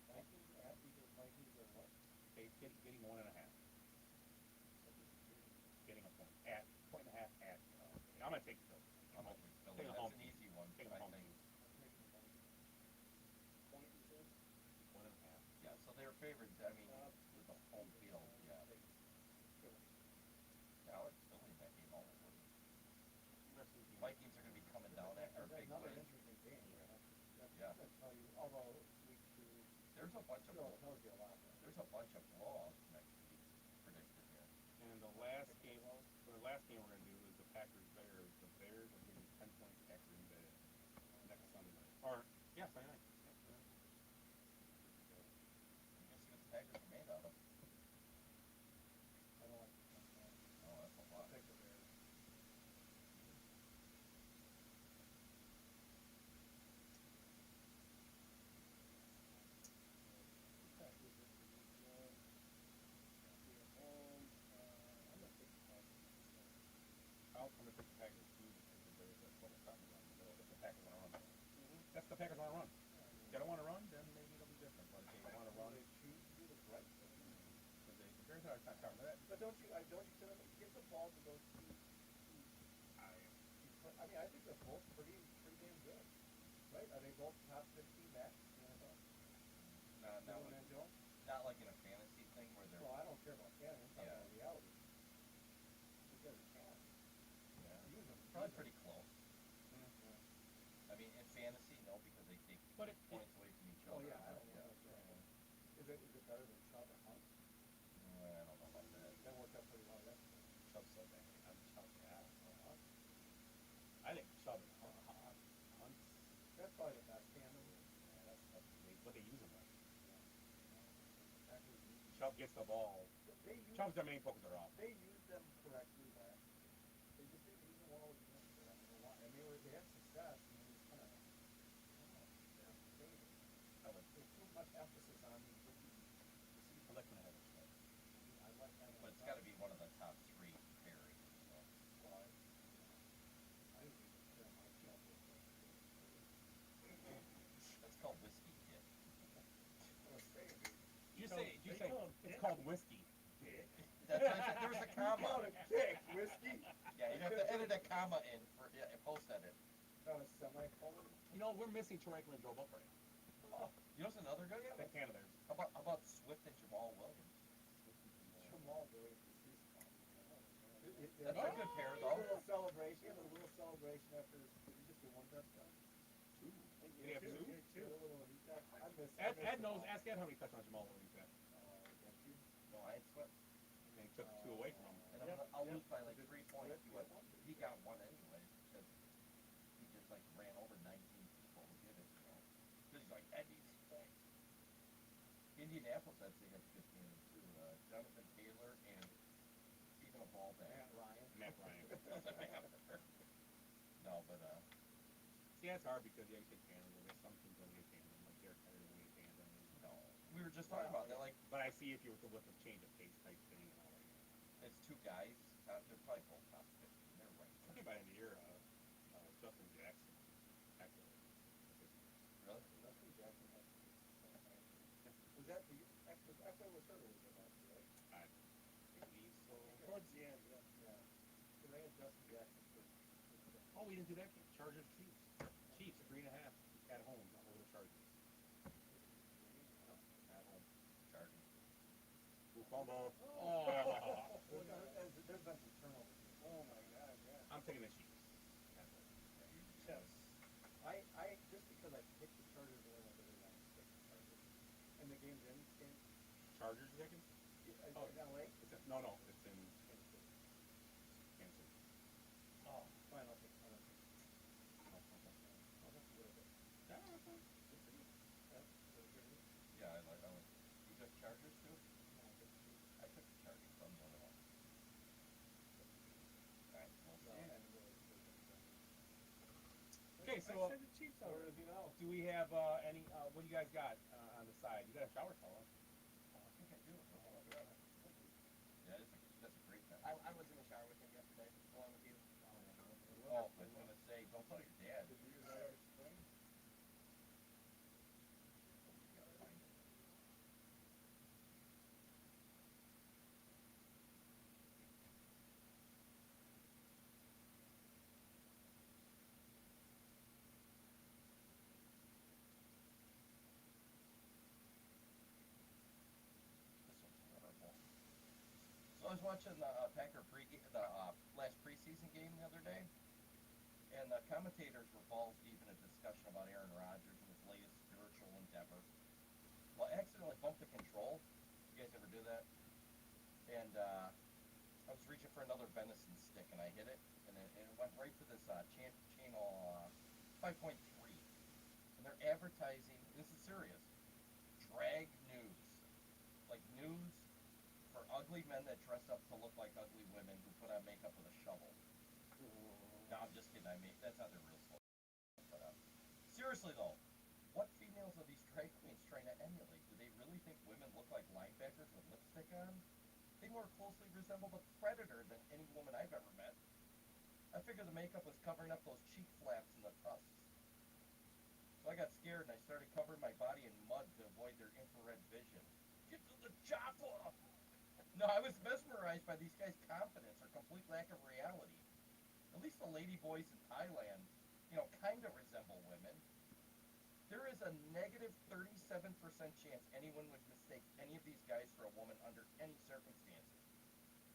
Vikings at Eagles. Vikings are what? Getting 1.5. Getting a point. At 1.5 at. I'm gonna take the Bills. I'm going with Philly. Taking a That's home an team. easy one. Taking a I home think. team. I'm taking the Vikings. Point, you said? 1.5. Yeah, so they're favored. I mean, with the home field. Yeah. Yeah, I like Philly in that game all over. Vikings are going to be coming down after a big Another win. interesting game. Yeah. I'm gonna tell you, although week 2 There's a bunch of still tells you a lot. there's a bunch of blowouts next week predicted here. And the last game we're gonna do is the Packers Bears. The Bears are getting 10 points at Green Bay next Sunday night. Or yeah, Sunday night. Yeah, Sunday night. You can see what the Packers are made out of. I don't like the Oh, that's a I'll lot. take the Bears. Packers at the weekend. Be at home. I'm gonna take the Packers. I'm gonna take the Packers too because the Bears are full of something around the middle. If the Packers wanna run, Mm-hmm. that's the Packers wanna run. If they don't wanna run, then maybe it'll be different. But if they wanna run, They choose to do this right. because the Bears are not covering that. But don't you tell them, give the ball to those two. I mean, I think they're both pretty damn good, right? Are they both top 15 backs in the NFL? Not Dylan and Jones? not like in a fantasy thing where they're Well, I don't care about Cannon. I'm talking Yeah. about reality. Because it's Cannon. yeah, Use them. probably pretty close. Yeah. I mean, in fantasy, no, because they take But points away from each Oh, other. yeah, I but don't know. Is it better than Chubb and Hunt? I don't know about that. That worked out Chubb gets the ball. They use Chubb's their main focus of their offense. they used them correctly last year. They just didn't use them well again this year. I don't know why. I mean, they had success, and they just kind of, I don't know, they're fading. There's too much emphasis on these rookie I receivers. like when I have a Chubb. I like that. But it's got to be one of the top 3 pairings. So. Well, I didn't even compare my Chubb with That's called whiskey dick. I was saying, dude. You They say call him it's Dick. called whiskey. Dick. That's what I said. There was a You called comma. it dick, whiskey. Yeah, you have to edit a comma in for post edit. Not a semicolon. You know, we're missing Troy and Joe Buck right now. Oh, you know what's another good one? That Canada theirs. How about Swift and Jamal Williams? Jamal Williams is his fault. That's a good pair, A though. little celebration. A little celebration after his. Did he just do one touchdown? Two. Did he have two? I miss. Ed knows. Ask Ed how many touchdowns Jamal Williams had. Against you. No, I had Swift. And he took 2 away from him. And I'll lose by like 3 points. He got one anyway because he just like ran over 19 people to get it, you know. Because he's like, Ed needs points. Indianapolis, I'd say, has a good team too. Jonathan Taylor and even a ball back. Matt Ryan. Matt Ryan. No, but See, that's hard because you take tandem. There's some teams that need tandem, like Derek Carter will need tandem. no, we were just talking about that. Like, But I see if you were with the change of pace type thing and all that. it's 2 guys. They're probably both top 50. They're right. I think by the end of the year, Justin Jackson. Actually, Really? Justin Jackson has to be. Was that the? Actually, was hurt over last year, right? I believe so. Towards the end, yeah. Yeah. Because they had Justin Jackson for. Oh, we didn't do that game. Chargers, Chiefs. Chiefs 3.5 at home over the Chargers. At home. Chargers. Who fumbled? Oh. Oh. There's been some turnovers. Oh my God, yeah. I'm taking the Chiefs. Yes. I just because I picked the Chargers to win, I really want to stick the Chargers. And the game's in. Chargers, you reckon? Oh, in LA. It's in, no, it's in Kansas City. Kansas City. Oh, fine. I'll take. I'll have a little bit. Yeah, that's fine. Yeah, I like. You took Chargers too? No, I took the Chiefs. I took the Chargers. I'm the only one. Alright, we'll So, see. and really, Okay, so I said the Chiefs so already. does he know? do we have any? What do you guys got on the side? You got a shower towel? Oh, I think I do. Yeah, that's a great time. I was in the shower with him yesterday, along with you. Oh, I was gonna say, don't tell your dad. Did you use that spring? You gotta find it. This one's horrible. So I was watching the Packer last preseason game the other day, and the commentators were balls deep in a discussion about Aaron Rodgers and his latest spiritual endeavor. Well, I accidentally bumped the control. You guys ever do that? And I was reaching for another venison stick, and I hit it, and it went right to this channel 5.3. And they're advertising, this is serious, drag news. Like news for ugly men that dress up to look like ugly women who put on makeup with a shovel. No, I'm just kidding. I mean, that's not their real story. But seriously though, what females are these drag queens trying to emulate? Do they really think women look like linebackers with lipstick on? They more closely resemble the predator than any woman I've ever met. I figured the makeup was covering up those cheek flaps and the tusks. So I got scared and I started covering my body in mud to avoid their infrared vision. Get to the chopper! No, I was mesmerized by these guys' confidence or complete lack of reality. At least the lady boys in Thailand, kind of resemble women. There is a negative 37% chance anyone would mistake any of these guys for a woman under any circumstances.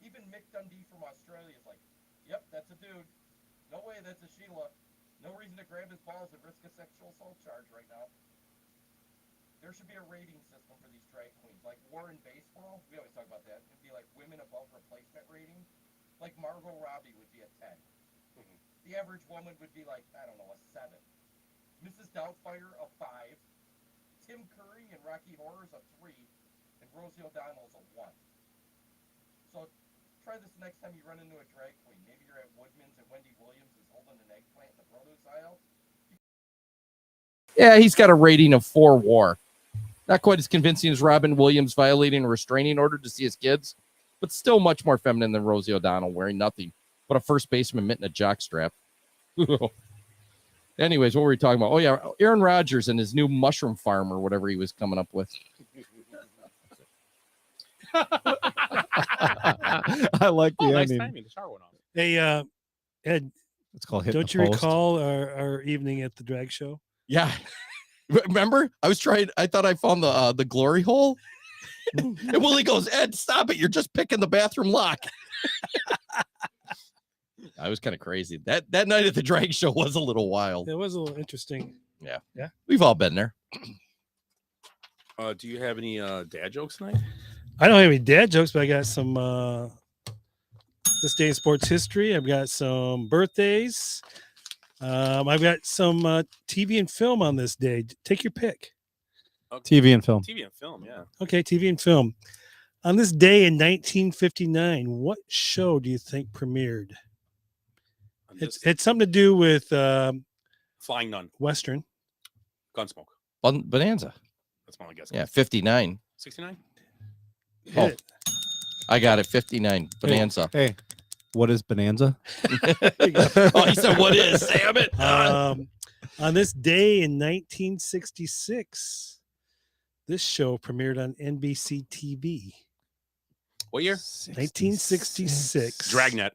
Even Mick Dundee from Australia is like, yep, that's a dude. No way that's a Sheila. No reason to grab his balls and risk a sexual assault charge right now. There should be a rating system for these drag queens. Like war in baseball, we always talk about that. It'd be like women above replacement rating. Like Margot Robbie would be a 10. Mhm. The average woman would be like, I don't know, a 7. Mrs. Doubtfire, a 5. Tim Curry and Rocky Horror's a 3. And Rosie O'Donnell's a 1. So try this next time you run into a drag queen. Maybe you're at Woodman's and Wendy Williams is holding an eggplant in the produce aisle. Yeah, he's got a rating of 4 WAR. Not quite as convincing as Robin Williams violating a restraining order to see his kids, but still much more feminine than Rosie O'Donnell wearing nothing but a first baseman mitt and a jockstrap. Anyways, what were we talking about? Oh, yeah, Aaron Rodgers and his new mushroom farm or whatever he was coming up with. I like the Nice ending. timing. The shower went off. Hey, Ed, It's called hitting don't the you post. recall our evening at the drag show? Yeah. Remember? I thought I found the glory hole. And Willie goes, Ed, stop it. You're just picking the bathroom lock. I was kind of crazy. That night at the drag show was a little wild. It was a little interesting. Yeah. Yeah. We've all been there. Do you have any dad jokes tonight? I don't have any dad jokes, but I got some this day in sports history. I've got some birthdays. I've got some TV and film on this day. Take your pick. TV and film. TV and film, yeah. Okay, TV and film. On this day in 1959, what show do you think premiered? It's something to do with Flying Nun, Western. Gunsmoke. Bonanza. That's my guess. Yeah, 59. 69. Hit Oh. it. I got it. 59. Bonanza. Hey, what is Bonanza? Oh, he said, what is? Damn it. On this day in 1966, this show premiered on NBC TV. What year? 1966. Dragnet.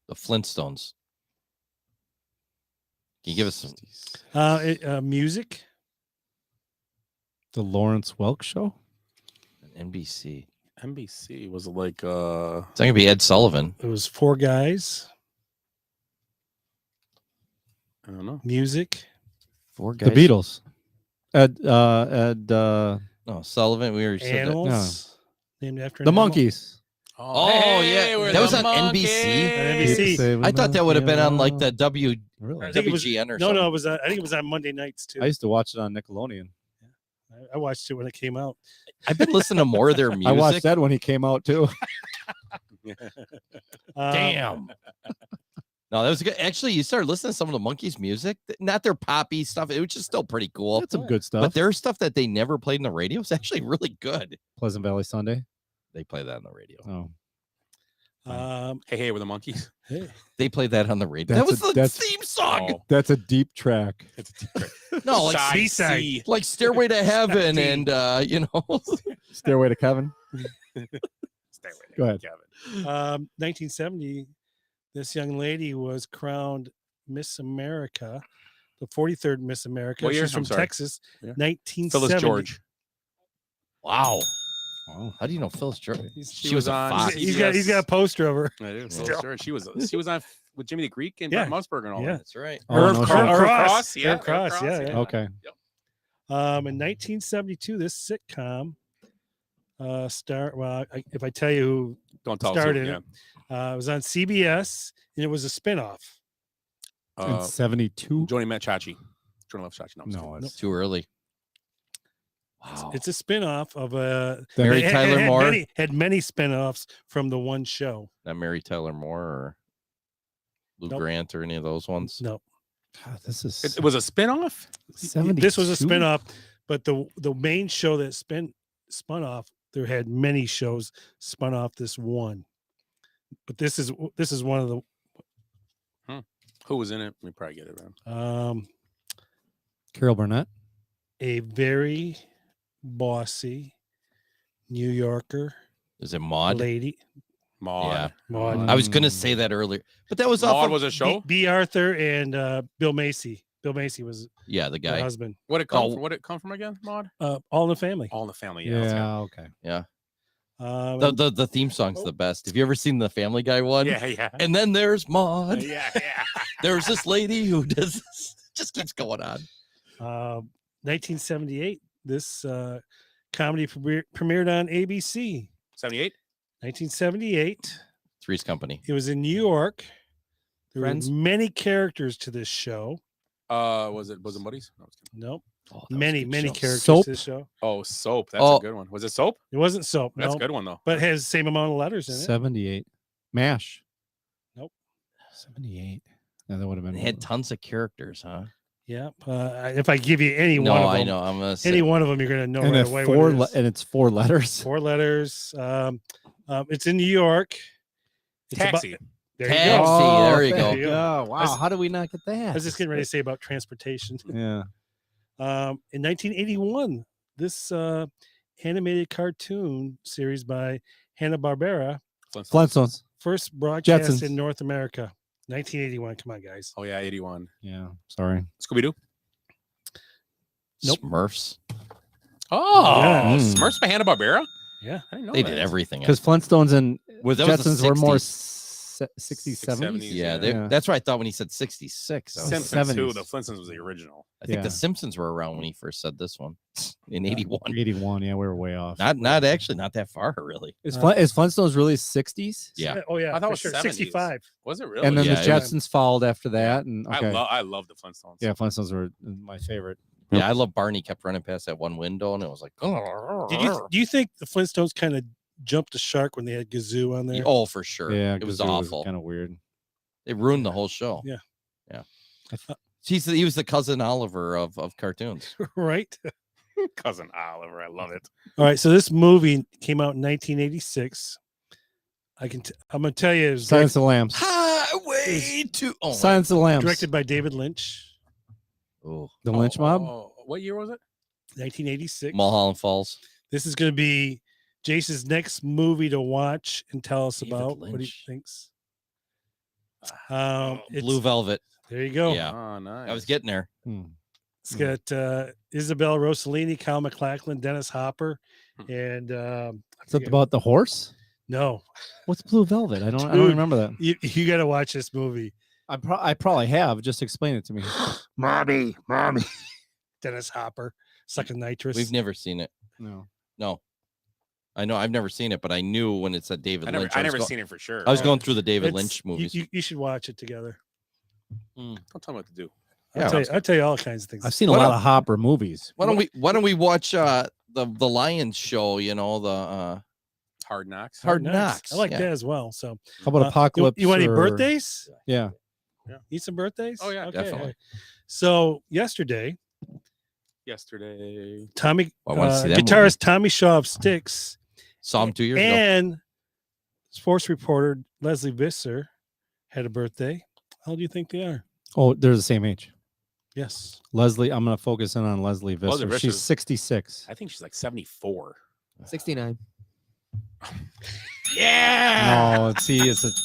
The Flintstones. Can you give us some? Music. The Lawrence Welk Show? NBC. NBC. Was it like It's not going to be Ed Sullivan. It was Four Guys. I don't know. Music. 4 guys. The Beatles. No, Sullivan. We already said that. Animals. Named after an The animal. Monkeys. Oh, hey, yeah. we're That was the on NBC? NBC. I thought that would have been on like the Really? I think it was- WGN or No, something. it was. I think it was on Monday nights too. I used to watch it on Nickelodeon. I watched it when it came out. I've been listening to more of their music. I watched that when he came out too. Damn. No, that was good. Actually, you started listening to some of the Monkeys' music, not their poppy stuff. It was just still pretty cool. That's some good stuff. But their stuff that they never played in the radio is actually really good. Pleasant Valley Sunday. They play that on the radio. Oh, Hey, we're the Monkeys. Hey, They played that on the radio. That's That was the that's- theme song. Oh, that's a deep track. it's a secret. No, like Side B-side. C. like Stairway to Heaven and Stairway to Kevin. Stay with Go ahead. Kevin. 1970, this young lady was crowned Miss America, the 43rd Miss America. What year? She's from I'm sorry. Texas. Yeah. 1970. Phyllis George. wow. Wow. How do you know Phyllis George? She She was was a on fox. He's got a poster of her. I do. Still. Phyllis George. She was on with Jimmy the Greek and Yeah. Brett Musburger and all Yeah. that. That's right. Oh, Irv no Cro- shit. Irv Cross. Cross, yeah. Irv Cross, yeah. Okay. Yep. In 1972, this sitcom if I tell you who Don't tell started us. it, it was on CBS, and it was a spinoff. In 72? Joni met Chachi. Joni left Chachi. No, I'm just No, kidding. it's Too early. Wow. It's a spinoff of a Mary Tyler Moore? had many spinoffs from the one show. Not Mary Tyler Moore or Lou Nope. Grant or any of those ones. No, God, this is It was a spinoff? 72? this was a spinoff, but the main show that spun off, there had many shows spun off this one. But this is one of the Who was in it? We probably get it, man. Carol Burnett. a very bossy New Yorker Is it Maud? lady. Maud. Yeah. Maud. I was going to say that earlier, but that was off Maud of, was a show? B. Arthur and Bill Macy. Bill Macy was yeah, the her guy. husband. What it come Oh. from? What it come from again, Maud? All in the Family. All in the Family. Yeah, Yeah. okay. The theme song's the best. Have you ever seen the Family Guy one? Yeah. And then there's Maud. Yeah. There's this lady who does this. Just keeps going on. 1978. This comedy premiered on ABC. 78? 1978. Three's Company. It was in New York. There Friends? were many characters to this show. Was it Bosom Buddies? No, I was kidding. Nope. Oh, that was a many good many show. characters Soap? to this show. Oh, Soap. That's Oh. a good one. Was it Soap? It wasn't Soap, That's no, a good one though. but it has the same amount of letters in it. 78. MASH. Nope. 78. Yeah, that would have been. They had tons of characters, huh? Yeah. If I give you any No, one of I them, know. I'm gonna say any one of them, you're gonna know and right it's away four. what it is. And it's 4 letters. 4 letters. It's in New York. It's Taxi. There Taxi. you go. There you go. There you go. Oh, wow. That's- How did we not get that? I was just getting ready to say about transportation. Yeah. In 1981, this animated cartoon series by Hanna-Barbera Flintstones. first broadcast Jetsons. in North America. 1981. Come on, guys. Oh yeah, 81. Yeah. Sorry. Scooby Doo. Nope. Smurfs. Oh, Yeah. Smurfs by Hanna Barbera. Yeah. I didn't know They that. did everything. Because Flintstones and Well, that was the Jetsons were more 60s. 60s, 70s. 70s. Yeah, Yeah. that's what I thought when he said 66. I, was like, Simpsons too. 70s. The Flintstones was the original. I think Yeah. the Simpsons were around when he first said this one in 81. 81. Yeah, we were way off. Not actually not that far really. Is Flintstones really 60s? Yeah. Oh, yeah. I thought it for was sure. 70s. 65. Was it really? And then Yeah, the it was- Jetsons followed after that. And okay. I love the Flintstones. Yeah, Flintstones were my favorite. Yeah, I love Barney kept running past that one window and it was like, Do you think the Flintstones kind of jumped the shark when they had Gazoo on there? oh, for sure. Yeah, it was 'cause awful. kind of weird. It ruined the whole show. Yeah. Yeah. I thought- He was the cousin Oliver of cartoons. Right. Cousin Oliver. I love it. All right. So this movie came out in 1986. I'm going to tell you, it was Silence of the Lambs. Highway to Silence of the Lambs. directed by David Lynch. Oh, The Lynch Mob. What year was it? 1986. Mulholland Falls. This is going to be Jason's next movie to watch and tell us David about what he Lynch. thinks. Blue Velvet. There you go. Yeah. Oh, nice. I was getting there. Hmm. It's got Isabel Rossellini, Kyle MacLachlan, Dennis Hopper, Hmm. and I Is that forget- about the horse? no, What's Blue Velvet? I don't Dude. remember that. you got to watch this movie. I probably have. Just explain it to me. Mommy. Dennis Hopper sucking nitrous. We've never seen it. No. No. I know I've never seen it, but I knew when it said David Lynch. I was never go- seen it for sure. I was going through the David It's- Lynch movies. You should watch it together. Don't tell me what to do. Yeah, I'll tell you all kinds of things. I've seen a What lot up? of Hopper movies. Why don't we watch the Lions show, you know, the Hard Knocks. Hard Knocks. I like yeah. that as well. So How about Apocalypse? You want any or- birthdays? Yeah. Need some birthdays? Oh, yeah, okay. definitely. all right. So yesterday, Yesterday. Tommy I wanna see that guitarist Tommy Shaw of Styx saw him 2 years ago. and sports reporter Leslie Visser had a birthday. How old do you think they are? Oh, they're the same age. Yes. Leslie, I'm going to focus in on Leslie Visser. Leslie She's Visser's- 66. I think she's like 74. 69. Yeah. No, see,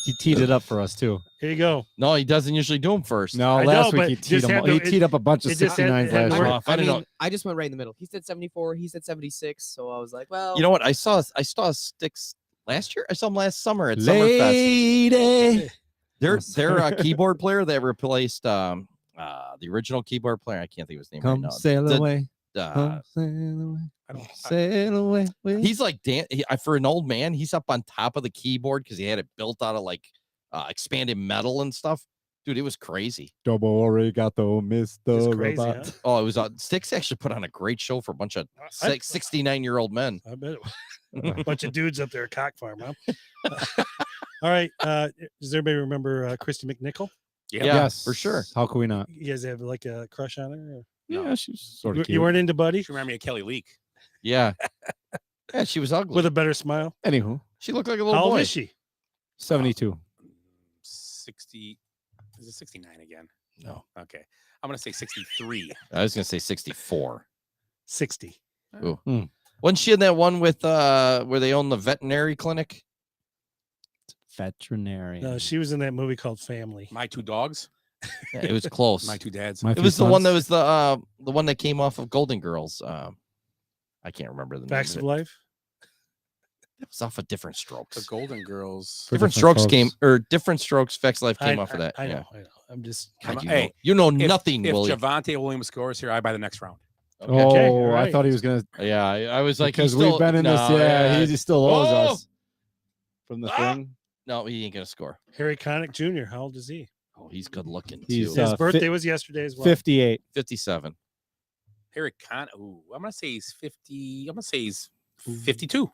he teed it up for us too. Here you go. No, he doesn't usually do them first. No, I last know, week he but teed just him. had He to- teed up a bunch of it just had- 69s it had last to week. Off. I I don't mean, know. I just went right in the middle. He said 74. He said 76. So I was like, well, You know what? I saw Sticks last year. I saw him last summer at Summerfest. Lady. Their Yes. keyboard player that replaced the original keyboard player. I can't think of his name right Come now. sail The- away. uh, Come sail away. I don't. Sail away. with- he's like for an old man. He's up on top of the keyboard because he had it built out of like expanded metal and stuff. Dude, it was crazy. Double arigato, Mr. It's crazy, Robot. huh? Oh, it was Sticks actually put on a great show for a bunch of 69-year-old men. I bet it was a bunch of dudes up there at Cock Farm, huh? All right. Does everybody remember Christy McNichol? Yeah. Yes, for sure. How could we not? You guys have like a crush on her? Or- Yeah, she's sort You, of you weren't into Buddy She reminded me of Kelly Leak. Yeah. Yeah, she was ugly. with a better smile? Anywho, She looked like a little How old boy. is she? 72. 60. Is it 69 again? No. Okay. I'm gonna say 63. I was gonna say 64. 60. Wasn't she in that one with where they own the veterinary clinic? Veterinary. No, she was in that movie called Family. My Two Dogs. Yeah, it was close. My Two Dads. My It Few was the one Sons. that was the one that came off of Golden Girls. I can't remember the Facts name of of it. Life. It was off of Different The Strokes. Golden Girls. For Different different Strokes came folks. or Different Strokes. Facts of Life came off of that. I yeah. know. I'm just. God, you, Hey, know, you know If, nothing, if William. Javante Williams scores here, I buy the next round. Oh, Okay, all I right. thought he was going to. Yeah, I was like, Because he's we've still- been in this. no, Yeah, he still owes Oh! us from the Ah! thing. No, he ain't gonna score. Harry Connick Jr. How old is he? Oh, he's good looking He's, too. uh, His birthday was yesterday as well. 58. 57. Eric Con. Ooh, I'm gonna say he's 50. I'm gonna say he's 52.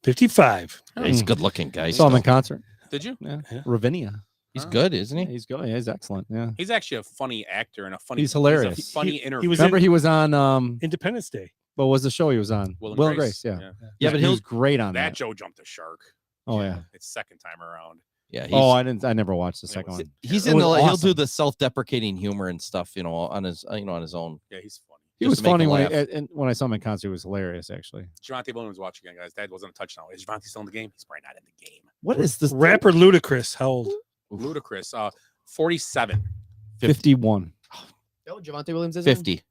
55. Yeah, he's good looking, guys. Saw him in concert. Did you? Yeah. Yeah. Ravinia. He's Huh? good, isn't Yeah, he? he's good. Yeah, he's excellent. Yeah. He's actually a funny actor and a funny. He's hilarious. He's a funny He interview. was Remember in he was on Independence Day. what was the show he was on? Will and Grace. Yeah. Yeah, but he was he'll. great on That that. Joe jumped a shark. Oh yeah. It's second time around. Yeah, he's, Oh, I never watched the second was- one. he's It in was the. He'll awesome. do the self-deprecating humor and stuff, on his, on his own. Yeah, he's funny. He just was to make funny a when laugh. and when I saw him in concert, it was hilarious actually. Javante Williams watching again, guys. That wasn't a touchdown. Is Javante still in the game? He's probably not in the game. What is this? Rapper Ludacris. How old? Ludicrous. 47. 51. Oh, Javante Williams is in? 50.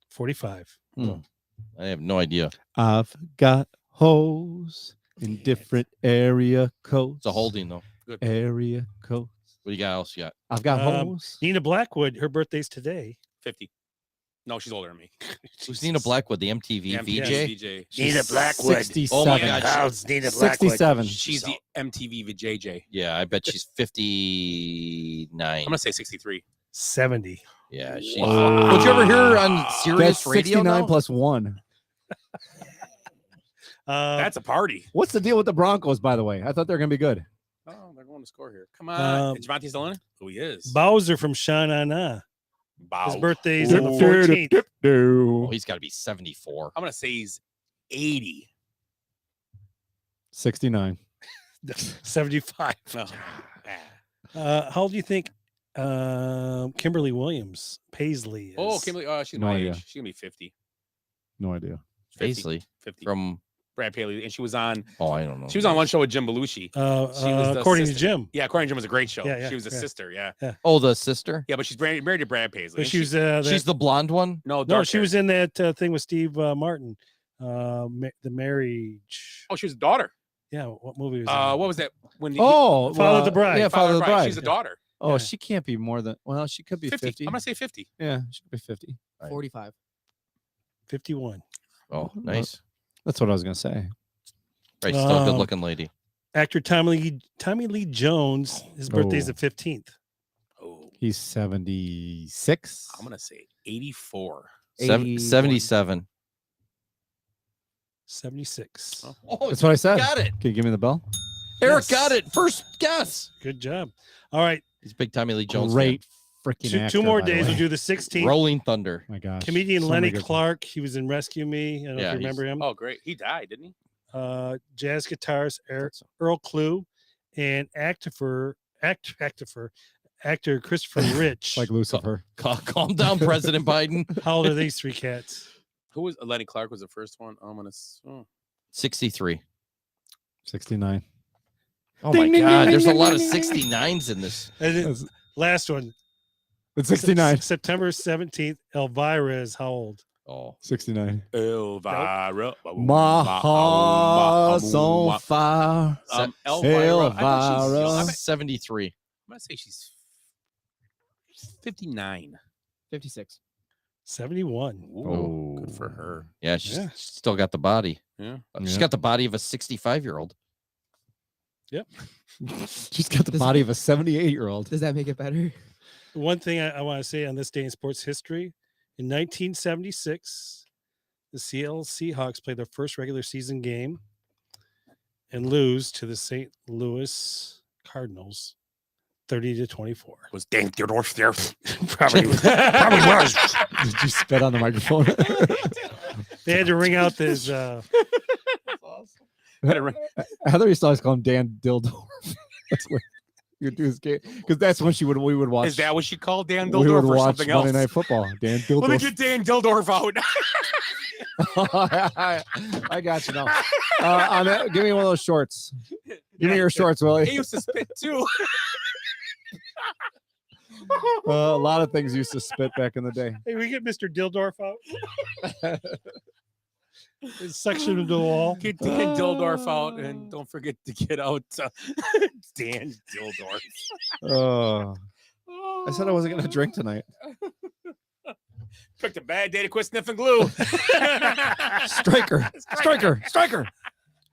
45. I have no idea. I've got hoes in different area codes. It's a holding though. Area codes. What do you got else? You got? I've got Um, hoes. Nina Blackwood. Her birthday's today. 50. No, she's older than me. Who's Nina Blackwood, the MTV Yeah, VJ? VJ. Nina Blackwood. 67. Oh my God, How's Nina Blackwood? 67. She's the MTV VJJ. Yeah, I bet she's 59. I'm gonna say 63. 70. Yeah, she's. Wow. Would you ever hear her on That's Sirius Radio? 69 now? plus 1. That's a party. What's the deal with the Broncos, by the way? I thought they were going to be good. Oh, they're going to score here. Come on. Um, Is Javante still in it? Oh, he is. Bowser from Sha Na Na. Bow. His birthday's on the Ooh. 14th. Oh, he's got to be 74. I'm gonna say he's 80. 69. 75. No. How old do you think Kimberly Williams Paisley is? Oh, Kimberly. She's No my idea. age. She's gonna be 50. No idea. 50. Paisley 50. from. Brad Paley, and she was on. Oh, I don't know. She was on one show with Jim Belushi. She was the according to sister. Jim. Yeah, according to Jim, it was a great show. Yeah, yeah, She was a yeah. sister. Yeah. Oh, the sister. Yeah, but she's married to Brad Paisley. But and she was She's the blonde one. no, no, dark she hair. was in that thing with Steve Martin. The marriage. Oh, she was a daughter. Yeah, what movie was that? What was that? When Oh, Father the Bride. Yeah, Father the Bride. She's a daughter. Oh, Yeah. she can't be more than. Well, she could be 50. I'm gonna say 50. Yeah, she could be 50. 45. 51. Oh, nice. That's what I was going to say. Right, still a Um, good looking lady. Actor Tommy Lee Jones. His birthday's Oh. the 15th. Oh, He's 76. I'm gonna say 84. 77. 76. Oh, That's what I said. got it. Can you give me the bell? Eric Yes. got it. First guess. Good job. All right, He's a big Tommy Lee Jones. Great freaking two actor, more by the days. way. We'll do the fan. 16th. Rolling Thunder. My gosh. Comedian so Lenny many good- Clark. He was in Rescue Me. I don't know Yeah, if you remember him. Oh, great. He died, didn't he? Jazz guitarist Earl Clue and actor Christopher Rich. Like Lucifer. Calm down, President Biden. How old are these three cats? Who was Lenny Clark? Was the first one? I'm gonna. 63. 69. Oh Ding, my ding, God. ding, There's a ding, lot ding, of ding, ding. 69s in this. And then That's- last one. It's 69. September 17th. Elvira is how old? Oh, 69. Elvira. My heart's on fire. Elvira. I thought she's young. Elvira. 73. I'm gonna say she's 59. 56. 71. Ooh, good for her. Yeah, she's Yeah. still got the body. Yeah. She's Yeah. got the body of a 65-year-old. She's got the body of a 78-year-old. Does that make it better? One thing I want to say on this day in sports history, in 1976, the Seattle Seahawks played their first regular season game and lose to the St. Louis Cardinals 30-24. Was Dan Theodore there? Probably was. Did you spit on the microphone? They had to ring out this Heather used to always call him Dan Dildorf. That's what you do his game because that's when we would watch. Is that what she called Dan we would Dildorf or watch something Monday else? Night Football? Dan Let me Dildorf. get Dan Dildorf out. I got you now. Give me one of those shorts. Give me your shorts, He Willie. used to spit too. A lot of things used to spit back in the day. Hey, we get Mr. Dildorf out. Suction into the wall. Get Dan Dildorf out, and don't forget to get out Dan Dildorf. I said I wasn't going to drink tonight. Picked a bad day to quit sniffing glue. Striker.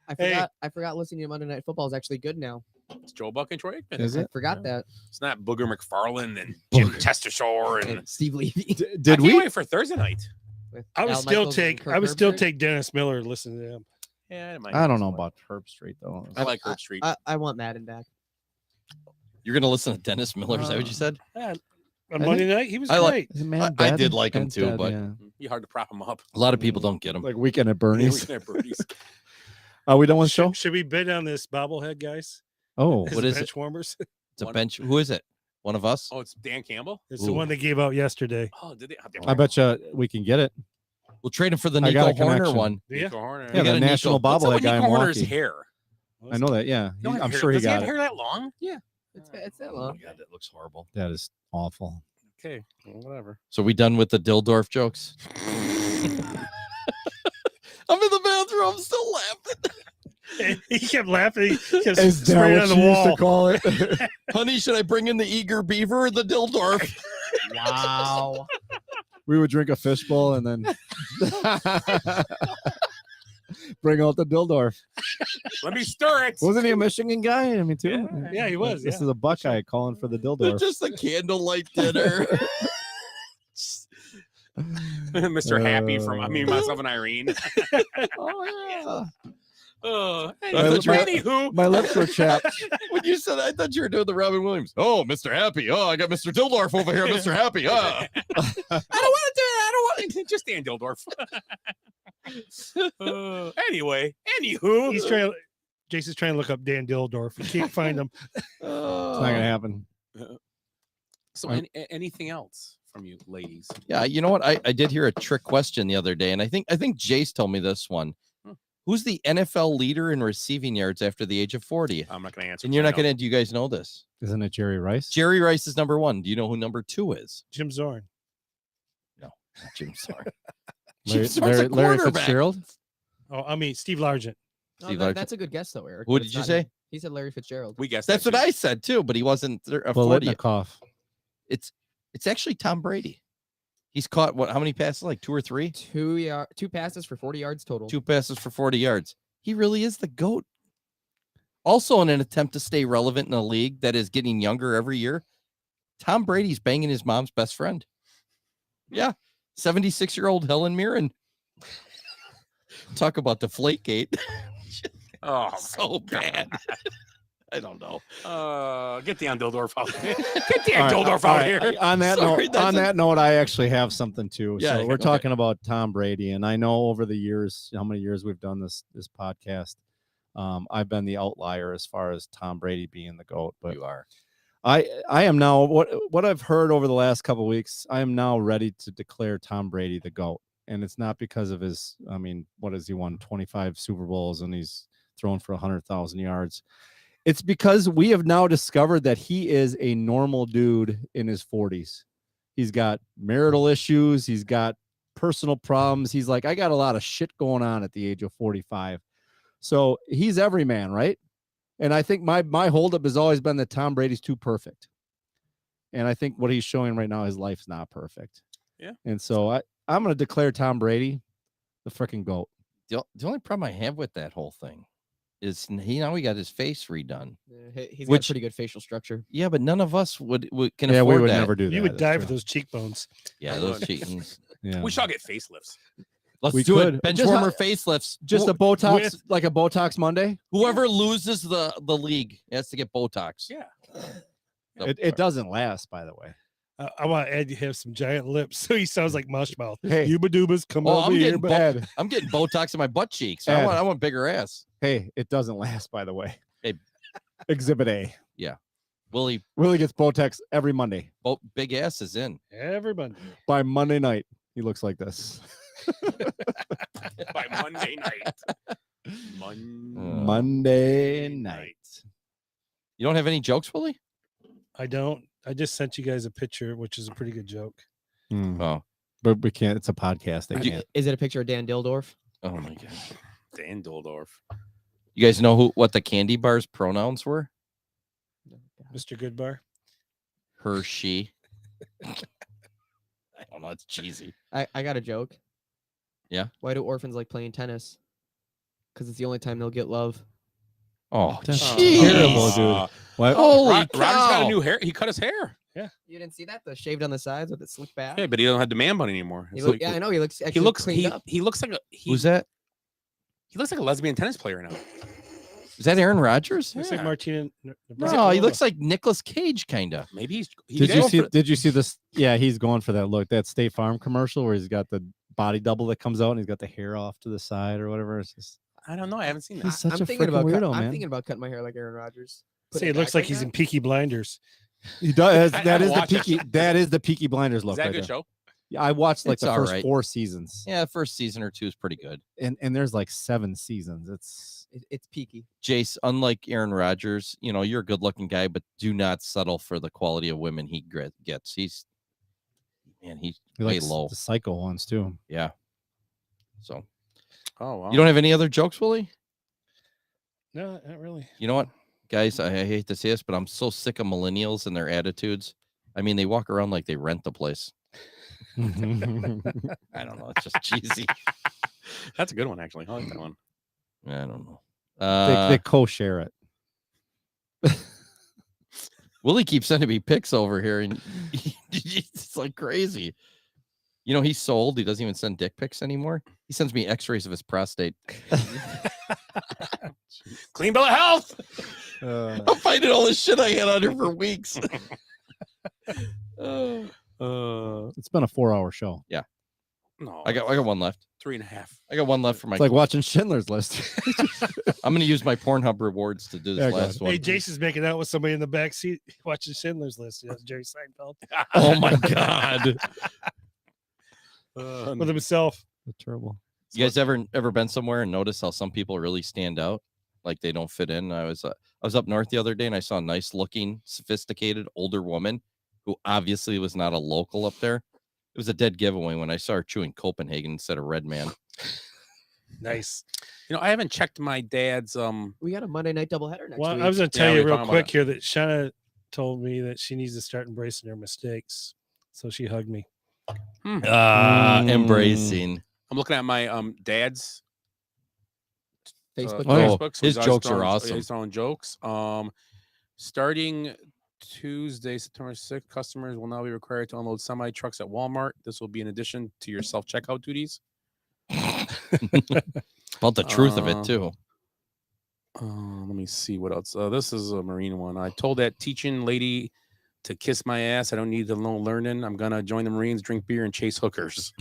I forgot listening to Monday Night Football is actually good now. It's Joe Buck and Troy Aikman. Is I it? forgot that. It's not Booger McFarland and Jim Testashore and Steve Levy. I Did can't we? wait for Thursday night. with I would Al still Michaels and take. Kirk I would still Herbstreit. take Dennis Miller. And listen to him. Yeah, I don't know about Herb Street though. I like Herb Street. I want Madden back. You're gonna listen to Dennis Miller? Is that what you said? Yeah, I on Monday night, he was I like- great. Is it Man I Dead? did like him Man's too, Dead, but- yeah. Be hard to prop him up. A lot of people don't get him. Like Weekend at Yeah, Bernie's. we can have birdies. Are we done with the show? Should we bid on this bobblehead, guys? Oh, What is it? Benchwarmers? It's a One- bench. Who is it? One of us? Oh, it's Dan Campbell. It's the Ooh. one they gave out yesterday. Oh, did they? I bet you we can get it. We'll trade him for the I got Nico a Horner connection. one. Do you? Nico Horner. Yeah, got the a national Nico- What's up bobblehead with guy in Nico Horner's Milwaukee. hair? I know that. Yeah, No, I'm hair- sure he does got have it. hair that long? It's that Oh long. my god, that looks horrible. That is awful. Okay, well, whatever. So we done with the Dildorf jokes? I'm in the bathroom. I'm still laughing. He kept laughing. He kept Is that spraying what on the you used wall. to call it? Honey, should I bring in the eager beaver or the Dildorf? Wow. We would drink a fishbowl and then bring out the Dildorf. Let me stir it. Wasn't he a Michigan guy? I mean, too. Yeah, he was, This yeah. is a Buckeye calling for the Dildorf. Just a candlelight dinner. Mr. Happy from myself and Irene. Oh yeah. Anywho, My lips were chapped. When you said, I thought you were doing the Robin Williams. Oh, Mr. Happy. Oh, I got Mr. Dildorf over here. Mr. Happy. Ah. I don't want to do it. I don't want to. Just Dan Dildorf. Anyway, anywho, He's trying. Jason's trying to look up Dan Dildorf. He can't find him. It's not gonna happen. So, anything else from you, ladies? Yeah, you know what? I did hear a trick question the other day, and I think Jace told me this one. Who's the NFL leader in receiving yards after the age of 40? I'm not going to answer. And you're not going to. Do you guys know this? Isn't it Jerry Rice? Jerry Rice is number 1. Do you know who number 2 is? Jim Zorn. No, not Jim Sorry. Larry, Jim Zorn's a Larry quarterback. Fitzgerald. Oh, I mean Steve Largent. No, Steve that- Largent. that's a good guess, though, Eric. What but did it's you not say? him. He said Larry Fitzgerald. We guessed That's that what too. I said too, but he wasn't a 40. Bolitnikoff. It's actually Tom Brady. He's caught how many passes? Like 2 or 3? 2 passes for 40 yards total. 2 passes for 40 yards. He really is the GOAT. Also, in an attempt to stay relevant in a league that is getting younger every year, Tom Brady's banging his mom's best friend. Yeah, 76-year-old Helen Mirren. Talk about Deflategate. Oh, So bad. I don't know. get Dan Dildorf out. Get Dan All right, Dildorf all out right. here. On that Sorry, note, that's on a- that note, I actually have something too. Yeah, So we're okay. talking about Tom Brady, and I know over the years, how many years we've done this podcast. I've been the outlier as far as Tom Brady being the GOAT, but You are. I am now what I've heard over the last couple of weeks. I am now ready to declare Tom Brady the GOAT, and it's not because of his. I mean, what has he won? 25 Super Bowls, and he's thrown for 100,000 yards. It's because we have now discovered that he is a normal dude in his 40s. He's got marital issues. He's got personal problems. He's like, I got a lot of shit going on at the age of 45. So he's every man, right? And I think my holdup has always been that Tom Brady's too perfect. And I think what he's showing right now, his life's not perfect. Yeah. And so I'm going to declare Tom Brady the freaking GOAT. The only problem I have with that whole thing is he got his face redone. He's Which- got pretty good facial structure. Yeah, but none of us can Yeah, afford we would that. never do that. You would That's die true. for those cheekbones. Yeah, I those would. cheatings. Yeah. We shall get facelifts. Let's We do could. it. Just Benchwarmer facelifts. Just a Botox, like a Botox Monday. Whoever loses the league has to get Botox. Yeah. So- It doesn't last, by the way. I want Ed to have some giant lips so he sounds like Mushmouth. Hey. Yuba Dubas, come Oh, over I'm here. getting bud. Ed, I'm getting Botox in my butt cheeks. Ed. I want bigger ass. hey, it doesn't last, by the way. Hey. Exhibit A. Willie, Willie gets Botox every Monday. big ass is in. Everybody. By Monday night, he looks like this. By Monday night. Monday night. You don't have any jokes, Willie? I don't. I just sent you guys a picture, which is a pretty good joke. Oh, But we can't. It's a podcast. They You- can't. Is it a picture of Dan Dildorf? oh my gosh. Dan Dildorf. You guys know what the candy bar's pronouns were? Mr. Goodbar. Her, she. I don't know. It's cheesy. I got a joke. Yeah? Why do orphans like playing tennis? Because it's the only time they'll get love. Oh, That's jeez. terrible, dude. What? Holy Roger's got cow. a new hair. He cut his hair. You didn't see that? The shaved on the sides with the slick back. Yeah, but he don't have the man bun anymore. He It's look, like- yeah, I know. He looks. he Actually looks cleaned he, up. he looks like a Who's that? he looks like a lesbian tennis player now. Is that Aaron Rodgers? Looks like Yeah. Martina. No, he looks like Nicolas Cage, kind of. Maybe he's Did you see this? Yeah, he's going for that look. That State Farm commercial where he's got the body double that comes out and he's got the hair off to the side or whatever. It's just I don't know. I haven't seen that. He's such I'm a thinking freaking about. weirdo, I'm man. thinking about cutting my hair like Aaron Rodgers. Say it looks like he's in Peaky Blinders. he does. I That is the watched it. Peaky. That is the Peaky Blinders look. Is that a right good there. show? Yeah, I watched like It's the all first right. 4 seasons, Yeah, first season or two is pretty good. and there's like 7 seasons. It's peaky. Jace, unlike Aaron Rodgers, you're a good-looking guy, but do not settle for the quality of women he gets. He's He way likes low. the psycho ones too. Yeah. So Oh, wow. you don't have any other jokes, Willie? No, not really. You know what, guys? I hate to say this, but I'm so sick of millennials and their attitudes. I mean, they walk around like they rent the place. I don't know. It's just cheesy. That's a good one, actually. I like that one. I don't know. They co-share it. Willie keeps sending me pics over here, and it's like crazy. He's so old, he doesn't even send dick pics anymore. He sends me x-rays of his prostate. Clean bill of health. I'm finding all this shit I had on her for weeks. It's been a 4-hour show. No, I got one left. 3.5. I got one left for my. It's like watching Schindler's List. I'm gonna use my Pornhub rewards to do Yeah, this go last one. Hey, Jason's making out with somebody in the back seat watching Schindler's List. That's Jerry Seinfeld Oh my god! with himself. Terrible. You guys ever been somewhere and notice how some people really stand out, like they don't fit in? I was up north the other day and I saw a nice looking, sophisticated older woman who obviously was not a local up there. It was a dead giveaway when I saw her chewing Copenhagen instead of Red Man. Nice. I haven't checked my dad's We got a Monday night doubleheader next Well, week. I was going to tell Yeah, you we real talking quick about here that Shauna told me that she needs to start embracing her mistakes. So she hugged me. Embracing. I'm looking at my dad's Facebook. Oh, Facebook. So his he's always jokes are throwing- awesome. He's throwing jokes. Starting Tuesday, September 6th, customers will now be required to unload semi trucks at Walmart. This will be in addition to your self checkout duties. About the truth of it too. Let me see what else. This is a Marine one. I told that teaching lady to kiss my ass. I don't need to know learning. I'm gonna join the Marines, drink beer, and chase hookers.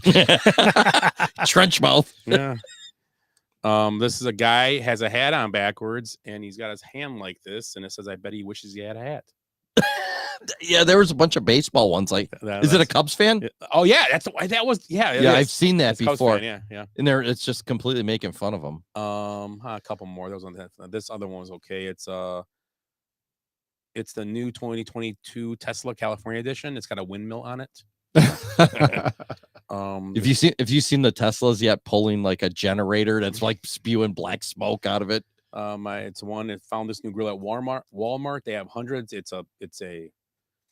Trench mouth. Yeah. This is a guy has a hat on backwards, and he's got his hand like this, and it says, "I bet he wishes he had a hat." Yeah, there was a bunch of baseball ones. Like, is it a Cubs fan? Oh yeah, that was yeah. it Yeah, is. I've seen that It's Cubs before. fan, yeah. And there, it's just completely making fun of him. A couple more. There was one this other one was okay. It's the new 2022 Tesla California edition. It's got a windmill on it. If you seen the Teslas yet pulling like a generator that's like spewing black smoke out of it? It's one that found this new grill at Walmart. They have hundreds. It's a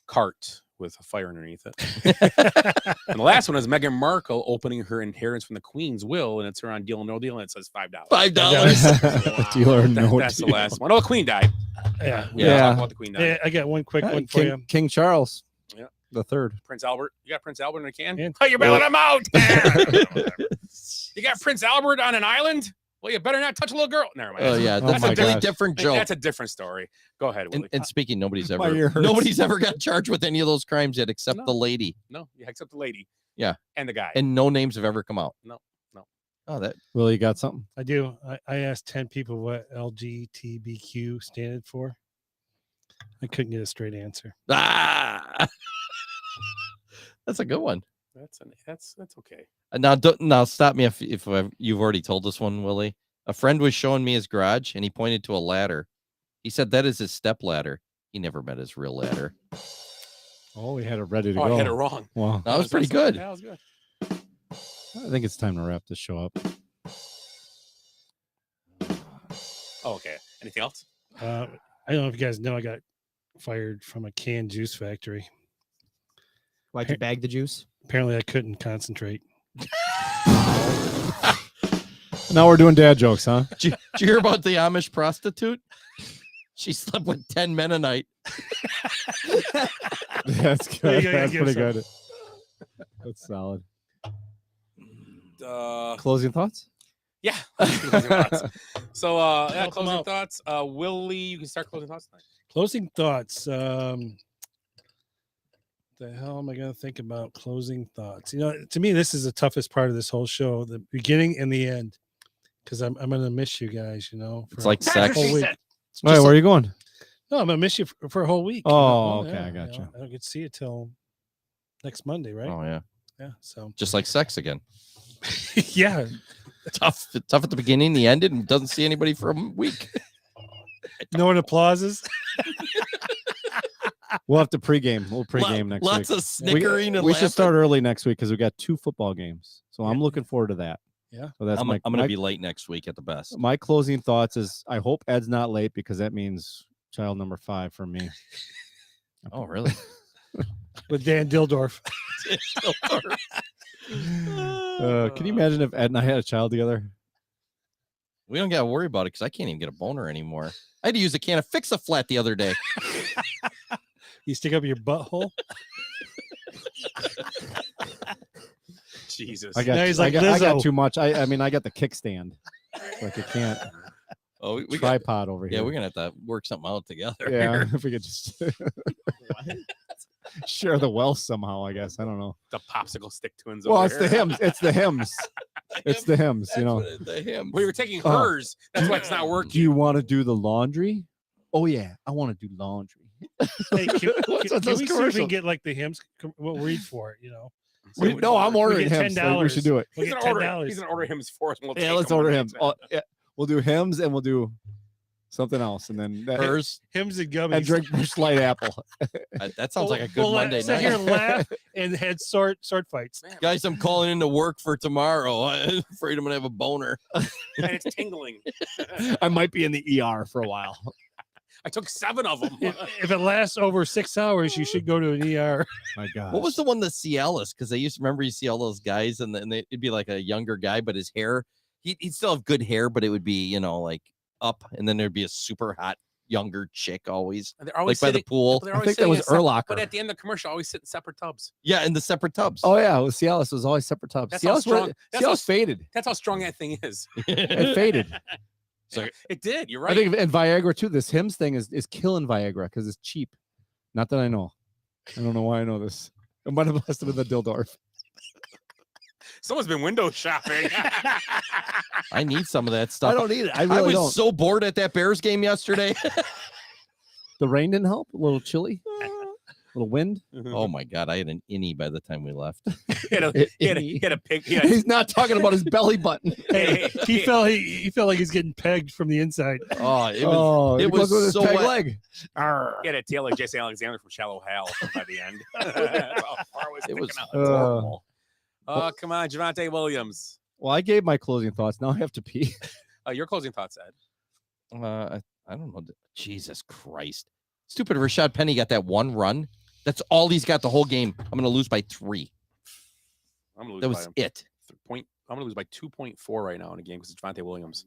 cart with a fire underneath it. And the last one is Meghan Markle opening her inheritance from the Queen's will, and it's her on Deal or No Deal, and it says $5. $5. Deal or no That's the deal. last one. Oh, the Queen died. Yeah. We gotta Yeah. talk about the Queen Yeah, died. I got one quick one for you. King Charles. Yeah. The third. Prince Albert. You got Prince Albert in a can? Yeah. Oh, you're bailing him out. You got Prince Albert on an island? Well, you better not touch a little girl. Never mind. Oh yeah, Oh that's my a completely gosh. different joke. That's a different story. Go ahead, Willie. And speaking, nobody's My ear hurts. ever got charged with any of those crimes yet, except No. the lady, No, yeah, except the lady. Yeah. And the guy. and no names have ever come out. No. Oh, that Willie, you got something? I do. I asked 10 people what LGBTQ standed for. I couldn't get a straight answer. that's a good one. That's okay. Now stop me if you've already told this one, Willie. A friend was showing me his garage, and he pointed to a ladder. He said that is his step ladder. He never met his real ladder. Oh, we had it ready to Oh, go. I had it wrong. Wow. That was pretty good. That was good. I think it's time to wrap this show up. Oh, okay. Anything else? I don't know if you guys know I got fired from a canned juice factory. Why'd you bag the juice? Apparently, I couldn't concentrate. Now we're doing dad jokes, huh? Did you hear about the Amish prostitute? She slept with 10 men a night. That's There you good. go, That's give pretty some. good. That's solid. Uh, Closing thoughts? yeah. Closing thoughts. So, yeah, Help 'em closing out. thoughts. Willie, you can start closing thoughts tonight. Closing thoughts. The hell am I going to think about closing thoughts? You know, to me, this is the toughest part of this whole show, the beginning and the end, because I'm going to miss you guys, you know. It's like sex. whole week. It's All right, just where are like- you going? No, I'm going to miss you for a whole week. Oh, okay, yeah, I got you. I don't get to see you till next Monday, right? Oh yeah, Yeah, so. just like sex again. Yeah. Tough at the beginning, the end, and doesn't see anybody for a week. No one applauses. We'll have to pregame. We'll pregame next Lots week. of snickering and We laughing. should start early next week because we got 2 football games. So I'm looking forward to that. Yeah. So that's I'm my going to be late next week at the best. my closing thoughts is I hope Ed's not late because that means child number 5 for me. Oh really? With Dan Dildorf. Can you imagine if Ed and I had a child together? We don't got to worry about it because I can't even get a boner anymore. I had to use a can of Fix-A-Flat the other day. You stick up your butthole. Jesus. I got, Now he's I like got, I got Lizzo. too much. I mean, I got the kickstand. Like I can't Oh, we got, tripod over here. yeah, we're gonna have to work something out together. Yeah, if we could just share the wealth somehow, I guess. I don't know. The popsicle stick twins. Well, over it's the here. hymns. It's the hymns. It's the hymns, you know. The hymn. We were taking Oh. hers. That's why it's not working. Do you want to do the laundry? Oh yeah, I want to do laundry. Hey, can What's we with those see if we can commercials? get like the hymns? We'll read for it, you know. No, I'm ordering get hymns. Like, we should do it. We'll He's get gonna order. $10. He's gonna order hymns for us. And we'll Yeah, take let's them order one hymns. night. Oh, yeah. We'll do hymns and we'll do something else, and then Hers. Hymns and gummies. and drink Busch Light Apple. That sounds like a good we'll Monday sit here and night. laugh and had sword fights. Man, Guys, I'm calling into work for tomorrow. I'm afraid I'm gonna have a boner. and it's tingling. I might be in the ER for a while. I took 7 of them. If it lasts over 6 hours, you should go to an ER. My God. What was the one, the Cialis? Because I used to remember you see all those guys, and then it'd be like a younger guy, but his hair, he'd still have good hair, but it would be, you know, like up, and then there'd be a super hot younger chick always, They're like always by the sitting- pool. they're I always think that sitting was in separate- Urlacher. But at the end of the commercial, always sit in separate tubs. Yeah, in the separate tubs. Oh yeah, well, Cialis was always separate tubs. That's how Cialis, strong- that's how- Cialis faded. That's how strong that thing is. It faded. So- It did. You're right. I think, and Viagra too. This hymns thing is killing Viagra because it's cheap. Not that I know. I don't know why I know this. It might have lasted in the Dildorf. Someone's been window shopping. I need some of that stuff. I don't need it. I I really was don't. so bored at that Bears game yesterday. The rain didn't help. A little chilly. A little wind. Oh my God, I had an innie by the time we left. he had a pig. He had, He's not talking about his belly button. hey, He felt like he's getting pegged from the inside. Oh, it was. Oh, it he goes was with his so peg wet. leg. he had a tail like Jesse Alexander from Shallow Hal by the end. That's how far it was It was sticking out. horrible. Oh, come on, Javante Williams. Well, I gave my closing thoughts. Now I have to pee. Your closing thoughts, Ed. I don't know. Jesus Christ. Stupid Rashad Penny got that one run. That's all he's got the whole game. I'm going to lose by 3. I'm gonna lose That by was it. I'm gonna lose by 2.4 right now in a game because it's Javante Williams.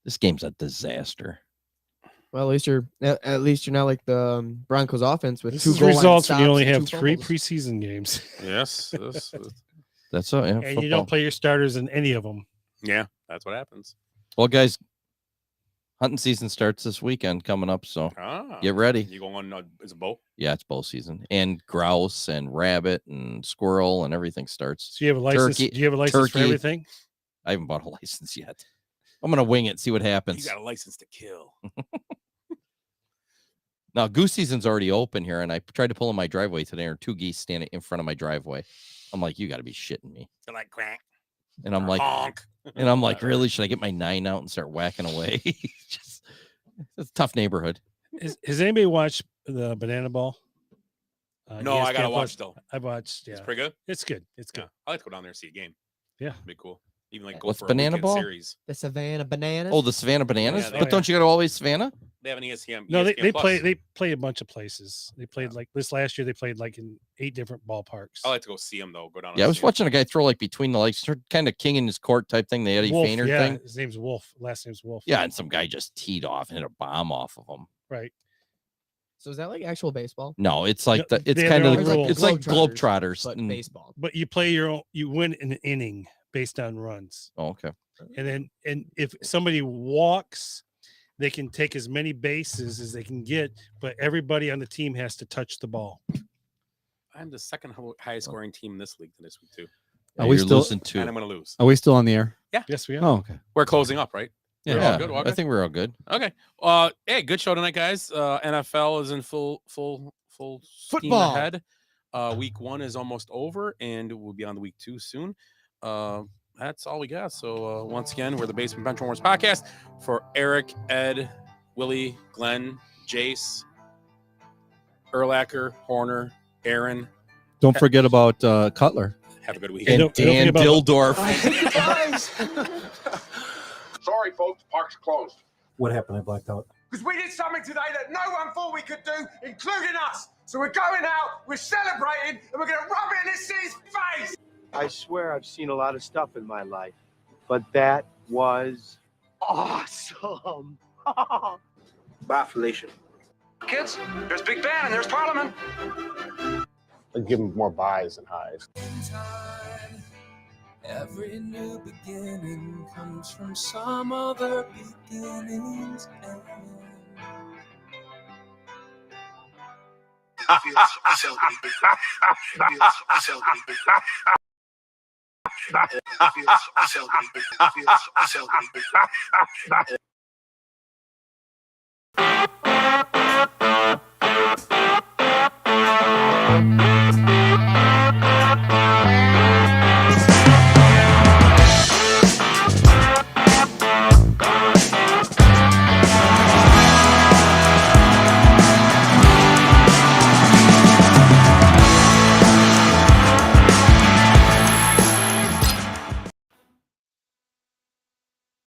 This game's a disaster. Well, at least you're not like the Broncos offense with This 2 is goal line results when you stops only and have 2 3 fumbles. preseason games, Yes. That's all. Yeah, and you football. don't play your starters in any of them. Yeah, that's what happens. Well, guys, hunting season starts this weekend coming up, so Ah, get ready. you go on? Is it bow? Yeah, it's bow season, and grouse and rabbit and squirrel and everything starts. So you have a license. Turkey- Do you have a license for turkey. everything? I haven't bought a license yet. I'm gonna wing it, see what You happens. got a license to kill. Now, goose season's already open here, and I tried to pull in my driveway today, and 2 geese standing in front of my driveway. I'm like, you got to be shitting me. They're like quack. And I'm like, honk. really? Should I get my 9 out and start whacking away? Just, it's a tough neighborhood. Has anybody watched the Banana Ball? No, I gotta ESPN+? watch though. I watched. Yeah, It's pretty good. it's good. It's good. Yeah, I like to go down there and see a game. Yeah. Be cool. Even like go What's for Banana a weekend Ball? series. The Savannah Bananas. Oh, the Savannah Bananas? Yeah, But don't you got to always Savannah? They have an ESPN. No, they Plus. play a bunch of places. They played like this last year. They played like in 8 different ballparks. I like to go see them though. Go down. and Yeah, I was see 'em. watching a guy throw like between the legs, kind of king in his court type thing, the Eddie Wolf, Feiner yeah, thing. his name's Wolf. Last name's Wolf. Yeah, and some guy just teed off and hit a bomb off of him. Right. So is that like actual baseball? No, it's like No, it's they have kind their of own rules. it's like Globetrotters, Globetrotters. but and- baseball. But you play your own. You win an inning based on runs, oh, okay. and if somebody walks, they can take as many bases as they can get, but everybody on the team has to touch the ball. I'm the second highest scoring team in this league this week too, Are we you're still- losing and I'm two. going to lose. Are we still on the air? Yes, we are. Oh, okay. We're closing up, right? Yeah. We're all Yeah, good. We're all I good? think we're all good. Okay. Hey, good show tonight, guys. NFL is in full steam Football. ahead. Week 1 is almost over, and we'll be on the week 2 soon. That's all we got. So once again, we're the Basement Benchwarmers podcast for Eric, Ed, Willie, Glenn, Jace, Erlacher, Horner, Aaron. Don't forget about Cutler. Have a good week. And And don't forget Dan about- Dildorf. Sorry, folks, park's closed. What happened? I blacked out. Because we did something today that no one thought we could do, including us. So we're going out, we're celebrating, and we're going to rub it in this city's face. I swear I've seen a lot of stuff in my life, but that was awesome. Bye, Felicia. Kids, there's Big Ben and there's Parliament. I'd give them more buys than highs. Every new beginning comes from some other beginning's end. Feels